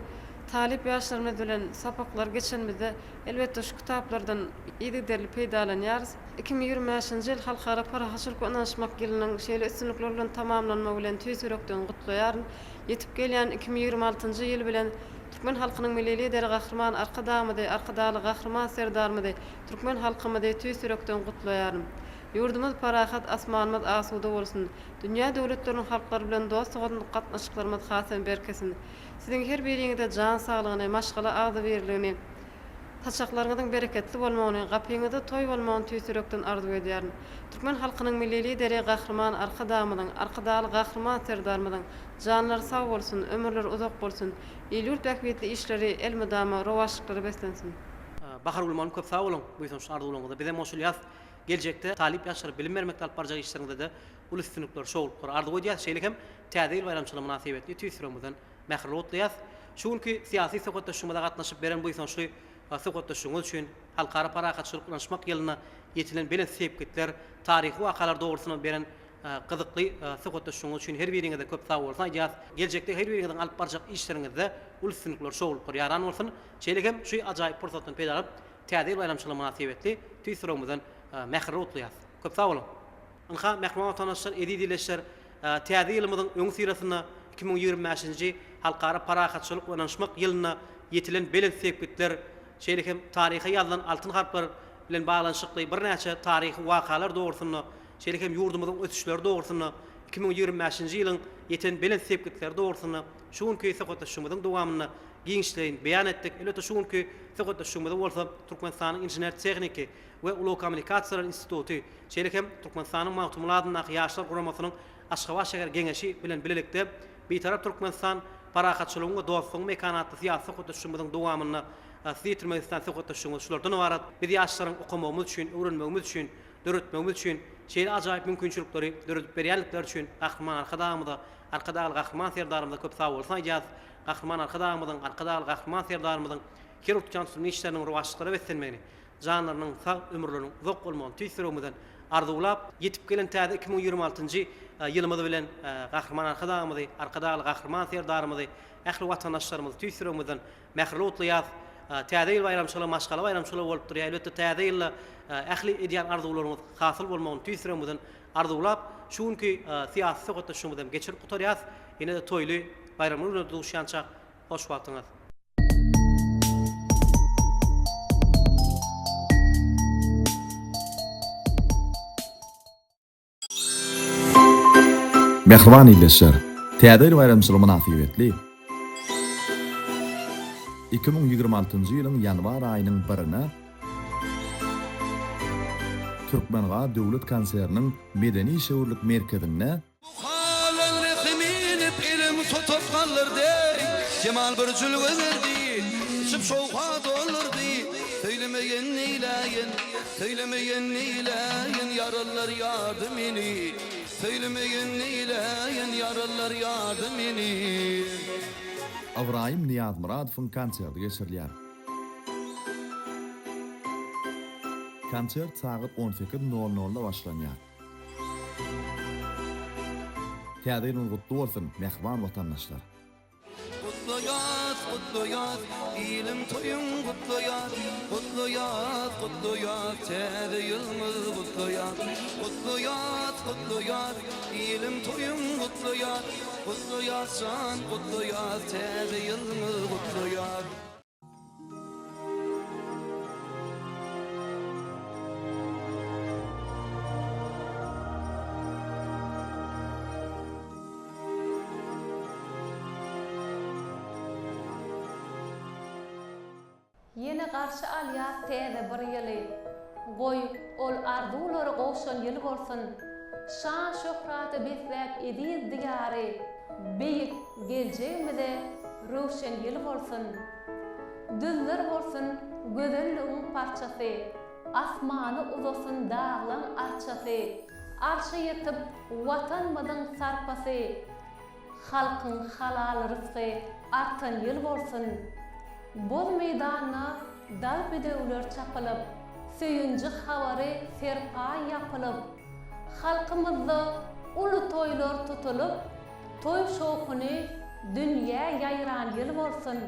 talip ýaşlarymyz bilen sapaklar geçenmizde elbette şu kitaplardan ýygy peýdalanýarys. 2025-nji ýyl halkara parahatçylyk unaşmak ýylynyň şeýle üstünlikler bilen tamamlanmagy bilen tüýsürekden gutlaýar. Ýetip gelýän 2026-njy ýyl bilen Türkmen halkynyň milli lideri gahrman arkadamydy, arkadaly gahrman serdarmydy, Türkmen halkymyzy tüýsürekden gutlaýarym. Yurdumuz parahat, asmanymyz asuda bolsun. Dünýä döwletleriniň halklary bilen dostlugyny gatnaşyklarymyz hasyn berkesin. Siziň her biriňizde jan saglygyny, maşgala agdy berligini, taşaklaryňyzyň bereketli bolmagyny, gapyňyzda toý bolmagyny tüýsürekden arzu edýärin. Türkmen halkynyň milli lideri gahrman arkadamydyň, arkadaly gahrman serdarmydyň janlary sag bolsun, ömürleri uzak bolsun. Ýurt ähmiýetli işleri elmydama rowaşlyklary beslensin. Bahar ulmanyň köp sag bolun. Bu ýysan şardy bolanyňyzda bize moşul ýaz geljekde talip ýaşlar bilim bermekde alyp barjak işlerinde de ul üstünlikler şowluklar ardy goýýar. Şeýle hem täze bayramçylyk münasibetli tüýsüregimizden mährum otlaýar. Şuňky syýasy sokatdaşmada gatnaşyp beren bu ýysan şu sokatdaşyňyz üçin halkara parahatçylyk unaşmak ýylyna ýetilen bilen sebgitler, taryhy wakalar dogrusyna beren gyzykly sokatdaşyňyz üçin her biriňizde köp sag bolsun. Ýa geljekde her biriňizden alyp barjak işleriňizde ul üstünlikler şowluklar ýaran bolsun. Şeýle hem şu ajaýyp pursatdan peýda alyp täze bayramçylyk münasibetli tüýsüregimizden mährum otlaýar. Köp sag bolun. Anha mährum watanaşlar edi dileşler täze ýylymyzyň öňü syrasyna 2025-nji halkara parahatçylyk unaşmak ýylyna ýetilen bilen sebgitler şeýle hem taryhy ýazylan altyn harplar bilen baglanyşykly bir näçe taryhy wakalar dogrusyna şeýle hem ýurdumyzyň ötüşleri dogrusyna 2025-nji ýylyň ýeten bilen sebgitler dogrusyna şuňky sokatdaşmyzyň dowamyny giňişleýin beýan etdik. Elbette şuňky sokatdaşmyzy bolsa Türkmenistanyň inженер техники we Uly Kommunikasiýalar instituty şeýle hem Türkmenistanyň magtumladyna ýaşlar guramasynyň Aşgabat şäher geňeşi bilen bilelikde bir tarap Türkmenistan parahatçylygyň dostlugyň mekanatly syýasy sokatdaşmyzyň dowamyny Türkmenistan sokatdaşmyzy şulardan ibaret biz ýaşlaryň okumagymyz üçin, öwrenmegimiz üçin, döretmegimiz üçin şeýle ajaýyp mümkinçilikleri döretip berýänlikler üçin gahrman arkadamyda, arkadaly gahrman serdarymyza köp sag bolsun. Ýa gahrman arkadamyzyň, arkadaly gahrman serdarymyzyň kirurgçan işleriniň rowaşlyklary beslenmegini, janlarynyň sag ömürleriniň uzak bolmagyny tüýsüregimizden arzulap ýetip gelen täze 2026-njy ýylymyz bilen gahrman arkadamyzy, arkadaly gahrman serdarymyzy, ähli watanaşlarymyzy tüýsüregimizden mährum otlaýar. Täze ýyl bayramçylygy, maşgala bayramçylygy bolup durýar. Elbette täze ýyl ähli edýän arzularyňyz hasyl bolmagyny tüýsüregimizden arzulap şuňky syýasy sokatdaşmyzdan geçirip gutarýar. Ýene de toýly bayramlar duşýança hoş wagtyňyz. Mehriban ýylyşlar, täze bayramçylyk münasibetli 2026-njy ýylyň ýanwar aýynyň 1-ine Türkmenga döwlet konseriniň medeni şöwürlük merkezinde Cemal bir jülgözerdi, şıp şowha dolurdy. söylemeyen neyleyin, söylemeyen neyleyin, yaralar yardım eni, söylemeyen neyleyin, yaralar yardım eni. Avraim Niyaz Muradov'un konserti geçirilýär. Konsert saat 18:00'da başlanýar. Täzeýin gutly bolsun, mehman watandaşlar. Kutlu yaz, ilim toyun kutlu yaz, täze ýylymyz kutlu yaz, ilim toyun kutlu yazsan, kutlu yaz, täze ýylymyz kutlu yaz. Yeni qarşı alyaz täze bir ýyly. Goý ol ardulary goşan ýyl bolsun. Şan şöhraty besläp ediz diýary. Beýik geljegimizde röşen ýyl bolsun. Düzler bolsun gözelligiň parçasy. Asmany uzasyn dağlaň arçasy. Arşa ýetip watanmadyň sarpasy. Halkyň halal rızky artan ýyl bolsun. Boz meydana dal bedewler çapylyp, söyünji hawary serpa ýapylyp, halkymyzda uly toýlar tutulyp, toý şowkuny dünýä ýaýran ýyl bolsun.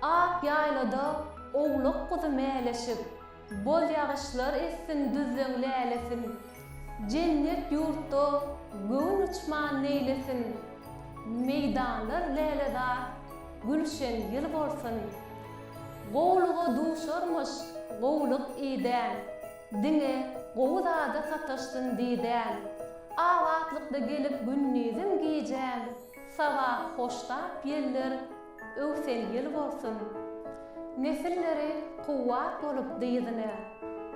Ak ýaýlada ogluk guzy mäleşip, boz ýagyşlar essin düzleň lälesin. Cennet ýurtda göwn uçman neýlesin. Meydanlar läledar gülşen ýyl bolsun. Gowluga duşarmış gowluk eden, diňe gowzada sataşdyn diýden. Awatlykda gelip günnizim giýjän, sabah hoştap ýeller öwsen ýyl bolsun. Nesilleri kuwwat bolup diýdine,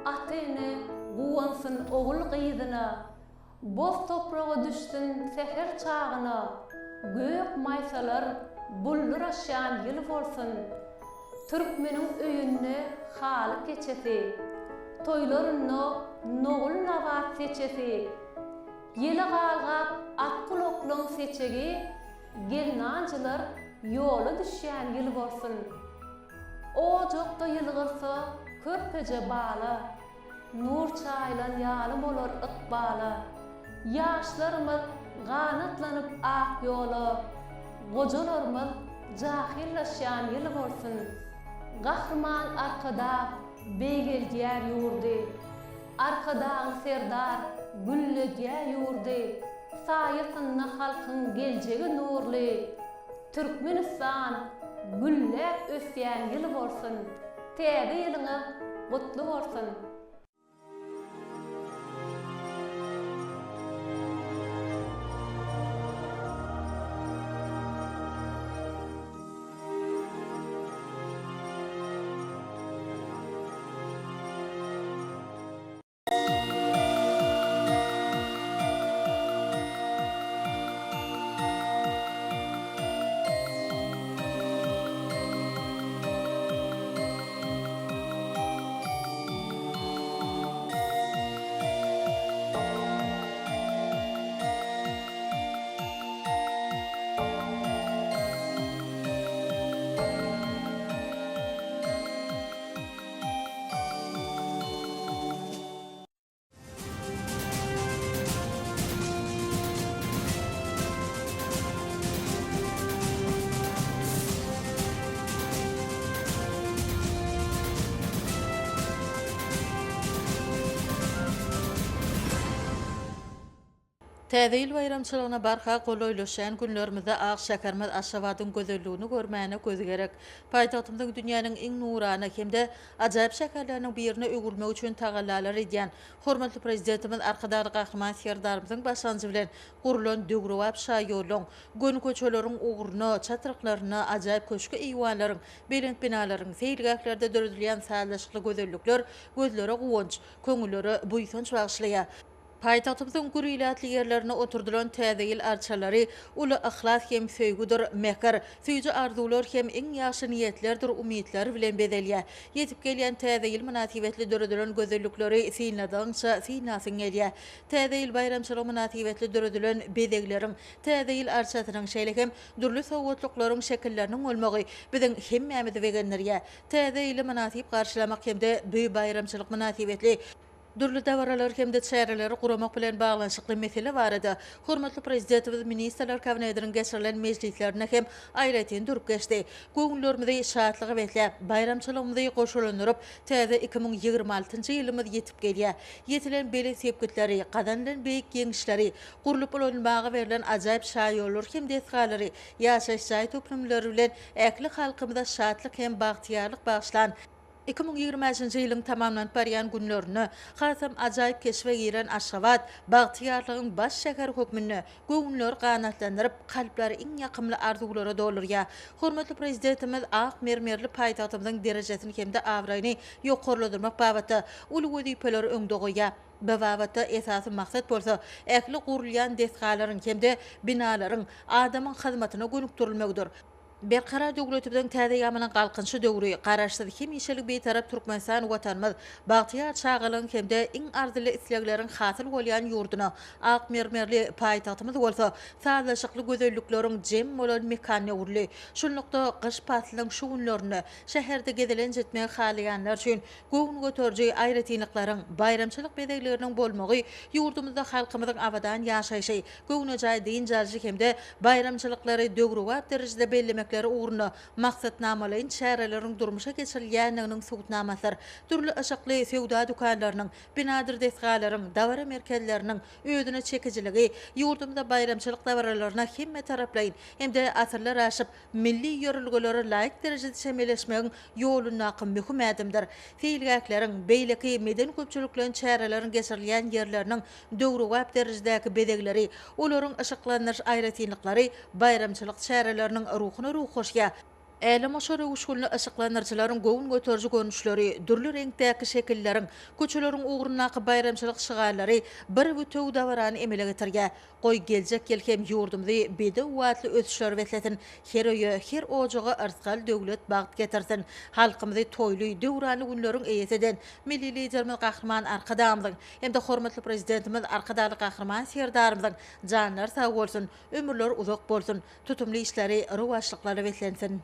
atyny guwansyn ogul gyýdyna. Boz toprağa düşdün seher çağına, gök maysalar bulluraşan ýyl bolsun. Türkmeniň öýünde haly keçesi, toýlaryny nogul nawat seçesi. Ýeli galgap at kuloklyň seçegi, gelnanjylar ýola düşýän ýyl bolsun. Ojokda ýylgyrsa körpeje bala, nur çaýlan ýaly bolar ykbala. Ýaşlarymyz ganatlanyp ak ýola, gojalarymyz jahillaşýan ýyl bolsun. Gahrman arkada beýgeldýär ýurdy, arkadagy serdar gülledýär ýurdy. Saýasyna halkyň geljegi nurly, Türkmenistan güllep ösýän ýyl bolsun. Täze ýylyňyz gutly bolsun. Täze bayramçylygyna barha goloýlaşan günlerimizde Ak Şäkermez Aşgabatyň gözelligini görmäne göz gerek. Paýtagtymyň dünýäniň iň nurana hemde ajaýyp şäkerleriniň birine ögülmek üçin tagallalar edýän hormatly prezidentimiz arkadaşly gahrman serdarymyzyň başlanjy bilen gurulan dögrewap şaýolun, gön köçeleriň uğruna, çatryklaryna, ajaýyp köşkü eýwanlaryň, belent binalaryň, seýilgäklerde döredilýän sağlaşykly gözellikler gözlere guwunç, köňüllere buýsanç bagşlaýar. Paytahtymyzyň gürýlätli ýerlerine oturdulan täze ýyl arçalary uly ihlas hem söýgüdir, mekar, süýji arzuwlar hem iň ýaşy niýetlerdir, umytlar bilen bedelýär. Ýetip gelýän täze ýyl münasibetli döredilen gözellikleri synadança synasyň gelýär. Täze ýyl bayramçylyk münasibetli döredilen bedegleriň, täze ýyl arçasynyň şeýlekem durly sowgatlyklaryň şekilleriniň bolmagy biziň hemmämizi begenlerýär. Täze ýyly münasip garşylamak hemde büýük bayramçylyk münasibetli Durly dawralar hemde çäreleri guramak bilen baglanşykly mesele barada. Hormatly prezidentimiz ministrler kabinetiniň geçirilen meclislerine hem aýratyn durup geçdi. Göňüllerimizi şatlygy betlä, bayramçylygymyzy goşulandyryp, täze 2026-njy ýylymyz ýetip gelýär. Ýetilen beli sepgitleri, gadandan beýik ýeňişleri, gurulyp bolanmagy berilen ajaýyp şaýollar hem desgalary, ýaşaş şaý toplumlary bilen äkli halkymyza şatlyk hem bagtyarlyk bagşlan 2025-nji ýylyň tamamlanıp barýan günlerini hasam ajaýyp keşfe giren Aşgabat bagtyarlygyň baş şäher hökmüni göňüller ganatlandyryp kalplary iň ýakymly arzuwlara dolurýar. Hormatly prezidentimiz ak mermerli paýtagtymyzyň derejesini hemde awraýny ýokarladyrmak babatda uly wezipelere öňde goýar. Bu babatda esasy maksat bolsa, äkli gurulýan desgalaryň hemde binalaryň adamyň hyzmatyna gönükdirilmegdir. Berkarar döwletimiň täze ýamynyň galkynçy döwri garaşsyz hem ýeşillik beýtarap Türkmenistan watanymyz bagtyar çağalyň hemde iň arzuly islegleriň hasyl bolýan ýurduny ak mermerli paýtagtymyz bolsa sazlaşykly gözellikleriň jem bolan mekany urly. Şunlukda gyş patlyň şu günlerini şäherde gezilen jetmek halaýanlar üçin göň göterji aýratynlyklaryň bayramçylyk bedegleriniň bolmagy ýurdumyzda halkymyzyň abadan ýaşaýşy göňüne diň jarjy hemde bayramçylyklary döwri wagt derejede bellemek uğruna maksatnamalaryň çäreleriň durmuşa geçirilýändiginiň subutnamaslar, türlü aşakly sewda dukanlarynyň, binadir desgalaryň, dawara merkezleriniň öýdüne çekijiligi ýurdumyzda bayramçylyk dawralaryna hemme taraplaýyn hemde asyrlar aşyp milli ýörülgelere laýyk derejede şemeleşmegiň ýoluna mühim adymdyr. Feýilgäkleriň, beýleki meden köpçülikleriň çäreleriň geçirilýän ýerleriniň döwri wagt derejedäki bedegleri, olaryň aşaklanyş aýratynlyklary bayramçylyk çäreleriniň ruhyna hoşya. Älim oşary uşgulny aşyklanyrjylaryň göň göterji görnüşleri, durly reňktäki şekilleriň, köçeleriň uğrundaky bayramçylyk şygalary bir bütöw dawarany emele getirýär. Goý geljek gelkem ýurdumyzy bede watly ösüşler wetletin, her öýe, her ojaga arsgal döwlet bagt getirsin. Halkymyzy toýly döwrany günleriň eýeseden milli liderimiz Gahrman Arkadamyň hem de hormatly prezidentimiz Arkadaly Gahrman Serdarymyň janlar sag bolsun, ömürler uzak bolsun, tutumly işleri, rowaşlyklary wetlensin.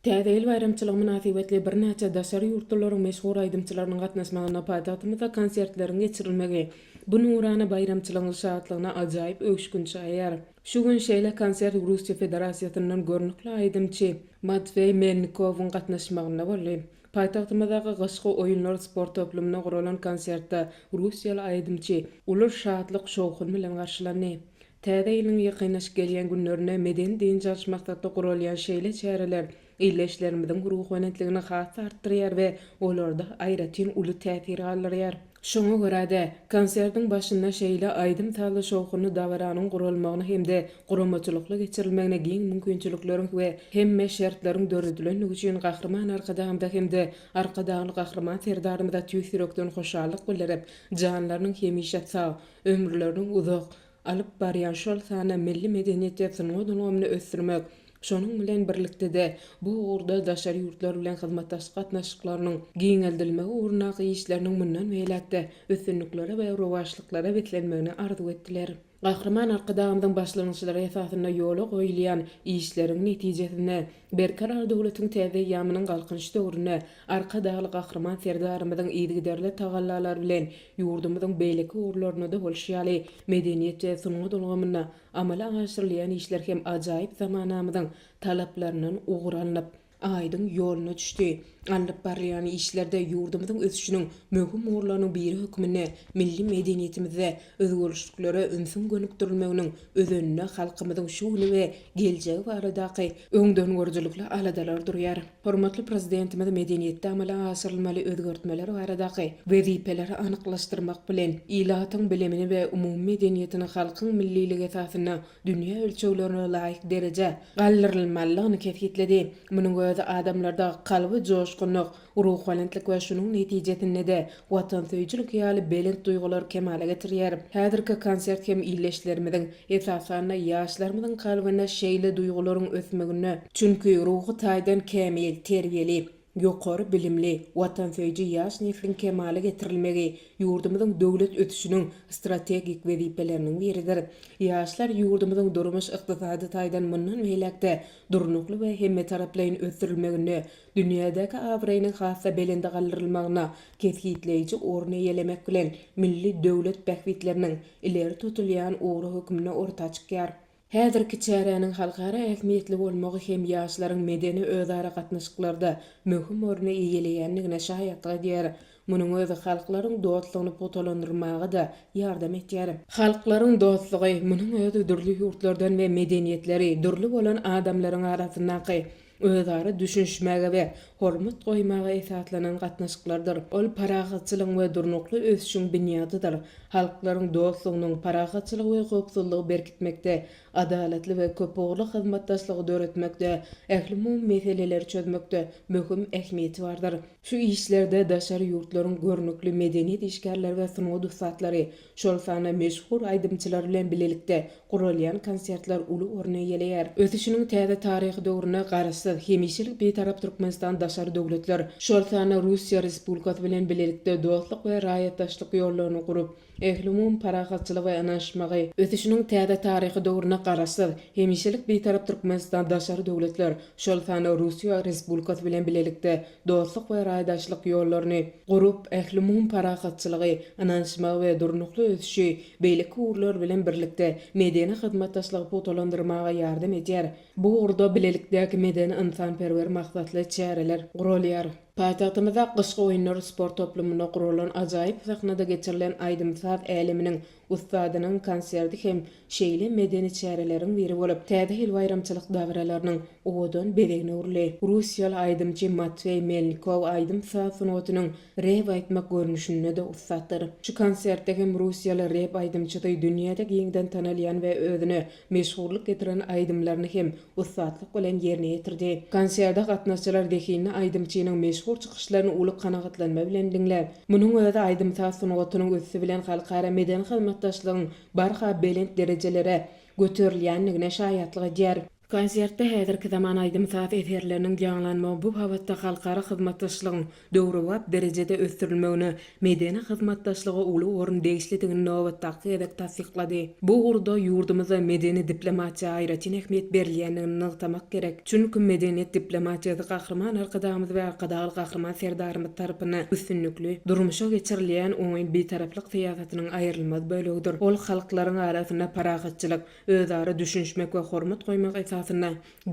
Täze ýyl bayramçylygy münasibetli bir näçe daşary ýurtlaryň meşhur aýdymçylarynyň gatnaşmagyna paýtagtymyzda konsertleriň geçirilmegi bu nurany bayramçylygyň şatlygyna ajaýyp öwüşgünçi aýar. Şu gün şeýle konsert Russiýa Federasiýasynyň görnükli aýdymçy Matvey Melnikowyň gatnaşmagyna boldy. Paýtagtymyzdaky gyşky oýunlar sport toplumyna guralan konsertde Russiýaly aýdymçy uly şatlyk şowkun bilen garşylandy. Täze ýylyň ýakynlaşyp gelýän günlerine meden diň jarşy maksatda gurulýan şeýle çäreler illeşlerimiziň ruhwanetligini has artdyrýar we olarda aýratyn uly täsir alýar. Şoňa görä-de konsertiň başynda şeýle aýdym taly şowkuny dawaranyň gurulmagyny hemde guramaçylykly geçirilmegine giň mümkinçilikleriň we hemme şertleriň döredilen üçin Gahrman Arkadamda hemde Arkadaly Gahrman Serdarymyza tüýsürekden hoşallyk bildirip janlarynyň hemişe sag, ömürleriň uzak alyp barýan şol sana milli medeniýet synodyny ösdürmek, şonuň bilen birlikde de bu uğurda daşary ýurtlar bilen hyzmatdaşlyk gatnaşyklarynyň giňeldilmegi uğrunaky işleriniň mundan meýlätde üstünliklere we rowaşlyklara betlenmegini arzu etdiler. Gahrman Arkadamyň başlanýyşlary esasynda ýola goýulýan işleriň netijesinde berkarar döwletiň täze ýamynyň galkynçy döwrüne Arkadaly Gahrman Serdarymyzyň ýygyderli tagallalar bilen ýurdumyzyň beýleki uğurlaryna da bolşýaly medeniýet we sunumy dolgamyna amala aşyrylýan işler hem ajaýyp zamanamyzyň talaplarynyň uğurlanıp aýdyň ýoluna düşdi. Alyp barýan işlerde ýurdumyzyň ösüşiniň möhüm uğurlarynyň biri hökmüne milli medeniýetimizde özgörüşliklere ünsün gönükdirilmeginiň özünne halkymyzyň şuny we geljegi baradaky öňden görjülikli aladalar durýar. Hormatly prezidentimiz medeniýetde amala aşyrylmaly özgörtmeler baradaky wezipeleri anyklaşdyrmak bilen ilatyň bilemini we umumy medeniýetini halkyň milliligi esasyna dünýä ölçeglerine laýyk dereje gallyrylmalygyny kesgitledi. Munyň özü adamlarda kalby joşkunlyk, ruhlanlyk we şunuň netijesinde de watansyjylyk ýaly belent duýgular kemale getirýär. Häzirki konsert hem illeşlerimiň esasyna ýaşlarymyň kalbyna şeýle duýgularyň ösmegine, çünki ruhy taýdan kämil, terbiyeli, ýokary bilimli, watansyjy ýaş neslin kemale getirilmegi ýurdumyzyň döwlet ötüşiniň strategik wezipeleriniň biridir. Ýaşlar ýurdumyzyň durmuş ykdysady taýdan mundan meýlekde durnukly we hemme taraplaryň ösdirilmegine, dünýädäki awraýynyň hassa belende galdyrylmagyna kesgitleýiji orny ýelemek bilen milli döwlet bähwitleriniň ileri tutulýan ugry hökmüne orta çykýar. Häzirki çärenin halkara ähmiýetli bolmagy hem ýaşlaryň medeni özara gatnaşyklarda möhüm orny eýeleýänligine şahyatlyk edýär. Munyň özü halklaryň dostlugyny potalandyrmaga da ýardam etýär. Halklaryň dostlugy munyň özü dürli ýurtlardan we medeniýetleri dürli bolan adamlaryň arasyndaky özara düşünşmäge we hormat goýmaga esaslanan gatnaşyklardyr. Ol paragatçylyk we durnukly ösüşiň binýadydyr. Halklaryň dostlugynyň paragatçylyk we gopsullygy berkitmekde, adaletli we köpogly hyzmatdaşlygy döretmekde, ähli-mum meseleleri çözmekde möhüm ähmiýeti bardyr. Şu işlerde daşary ýurtlaryň görnükli medeniýet işgärleri we sunawdy satlary, şol sana meşhur aýdymçylar bilen bilelikde gurulýan konsertler uly orny eýeleýär. Ösüşiniň täze taryhy döwrüne garaşsyz hemişilik betarap Türkmenistan daşary döwletler, şol sana Russiýa Respublikasy bilen bilelikde dostluk we raýatdaşlyk ýollaryny gurup, ähli-mum paragatçylyk we anaşmagy ösüşiniň täze taryhy döwrüne garaşsyz hemişilik betarap Türkmenistan daşary döwletler, şol sana Russiýa Respublikasy bilen bilelikde dostluk we raýatdaşlyk ýollaryny gurup, ähli-mum paragatçylygy, anaşmagy we durnukly ösüşi beýleki urlar bilen birlikde medeni hyzmatdaşlygy potalandyrmaga ýardam edýär. Bu urda bilelikdäki medeni insanperwer maksatly çäreler gurulýar. Paýtagtymyzda gyşky oýunlar sport toplumuna gurulan ajaýyp sahnada geçirilen aýdymsat äliminiň ustadynyň konserti hem şeýle medeni çäreleriň biri bolup, täze hil bayramçylyk dawralarynyň owadan bedegine urly. Russiýaly aýdymçy Matvey Melnikov aýdymsat sunawatynyň rep aýtmak görnüşine de ustadyr. Şu konsertde hem Russiýaly rep aýdymçy dünýäde giňden tanalýan we özüne meşhurlyk getiren aýdymlaryny hem ustadlyk bilen ýerine ýetirdi. Konsertde gatnaşçylar dehini aýdymçynyň meşhur çykyşlaryny uly kanagatlanma bilen dinläp, munyň özü aýdymsat sunawatynyň ösü bilen halkara medeni hyzmatdaşlygyň barha belent derejelere göterilýänligine şahyatlyk edýär. Konsertde häzirki zaman aýdymsat eserleriniň ýanglanmagy bu hawatda halkara hyzmatdaşlygyň döwri wagt derejede ösdirilmegini, medeni hyzmatdaşlygy uly orun degişlidigini nowatda edip tasdiklady. Bu urda ýurdumyzda medeni diplomatiýa aýratyn ähmiýet berilýänligini nygtamak gerek. Çünki medeniýet diplomatiýasy gahrman arkadamyz we arkadaly gahrman serdarymyz tarapyna üstünlükli durmuşa geçirilýän oňy betaraplyk syýasatynyň aýrylmaz bölegidir. Ol halklaryň arasynda paragatçylyk, özara düşünşmek we hormat goýmak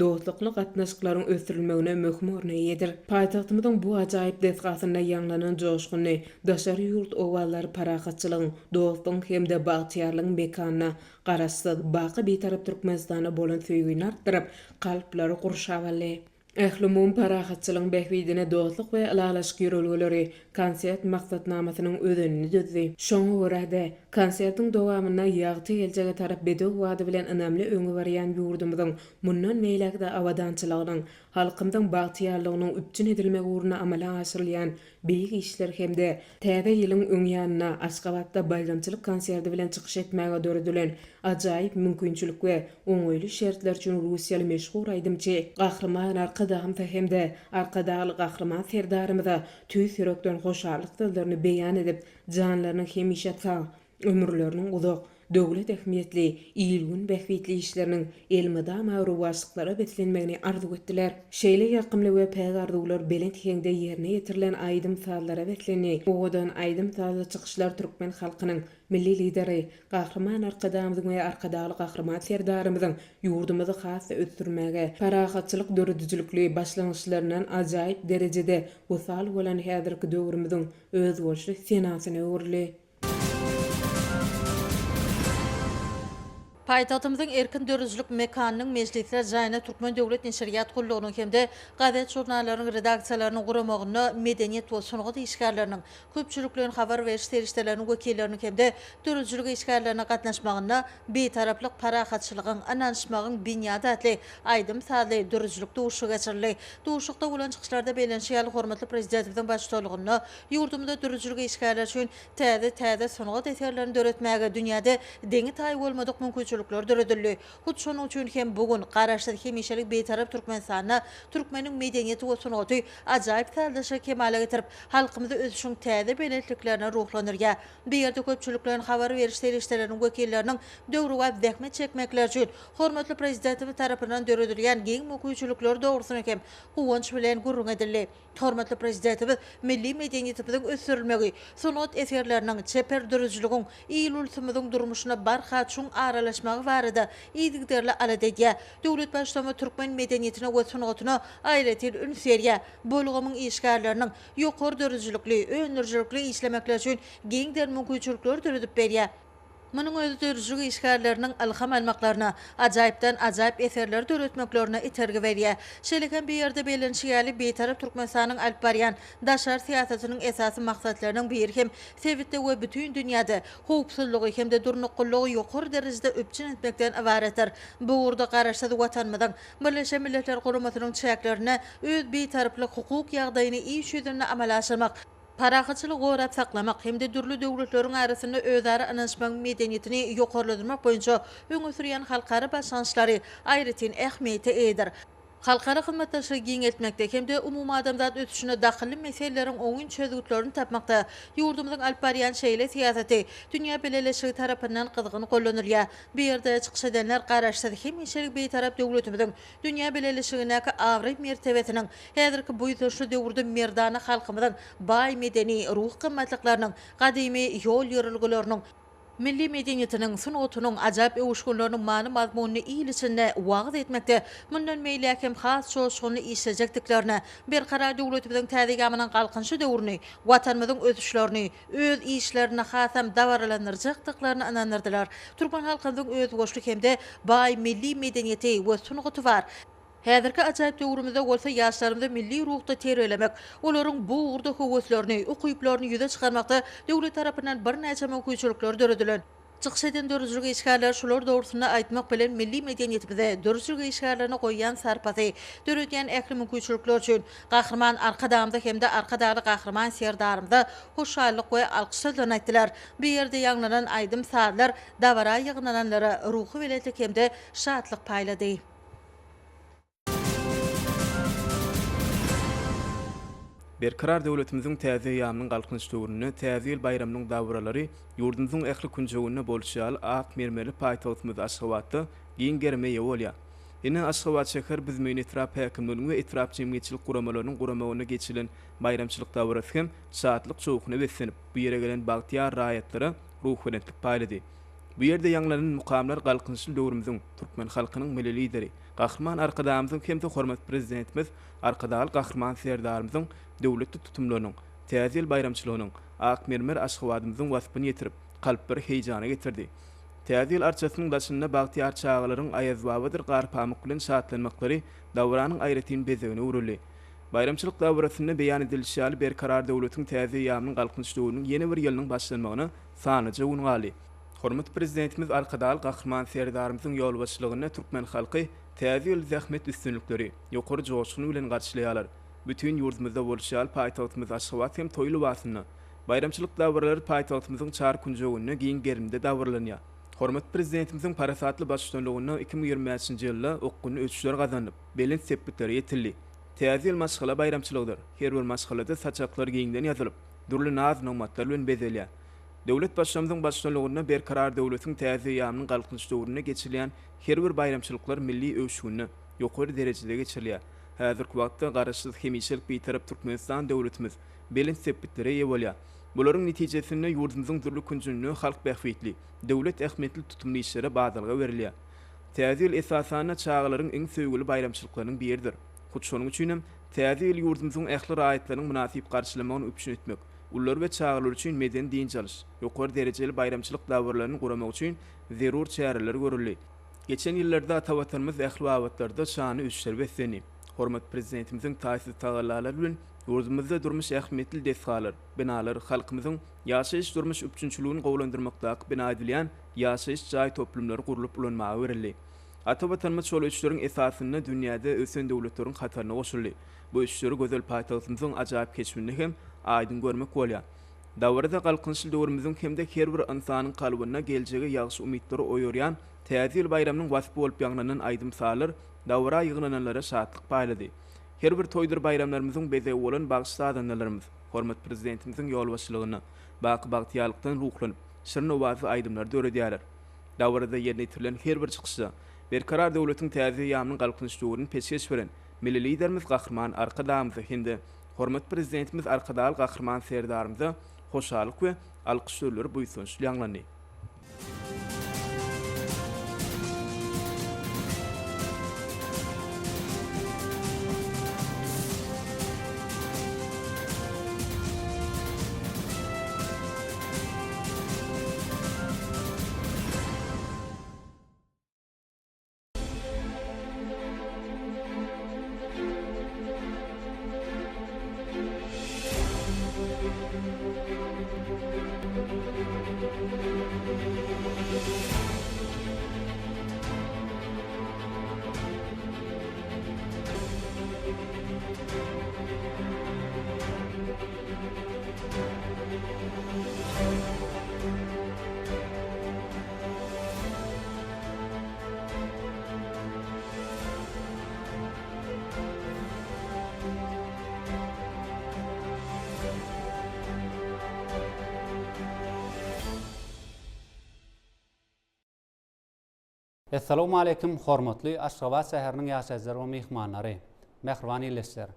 dostlukly gatnaşyklaryň ösdirilmegine möhüm orny ýedir. Paýtagtymyzyň bu ajaýyp desgasyna ýanglanan joşguny daşary ýurt owallary paragatçylygyň, dostlugyň hemde bagtyarlygyň mekanyna garaşsyz baky betarap Türkmenistana bolan söýgüni artdyryp, kalplary gurşawaly. Ähli-mum paragatçylygyň bähwidine dostluk we alalaşyk ýörelgeleri konsert maksatnamasynyň özünni düzdi. Şoňa görä konsertiň dowamyna ýagty geljege tarap bedew wady bilen önemli öňe barýan ýurdumyzyň mundan meýlekde awadançylygynyň, halkymyň bagtyarlygynyň üpçün edilmegi ugruna amala aşyrylýan beýik işler hemde täze ýylyň öňýanyna Aşgabatda bayramçylyk konserti bilen çykyş etmäge döredilen ajaýyp mümkinçilik we oňoýly şertler üçin Russiýaly meşhur aýdymçy gahrman arkadagym hemde arkadaly gahrman serdarymyza tüýs ýürekden hoşarlyk sözlerini beýan edip, janlarynyň hemişe sag, ömürleriniň uzak, döwlet ähmiýetli, ýylgün bähwitli işleriniň elmida mawruwaşlyklara beslenmegini arzu etdiler. Şeýle ýakymly we pägardylar belent hende ýerine ýetirilen aýdymsatlara beslenýär. Owadan aýdymsatly çykyşlar türkmen halkynyň milli lideri, gahrman arkadamyzyň we arkadaly gahrman serdarymyzyň ýurdumyzy hasy ösdürmäge, paragatçylyk döredijlikli başlangyçlaryndan ajaýyp derejede wusal bolan häzirki döwrümizin özgörçli senasyna öwrüli. Paytahtymyzyň erkin dörüzlük mekanynyň meclisler jaýyna Türkmen döwlet neşriyat gullugynyň hemde gazet jurnallaryň redaksiýalaryny guramagyna medeniýet we sunugy işgärleriniň köpçüliklerini habar beriş serişdeleriniň wekillerini hemde dörüzlük işgärlerine gatnaşmagyna betaraplyk parahatçylygyň ananşmagyň binýadatly aýdym sadly dörüzlük duşu geçirildi. Duşukda bolan çykyşlarda belenşýäl hormatly prezidentimiň başçylygyna ýurdumda dörüzlük işgärler üçin täze sunugy eserlerini döretmäge dünýäde deňi taý bolmadyk mümkinçilikler döredildi. Hut şonuň üçin hem bugun garaşdy hemişelik betarap Türkmenistana Türkmeniň medeniýeti we sunugy ajaýyp täzeşe kemale getirip halkymyzy öz şoň täze beletliklerine ruhlanyrga bir ýerde köpçüliklerin habar beriş serişdeleriniň wekilleriniň döwrü we zähmet çekmekler üçin hormatly prezidentimiz tarapyndan döredilýän giň mümkinçilikler dogrusyna hem guwanç bilen gurrun edildi. Hormatly prezidentimiz milli medeniýetimiziň ösürilmegi, sunat eserleriniň çeper dörüzlügiň ýylulsymyzyň durmuşyna barha çuň aralaşmagy barada ýygyderli aladedýä. Döwlet başçylygy Türkmen medeniýetine we sunugatyna aýratyl ünseriýä. Bolugymyň işgärleriniň ýokary dörüzlükli, öňürjükli işlemekler üçin giňder mümkinçilikler döredip berýär. Munyň özü dörüzlük işgärleriniň alham almaklaryna, ajaýypdan ajaýyp eserler döretmeklerine itergi berýär. Şeýleken bir ýerde belenşýäli betarap Türkmenistanyň alyp barýan daşar siýasatynyň esasy maksadlarynyň biri hem Sewitde we bütün dünýäde howpsuzlygy hem de durnuklygy ýokary derejede öpçün etmekden ibaretdir. Bu urda garaşdy watanmyzyň Birleşen Milletler Guramasynyň çäklerine öz betaraplyk hukuk ýagdaýyny iş ýüzünde amal aşyrmak, parahatçylyk gorap saklamak hem de dürli döwletleriň arasynda özara ananşmagyň medeniýetini ýokarladyrmak boýunça öňe sürýän halkara başlanýşlary aýratyn ähmiýeti edir. Halkara hyzmatdaşlygy giňeltmekde hem de umumy adamzat ötüşine daxily meseleleriň oňun çözgütlerini tapmakda ýurdumyzyň alyp barýan şeýle siýasaty dünýä beleleşigi tarapyndan gyzgyn gollanylýar. Bir ýerde çykyş edenler garaşdy hemişelik beýtarap döwletimiziň dünýä beleleşigine awry mertebetiniň häzirki bu ýyşy döwürde merdany halkymyzyň baý medeni ruh gymmatlyklarynyň gadymy ýol ýörülgileriniň milli medeniýetiniň sunugatynyň ajaýyp öwüşgünleriniň many mazmunyny ýyl içinde wagt etmekde mundan meýle hem has şoşgyny işlejekdiklerini berkarar döwletimiziň täzegaminyň galkynşy döwrüni watanymyzyň ötüşlerini öz işlerini hasam dawarlanyrjakdyklaryny anandyrdylar. Türkmen halkynyň öz goşly hemde baý milli medeniýeti we sunugaty bar. Häzirki ajaýyp döwrümizde bolsa ýaşlarymyzy milli ruhda terelemek, olaryň bu urda höweslerini, ukyplaryny ýüze çykarmakda döwlet tarapyndan bir näçe mümkinçilikler döredilen. Çykyş eden dörüzlük işgärler şular dogrusyna aýtmak bilen milli medeniýetimize dörüzlük işgärlerini goýýan sarpasy, döredýän ähli mümkinçilikler üçin gahrman arkadamda hem de arkadaly gahrman serdarymyza hoşallyk we alkyşlaryny aýtdylar. Bir ýerde ýanglanan aýdym saatlar dawara ýygnananlara ruhy beletlik hem de şatlyk paýlady. Berkarar döwletimiziň täze ýamynyň galkynç döwrüne, täze ýyl bayramynyň dawralary, ýurdumyzyň ähli kunjogyna bolşýaly ak mermeli paýtagtymyz Aşgabatda giň germeýe bolýar. Ine Aşgabat şäher biz meýin etrap häkimleriň we etrap jemgyýetçilik guramalarynyň guramagyna geçilen bayramçylyk dawrasy hem saatlyk çoğukyny beslenip, bu ýere gelen bagtyar raýatlara ruhwenetlik paýlady. Bu ýerde ýanglanan mukamlar galkynçy döwrümizin Türkmen halkynyň milli lideri, gahrman arkadamyzyň hem de hormat prezidentimiz arkadaly gahrman serdarymyzyň döwletli tutumlarynyň, täze ýyl bayramçylygynyň ak mermer Aşgabatymyzyň wasypyny ýetirip, kalp bir heýjana getirdi. Täze ýyl arçasynyň başynda bagtyar çağalaryň aýazbabydyr garp pamuk bilen şatlanmaklary dawranyň aýratyn bezegine uruly. Bayramçylyk dawrasyny beýan edilýär berkarar döwletiň täze ýamynyň galkynç döwrüniň ýeni bir ýylynyň başlanmagyna sanyjy uňaly. Hormat prezidentimiz arkadaly gahrman serdarymyzyň ýolbaşçylygyna Türkmen halky täze ýyl zähmet üstünlikleri, ýokary joşgyny bilen garşylaýarlar. Bütün ýurdumyzda bolşýal paýtagtymyz Aşgabat hem toýly wasyny. Bayramçylyk dawralary paýtagtymyzyň çar kunjogyny giň gerimde dawrlanýar. Hormat prezidentimiziň parasatly başçylygyny 2025-nji ýylda okguny öçüşler gazanyp, belin sepetleri ýetildi. Täze ýyl maşgala bayramçylygydyr. Her bir maşgalada saçaklar giňden ýazylyp, durly naz nomatlar bilen bezelýär. Döwlet başçymyzyň başçylygyna berkarar döwletiň täze ýamynyň galkynç döwrüne geçirilýän her bir bayramçylyklar milli öwüşgünni ýokary derejede geçirilýär. Häzirki wagtda garaşsyz hemişelik beýtarap Türkmenistan döwletimiz belin sepetleri ýa bolýar. Bularyň netijesinde ýurdumyzyň durly kunjunny halk bähwetli, döwlet ähmiýetli tutumly işlere badalga berilýär. Täze ýyl esasana çağalaryň iň söýgüli bayramçylyklarynyň biridir. Hut şonuň üçin hem täze ýyl ýurdumyzyň ähli raýatlarynyň munasyp garşylamagyny öpüşün etmek, Ular we çağrılar üçin meden diň çalış, ýokary derejeli bayramçylyk dawrlaryny guramak üçin zerur çäreler görüldi. Geçen ýyllarda ata-watanymyz ähli wagtlarda şany üstler beslenip, hormat prezidentimiziň taýsy tagallalary bilen ýurdumyzda durmuş ähmetli desgalar, binalar halkymyzyň ýaşaýyş durmuş üçünçülügini gowlandyrmakdaky bina edilýän ýaşaýyş jaý toplumlary gurulyp ulanmagy berildi. Ata-watanymyz şol üçleriň esasyny dünýäde ösen döwletleriň hataryna goşuldy. Bu üçleri gözel paýtagtymyzyň ajaýyp keçmini hem aýdyn görmek bolýar. Dawrda galkynçyl döwrümizin hemde her bir insanyň kalbyna geljege ýagşy umytlary oýarýan täze ýyl bayramynyň wasyp bolup ýagnanan aýdym salar dawra ýygnananlara şatlyk paýlady. Her bir toýdur bayramlarymyzyň beze bolan bagşy adanlarymyz hormat prezidentimiziň ýol başçylygyna baky-bagtýalykdan ruhlanyp şirin owazy aýdymlar döredýärler. Dawrda ýerine ýetirilen her bir çykyşda berkarar döwletiň täze ýamynyň galkynçy döwrüni peşkeş beren milli liderimiz Gahrman Arkadamyzy hindi hormat prezidentimiz Arkadal Gahrman serdarymyza hoşalyk we alkyş sözleri buýsunç ýaňlandy. Assalamu alaykum hormatly Aşgabat şäheriniň ýaşaýjylary we mehmanlary. Mehriban ýylyşlar.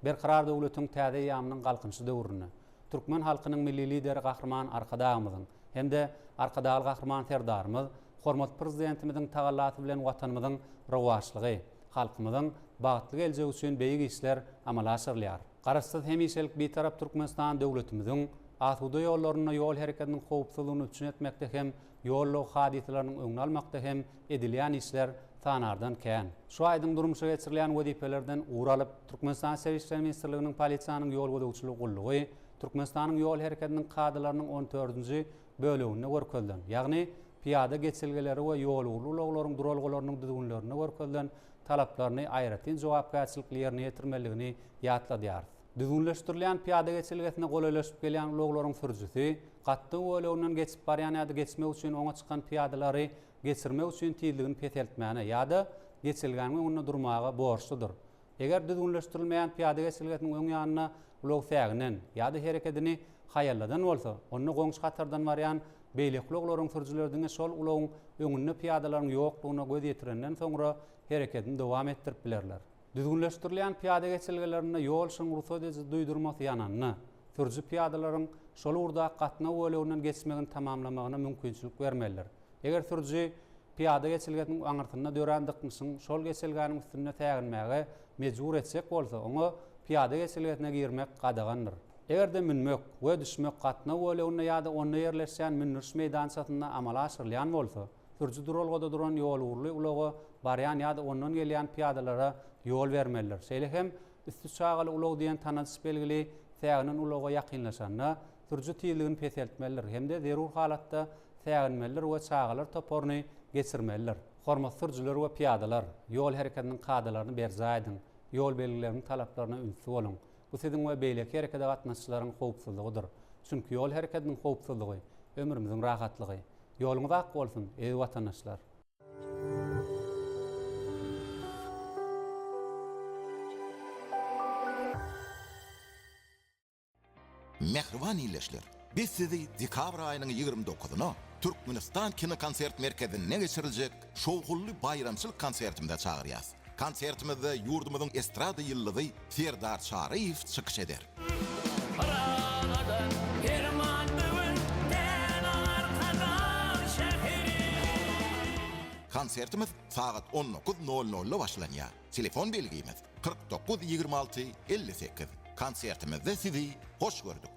Berkarar döwletiň täze ýamynyň galkynçy döwrüni, türkmen halkynyň milli lideri Gahrman Arkadamyzyň hemde Arkadal Gahrman serdarymyz, hormat prezidentimiziň tagallaty bilen watanymyzyň rowajlygy, halkymyzyň bagtly geljegi üçin beýik işler amala asyrlýar. Garaşsyz hemişelik bir tarap Türkmenistan döwletimiziň asuda ýollaryna ýol hereketiniň howpsuzlygyny üçin etmekde hem ýollu hadislarynyň öňüni almakda hem edilýän işler tanardan kän. Şu aýdyň durmuşa geçirilýän wezipelerden uralyp Türkmenistan Serwisler Ministrliginiň polisiýanyň ýol gödäwçiligi gullugy Türkmenistanyň ýol hereketiniň kadylarynyň 14-nji bölegine görkezlen. Ýagny piyada geçilgeleri we ýol uluglaryň duralgalarynyň düzgünlerine görkezlen talaplaryny aýratyn jogapkärçilikli ýerine ýetirmeligini ýatladýar. Düzgünleşdirilýän piyada geçilgesine golaylaşyp gelýän uluglaryň sürjüsi gatty böleginden geçip barýan ýa-da geçmek üçin oňa çykan piyadalary geçirmek üçin tiýildigini peteltmäne ýa-da geçilgäniň öňünde durmagy borçludyr. Eger düzgünleşdirilmeýän piyada geçilgesiniň öň ýanyna ulug säginen ýa-da hereketini haýalladan bolsa, onu goňşy gatardan barýan beýlekli uluglaryň sürjülerdiňe şol ulugyň öňünde piyadalaryň ýoklugyna göz ýetirenden soňra hereketini dowam etdirip bilerler. Düzgünleşdirilýän piyada geçilgelerine ýol şyňgursa duýdurmak ýananna sürjü piyadalaryň şol urda gatna böleginden geçmegini tamamlamagyna mümkinçilik bermeler. Eger sürjü piyada geçilgeniň aňyrtyna dörendiňsiň şol geçilgäniň üstüne täginmäge mejbur etsek bolsa, oňa piyada geçilgeniňe girmek gadagandyr. Egerde minmek we düşmek gatna bölegine ýa-da onda ýerleşýän minniş meýdançasyna amala asyrylýan bolsa, sürjü duralgada duran ýol urly ulagy barýan ýa-da ondan gelýän piyadalara ýol bermeler. Şeýle hem üstü çağaly ulag diýen tanys belgili täginin ulaga ýakynlaşanna sürjü tiýildigini peseltmeler hemde zerur halatda täginmeler we çağalar toporny geçirmeler. Hormat sürjüler we piyadalar ýol hereketiniň kadalaryny berzaýdyň, ýol belgileriniň talaplaryna ünsü bolun. Bu siziň we beýleki herekete gatnaşçylaryň howpsuzlygydyr. Çünki ýol hereketiniň howpsuzlygy ömrümizin rahatlygy. Ýoluňyz ak bolsun ey watandaşlar. Mehriban ýylyşlar. Biz sizi dekabr aýynyň 29-na Türkmenistan kino konsert merkezinde geçiriljek şowgully bayramçylyk konsertimde çagyrýas. Konsertimizde ýurdumyzyň estrada ýyldyzy Serdar Şaryýew çykyş eder. Konsertimiz saat 19:00'da başlanýar. Telefon belgimiz 49 26 58. Konsertimizde sizi hoş gördük.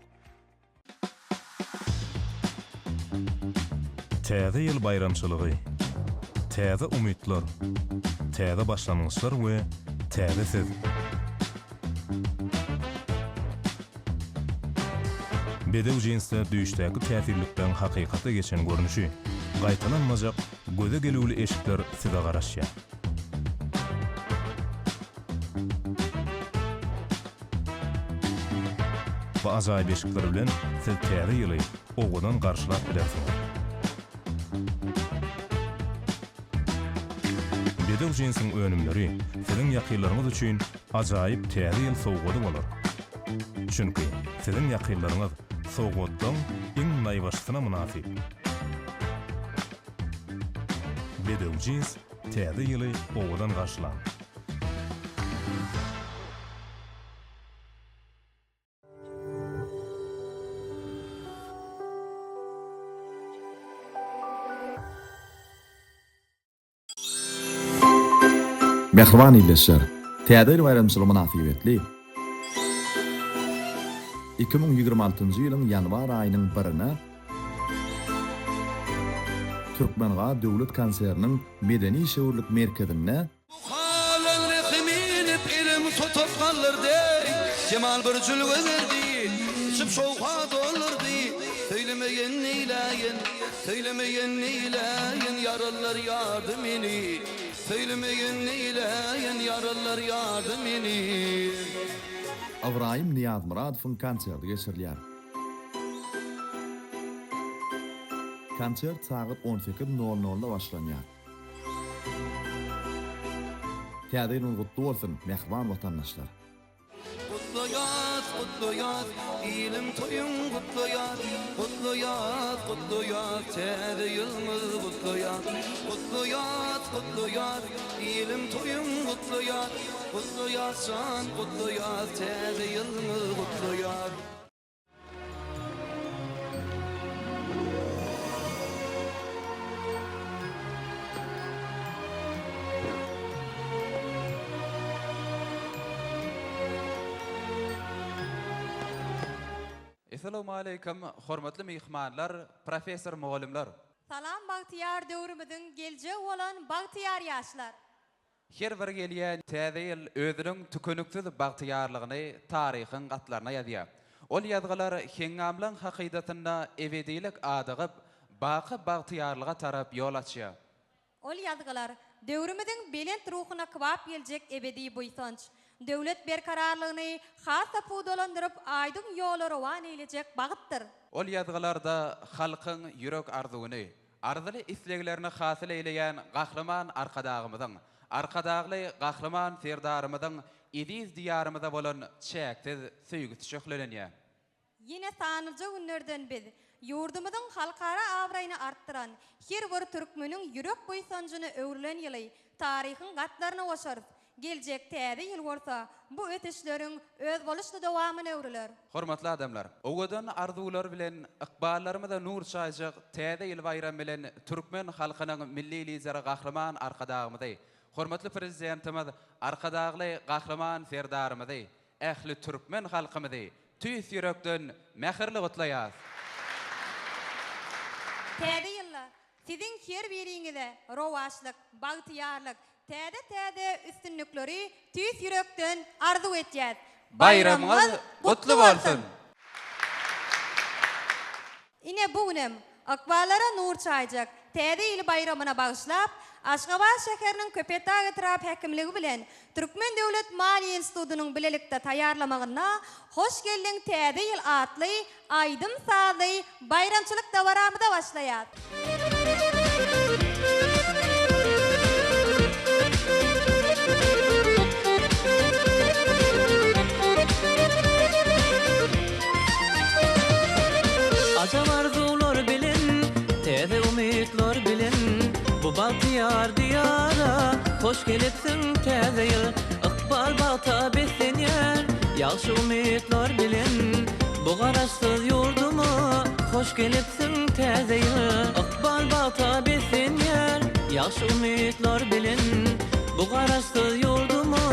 Täze ýyl bayramçylygy, täze umytlar, täze başlanyşlar we täze siz. Bedew jinsler düýüşdäki täsirlikden hakykata geçen görnüşi, gaýtalanmajak göze gelýüli eşikler size garaşýar. Bu ajaýyp eşikler bilen siz täze ýyly owadan garşylap bilersiňiz. Bedew jinsiň önümleri siziň ýakynlaryňyz üçin ajaýyp täze ýyl sowgady bolar. Çünki siziň ýakynlaryňyz sowgatdan iň naýbaşsyna munasip. Bedew jins täze ýyly owadan garşylan. Mehriban ýylyşlar, täze ýyl bayramçylygy münasibetli 2026-njy ýylyň ýanwar aýynyň 1-nä Türkmenga döwlet konseriniň medeni şöwürlük merkezinde Halan rehiminip ilim tutup kalırdı Cemal bir cül gözerdi Çıp şoğa dolurdu Söylemeyen neyleyin Söylemeyen neyleyin Yarallar yardımini Söylemeyen neyleyin Yarallar yardımini Avrahim Niyaz Muradowyň konserti geçirilýär. Konsert saat 18:00-da başlanýar. Täze ýylyň gutly bolsun, mehriban watandaşlar. Kutluyat, kutluyat, ilim toyun kutluyat, kutluyat, kutluyat, täze ýylymyz kutluyat, kutluyat, kutluyat, ilim toyun kutluyat, kutluyatsan, kutluyat, täze ýylymyz kutluyat. Assalamu alaykum, hormatly mehmanlar, professor mugallimler. Salam Bagtyar döwrümizin gelje bolan Bagtyar ýaşlar. Her bir gelýän täze ýyl özüniň tükünüksiz bagtyarlygyny taryhyň gatlaryna ýazýar. Ol ýazgylar heňamlaň hakykatyna ebedilik adygyp, baky bagtyarlyga tarap ýol açýar. Ol ýazgylar döwrümizin belent ruhyna kwap geljek ebedi boýsanç. Döwlet berkararlygyny hasa pudolandyryp aýdyň ýoly rowan eýlejek bagytdyr. Ol ýazgylarda halkyň ýürek arzuwyny, arzuly isleglerini hasyl eýleýän gahlaman arkadagymyzyň, arkadagly gahlaman serdarymyzyň ediz diýarymyza bolan çäksiz söýgüsi çöklenýär. Ýene sanylja günlerden biz ýurdumyzyň halkara awraýyny artdyran her bir türkmeniň ýürek boýsanjyny öwrilen ýyly taryhyň gatlaryna goşaryp geljek täze ýyl bolsa bu öteşleriň öz boluşly dowamyny öwriler. Hormatly adamlar, owadan arzuwlar bilen ykballarymyza nur çaýjak täze ýyl bayram bilen türkmen halkynyň milli lideri gahlaman arkadagymyzy, hormatly prezidentimiz arkadagly gahlaman serdarymyzy, ähli türkmen halkymyzy tüýs ýürekden mähirli gutlaýar. Täze ýyllar siziň her biriňize rowaşlyk, bagtyarlyk, täze üstünlükleri tüýs ýürekden arzu etýär. Bayramyňyz gutly bolsun. Ine bugünem akbalara nur çaýjak täze ýyl bayramyna bagyşlap Aşgabat şäheriniň Köpetag etrap häkimligi bilen Türkmen Döwlet Maliýe Institutynyň bilelikde taýýarlamagyna hoş geldiň täze ýyl atly aýdym sazy bayramçylyk dawaramyda başlaýar. Ajab arzular bilen, täze umytlar bilen, bu Bagtyar diýara hoş gelipsiň täze ýyl, ykbal bagta beslenýär, ýagşy umytlar bilen, bu garaşsyz ýurdumy hoş gelipsiň täze ýyl, ykbal bagta beslenýär, ýagşy umytlar bilen, bu garaşsyz ýurdumy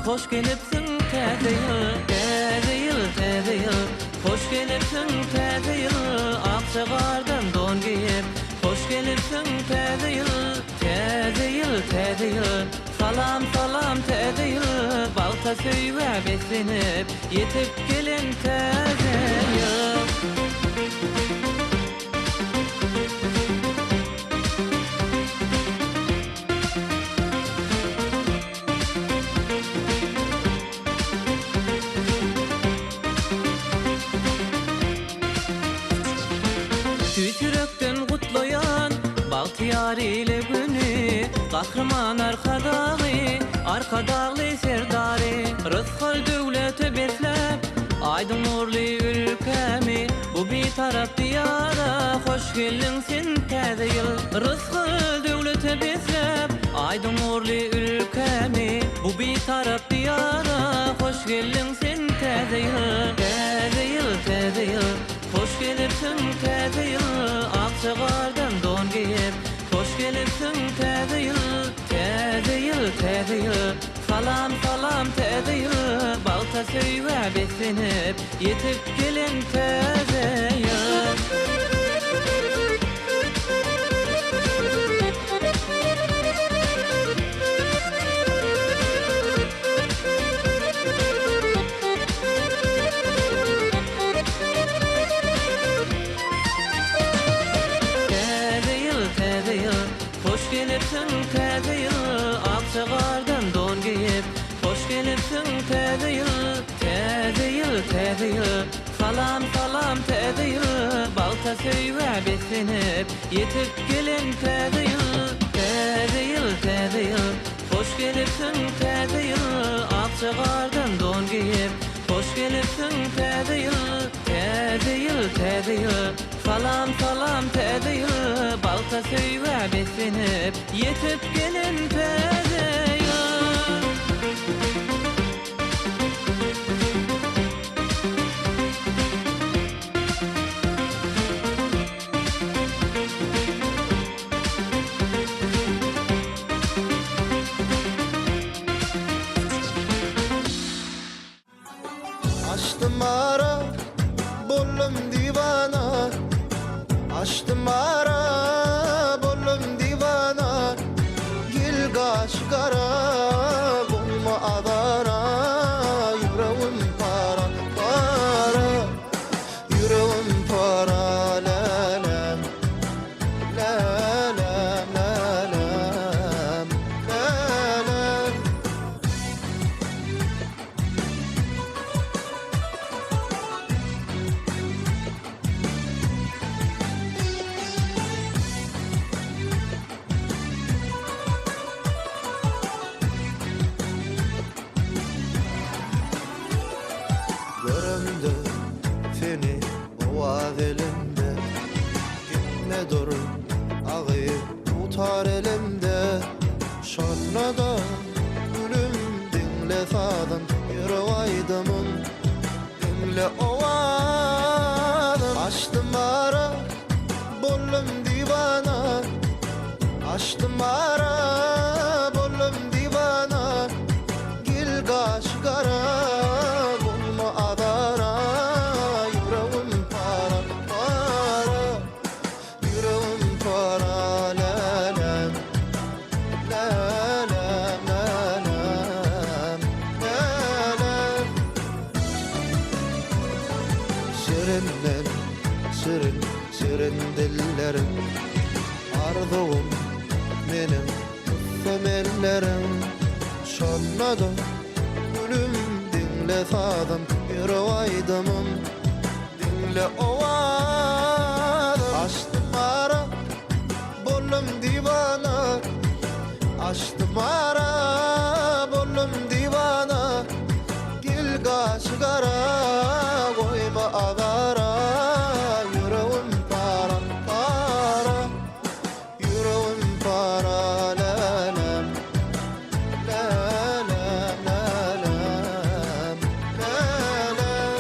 hoş gelipsiň täze ýyl, täze ýyl, täze ýyl, hoş gelipsiň täze ýyl, akçagardan don giyip, hoş gelipsiň täze ýyl, täze ýyl, täze ýyl. Salam salam täze ýyl, balta söýwe beslenip, yetip gelen täze ýyl. Tüytürekten gutlayan Baltiyar ile günü Kahraman arkadağı serdari Rızkal devlete beslep Aydın nurlu ülkemi Bu bir taraf diyara Hoş geldin sen täze ýyl Rızkal devlete beslep Aydın nurlu ülkemi Bu bir taraf diyara Hoş geldin sen täze ýyl Täze ýyl, täze ýyl hoş gelipsiň täze ýyl, akçagardan don giyip, hoş gelipsiň täze ýyl, täze ýyl, täze ýyl. Salam salam täze ýyl, balta söýwe beslenip, yetip gelen täze ýyl. Hoş gelipsiň täze ýyl, akçagardan don giyip, hoş gelipsiň täze ýyl, täze ýyl, täze ýyl. Salam salam täze ýyl, balta söýwe beslenip, yetip gelen täze ýyl, täze ýyl, täze ýyl. Hoş gelipsiň täze ýyl, akçagardan don giyip, hoş gelipsiň täze ýyl, täze ýyl, täze ýyl. Salam salam täze ýyl, balta söýwe beslenip, yetip gelen täze ýyl. Açtım ara, bollum divana. Açtım ara, bollum divana. Gil gaşgara, bulma adara. Yüreğim para, para. Yüreğim para, lalem. Lalem, lalem, lalem. Görümdü seni ovad elimde. Gitme dur ağıyıp tutar elimde. Şonda da gülüm dinle sadan yürü aydımın. Dinle ovadım. Açtım ara bollum divana. Açtım ara bollum divana. Gil gaşgara bulma adara. Yüreğim para, para. Yüreğim para, lalem. Lalem, lalem, lalem. Şirinden şirin, şirin dillerim. Arzuğum benim femellerim. Şonda da gülüm dinle sadım yürü aydımım. Dinle ovadım. Açtım ara, bollum divana. Açtım ara, bollum divana. Gil gaşgara, koyma adara. Yüreğim para, para. Yüreğim para, lalem. Lalem, lalem, lalem.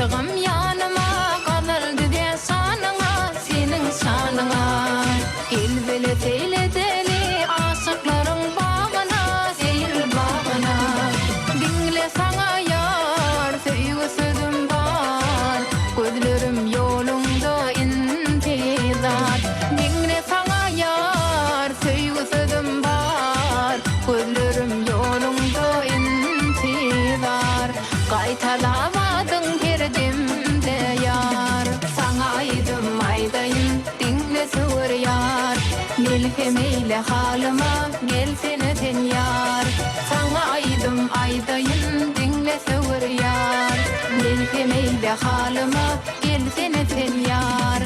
Aşığım yanıma kalırdı de sanıma, senin sanıma. El bile teyle deli aşıkların bağına, değil bağına. Dinle sana yar, söyle sözüm var. Gözlerim yolunda intizar. Dinle sana yar, söyle sözüm var. Gözlerim yolunda intizar. Kaytalamadın girdimde yar. Sana aydım aydayım, dinle sığır yar. Milkemeyle halıma, gelsene sen yar. Sana aydım aydayım, dinle sığır yar. Milkemeyle halıma, gelsene sen yar.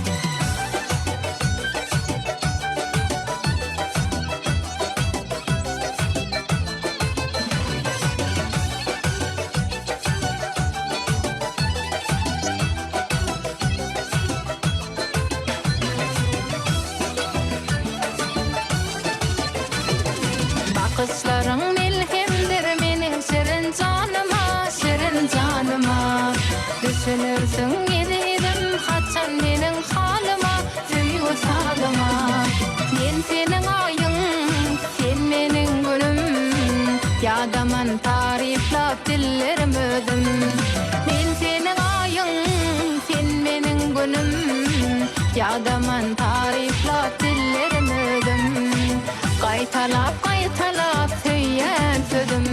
Bakışların milhemdir menin şirin canıma, şirin canıma. Düşünürsün yedim haçan menin halıma, süyü salıma. Men senin ayın, sen menin gülüm. Yadaman tariflap dillerim özüm. Men senin ayın, sen menin gülüm. Yadaman tariflap dillerim özüm. Kaytalap söyleyen sözüm.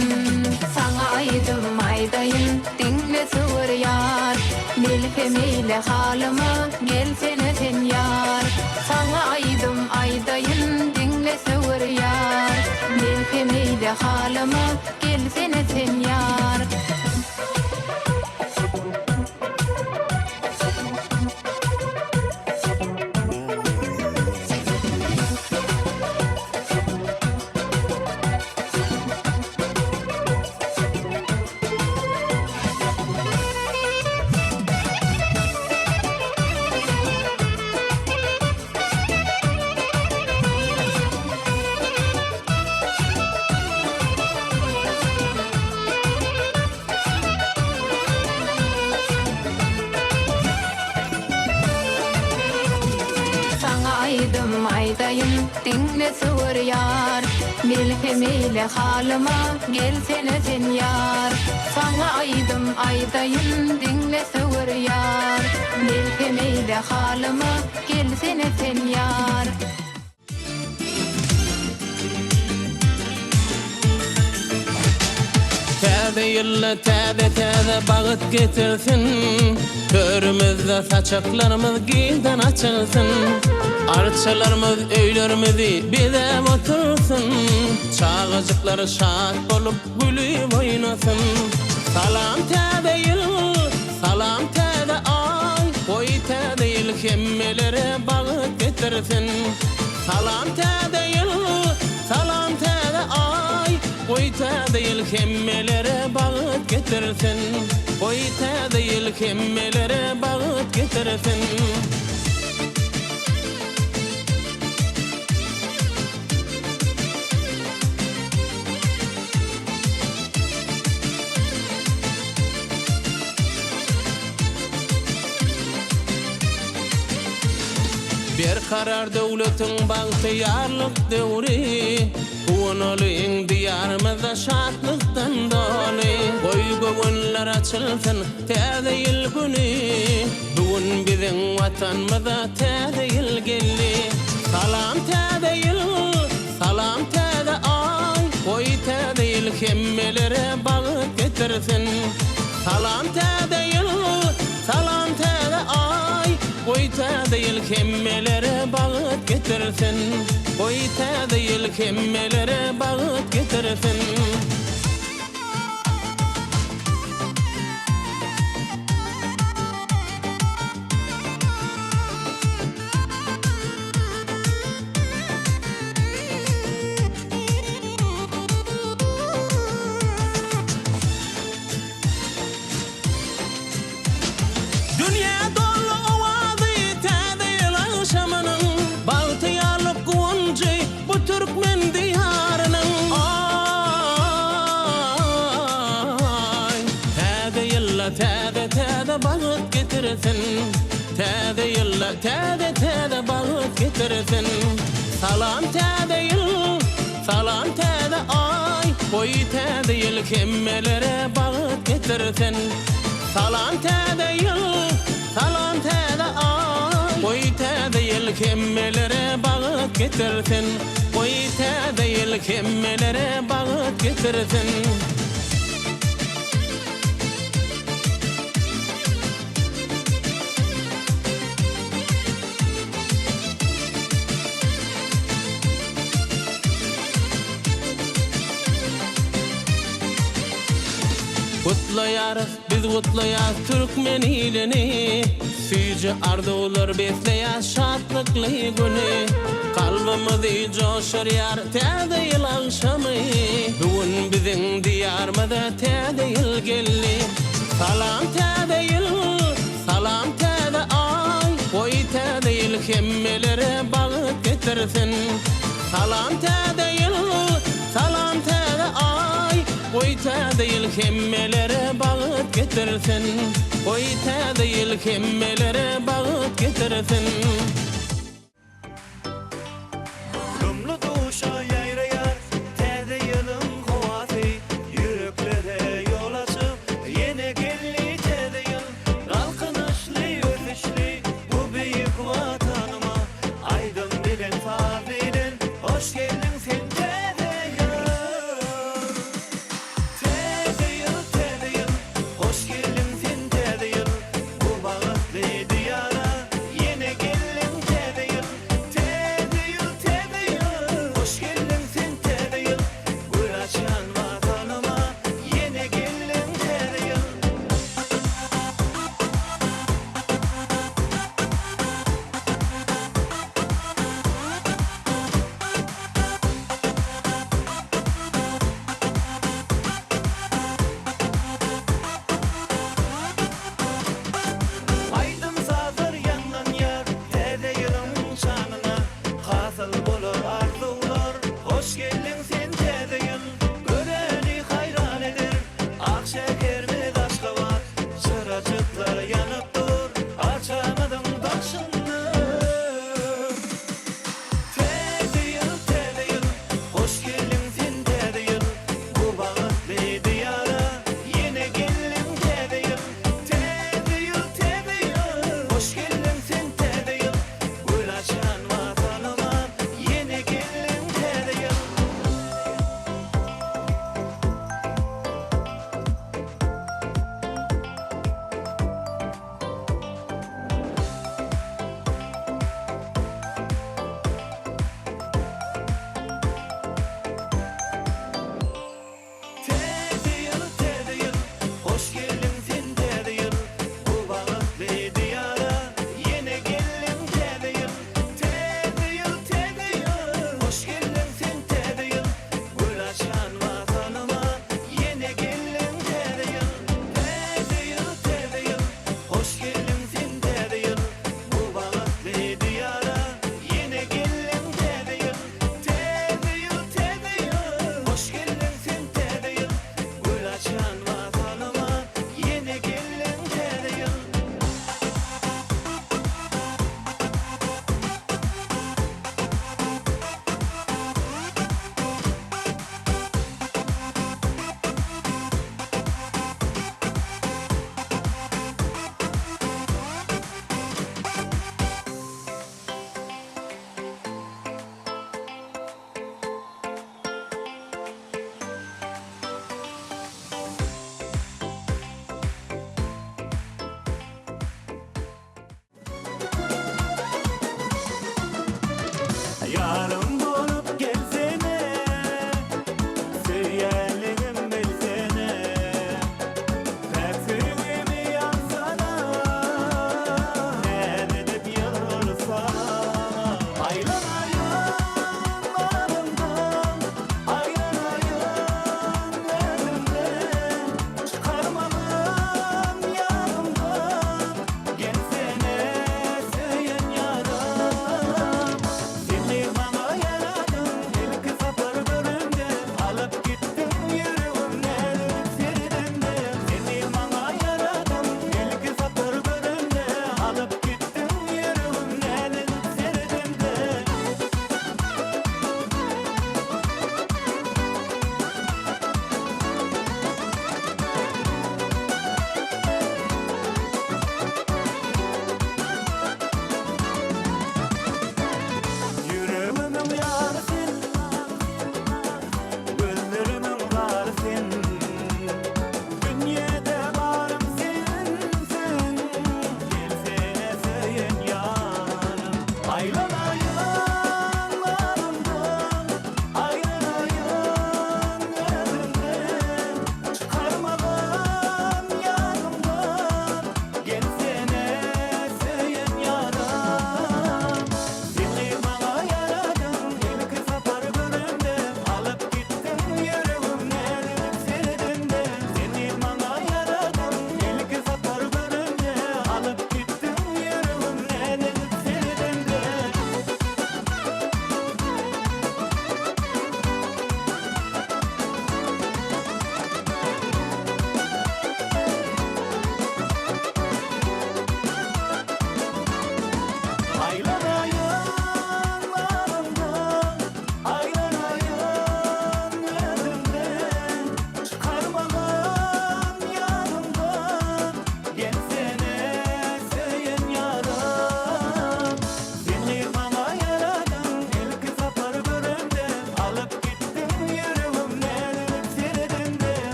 Sana aydım aydayım, dinle sığır yar. Milkemeyle halıma, gelsene sen yar. Sana aydım aydayım, dinle sığır yar. Milkemeyle halıma, gelsene sen yar. Aydım aydayım, dinle sığır yar. Milkemeyle halıma, gelsene sen yar. Sana aydım aydayım, dinle sığır yar. Milkemeyle halıma, gelsene sen yar. Täze yılla täze bağıt getirsin. Törümüzde saçaklarımız giyden açılsın. Arçalarımız öylerimizi bize otursun. Çağıcıklar şad olup gülüp oynasın. Salam täze yıl, salam täze ay. Oy täze yıl kemmelere bağıt getirsin. Salam täze yıl, salam täze ay. Oy täze yıl kemmelere bağıt getirsin. Oy täze yıl kemmelere bağıt getirsin. Bir karar devletin bahtiyarlık devri. Uğunalı diyarımızda şatlıktan dolu. Koy gönüller açılsın täze yıl günü. Bugün bizim vatanımıza täze yıl geldi. Salam täze yıl, salam täze ay. Koy täze yıl kemmelere bağıt getirsin. Salam täze yıl, salam täze ay. Koy täze yıl kemmelere bağıt getirsin. Koy täze yıl kemmelere bağıt getirsin. bağıt getirsin. Täze yılla täze bağıt getirsin. Salam täze yıl, salam täze ay. Boy täze yıl kimmelere bağıt getirsin. Salam täze yıl, salam täze ay. Boy täze yıl kimmelere bağıt getirsin. Boy täze yıl kimmelere bağıt getirsin. Kutlayarız, biz kutlayarız Türkmen ilini. Süyce ardular besleyar şatlıklı günü. Kalbimizi coşur yar täze yıl akşamı. Bugün bizim diyarmada täze yıl geldi. Salam täze yıl, salam täze ay. Oy täze yıl kimmelere bağıt getirsin. Salam täze yıl, salam täze ay. Oy täze yıl kimmelere bağıt getirsin. Oy täze yıl kimmelere bağıt getirsin. Gümlü duşa yayrayar täze yılın kovası. Yüreklere yol açıp yine gelli täze yıl. Kalkınışlı ötüşlü bu büyük vatanıma. Aydın bilen fazilen hoş geldin sen täze yıl. Täze yıl, hoş geldin sen täze yıl. Bu bağıtlı diyara yine geldin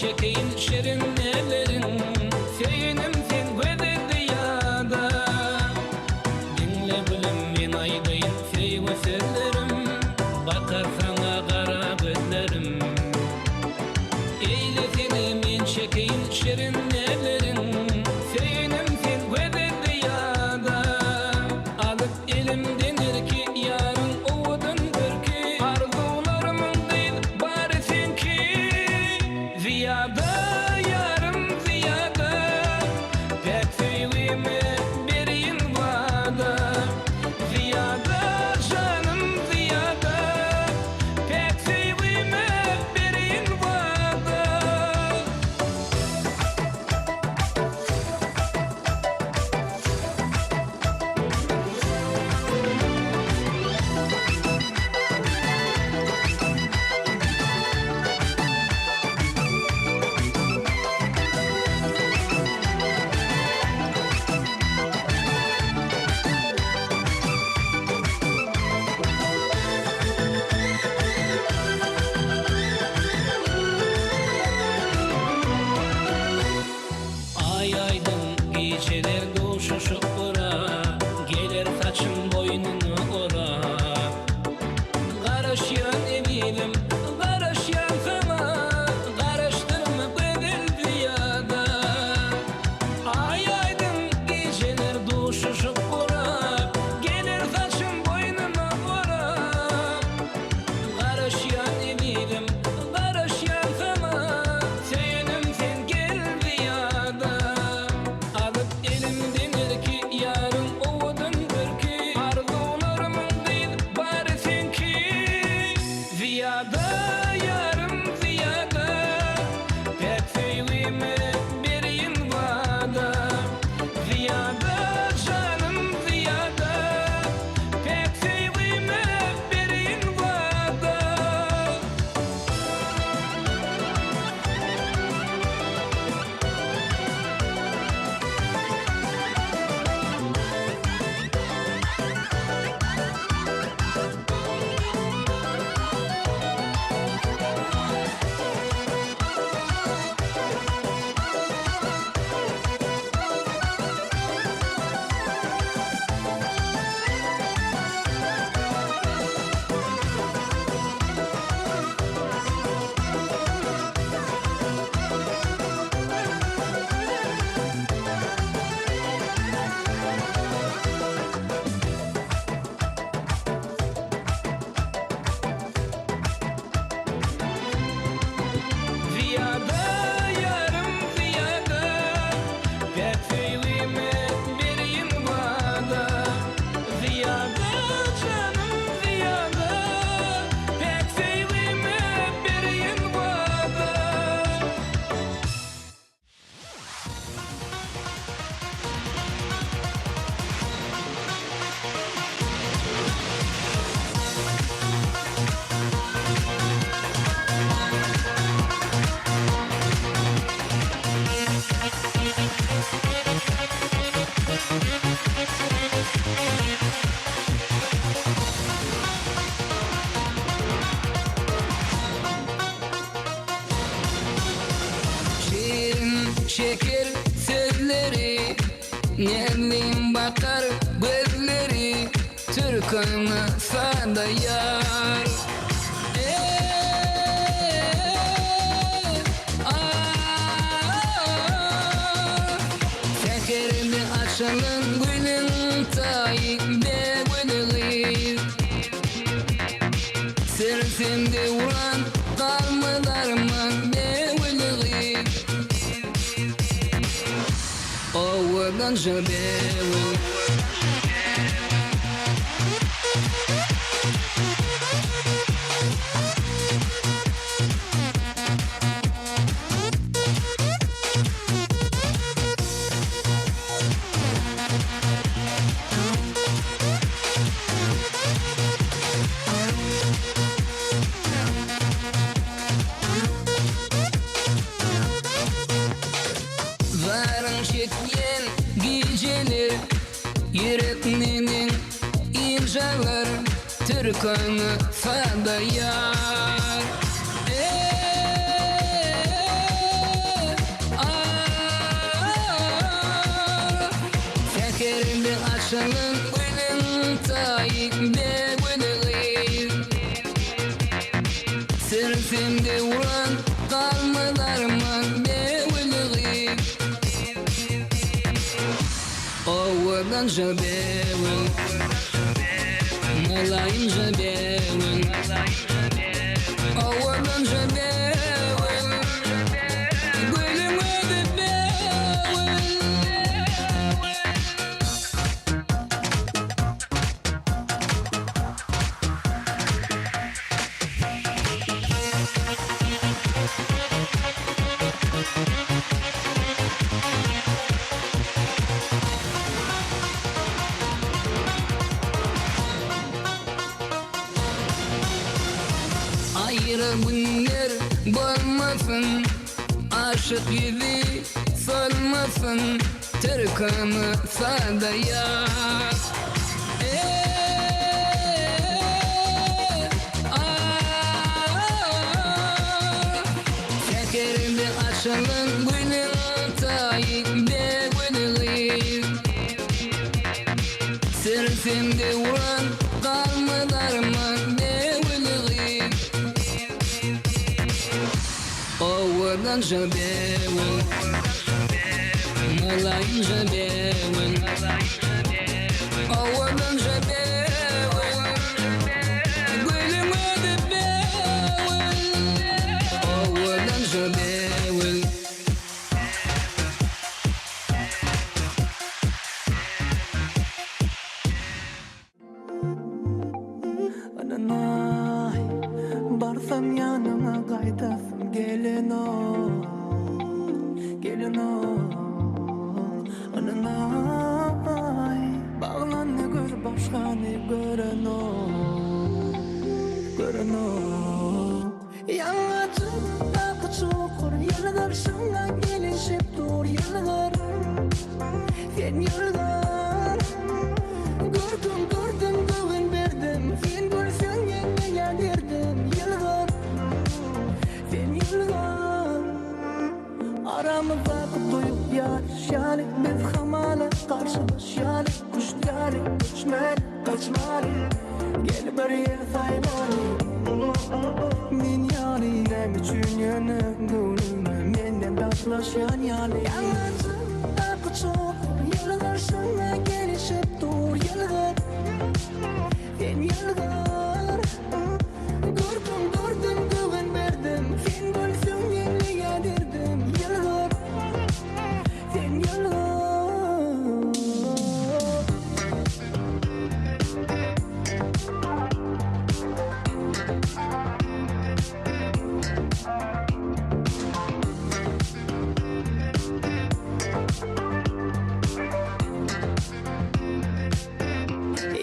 çekeyin şirinlerin Söyünüm sen gözüdü yada Dinle bilem men aydayın söyle sözlerim Bakar sana kara gözlerim Eyle seni men çekeyin şirinlerin Söyünüm sen gözüdü yada Alıp elimden erki yarın oğudundur ki Arzularımın değil bari senki Ziyada yarım ziyada Pek söyleme bereyim vada Ziyada canım ziyada Pek söyleme bereyim vada Ay aydın geceler doğuşuşup ora Gelir saçın boynunu ora Karışyan eminim karışyan sana Karıştırma bedel ziyada Ay aydın geceler doğuşuşup ora Gelir saçın boynunu ora Karışyan eminim karışyan sana Söyünüm sen gel ziyada Alıp elimden erki yarın oğudundur ki Arzularımın değil bari senki Ziyada yarım ziyada Pek söyleme bereyim vada Ziyada canım ziyada Pek söyleme bereyim vada Ziyada yarım ziyada Pek söyleme bereyim vada Ziyada canım ziyada Pek söyleme bereyim vada Şirin şeker sözleri Nemliyim bakar gözleri Türk'ünü sada yar Sekerli açılın gülün tayın be gülüğü Sırtımda vuran kalmalarımın be gülüğü Ovadan jabevul Varın çekyen geceler Yürekmenin incalar Türk'ünü sada yar aşalın gülün tayik be gülüğü Sırtımda vuran kalmalarman be gülüğü Ovadan jabevin Malayım jabevin Ovadan jabevin Gülüm ödü bevin Ayrı günler bolmasın Aşık yüzü solmasın Türkanı sadaya Şekerli aşalın gülün tayik be gülüğü Sırtımda vuran kalmalarman be gülüğü Ovadan jabevin Malayım jabevin Ovadan jabevin Gülüm ödü bevin Ovadan jabevin Ananay Barsam yanıma kaytasın gelin ol Gelin ol Ananay Bağlanı göz başkanı gören ol Gören ol Yalacım takı çukur Yılgar şunla gelişip dur Yılgar Sen yılgar Gördüm gördüm güven verdim Sen görsen yenge gelirdim Yılgar Sen yılgar Aramızda kutuyup yarışalı Biz hamala karşılaşalı Kuşlalı uçmalı kaçmalı Gel bariyer saymalı Men yani nem üçün yanım Gülüme menden tatlaşan yani Yalnızım takı çok Yılgar şuna gelişip dur Yılgar Sen yılgar Gördüm gördüm güven verdim Sen gülsün yerli yedirdim Yılgar Sen yılgar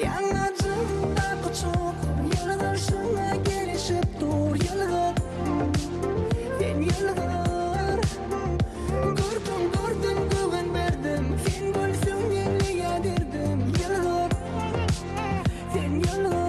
Yalnızım takı çok Yılgar şuna gelişip dur Yılgar Sen yılgar Gördüm gördüm güven verdim Sen gülsün yerli yedirdim Yılgar Sen yılgar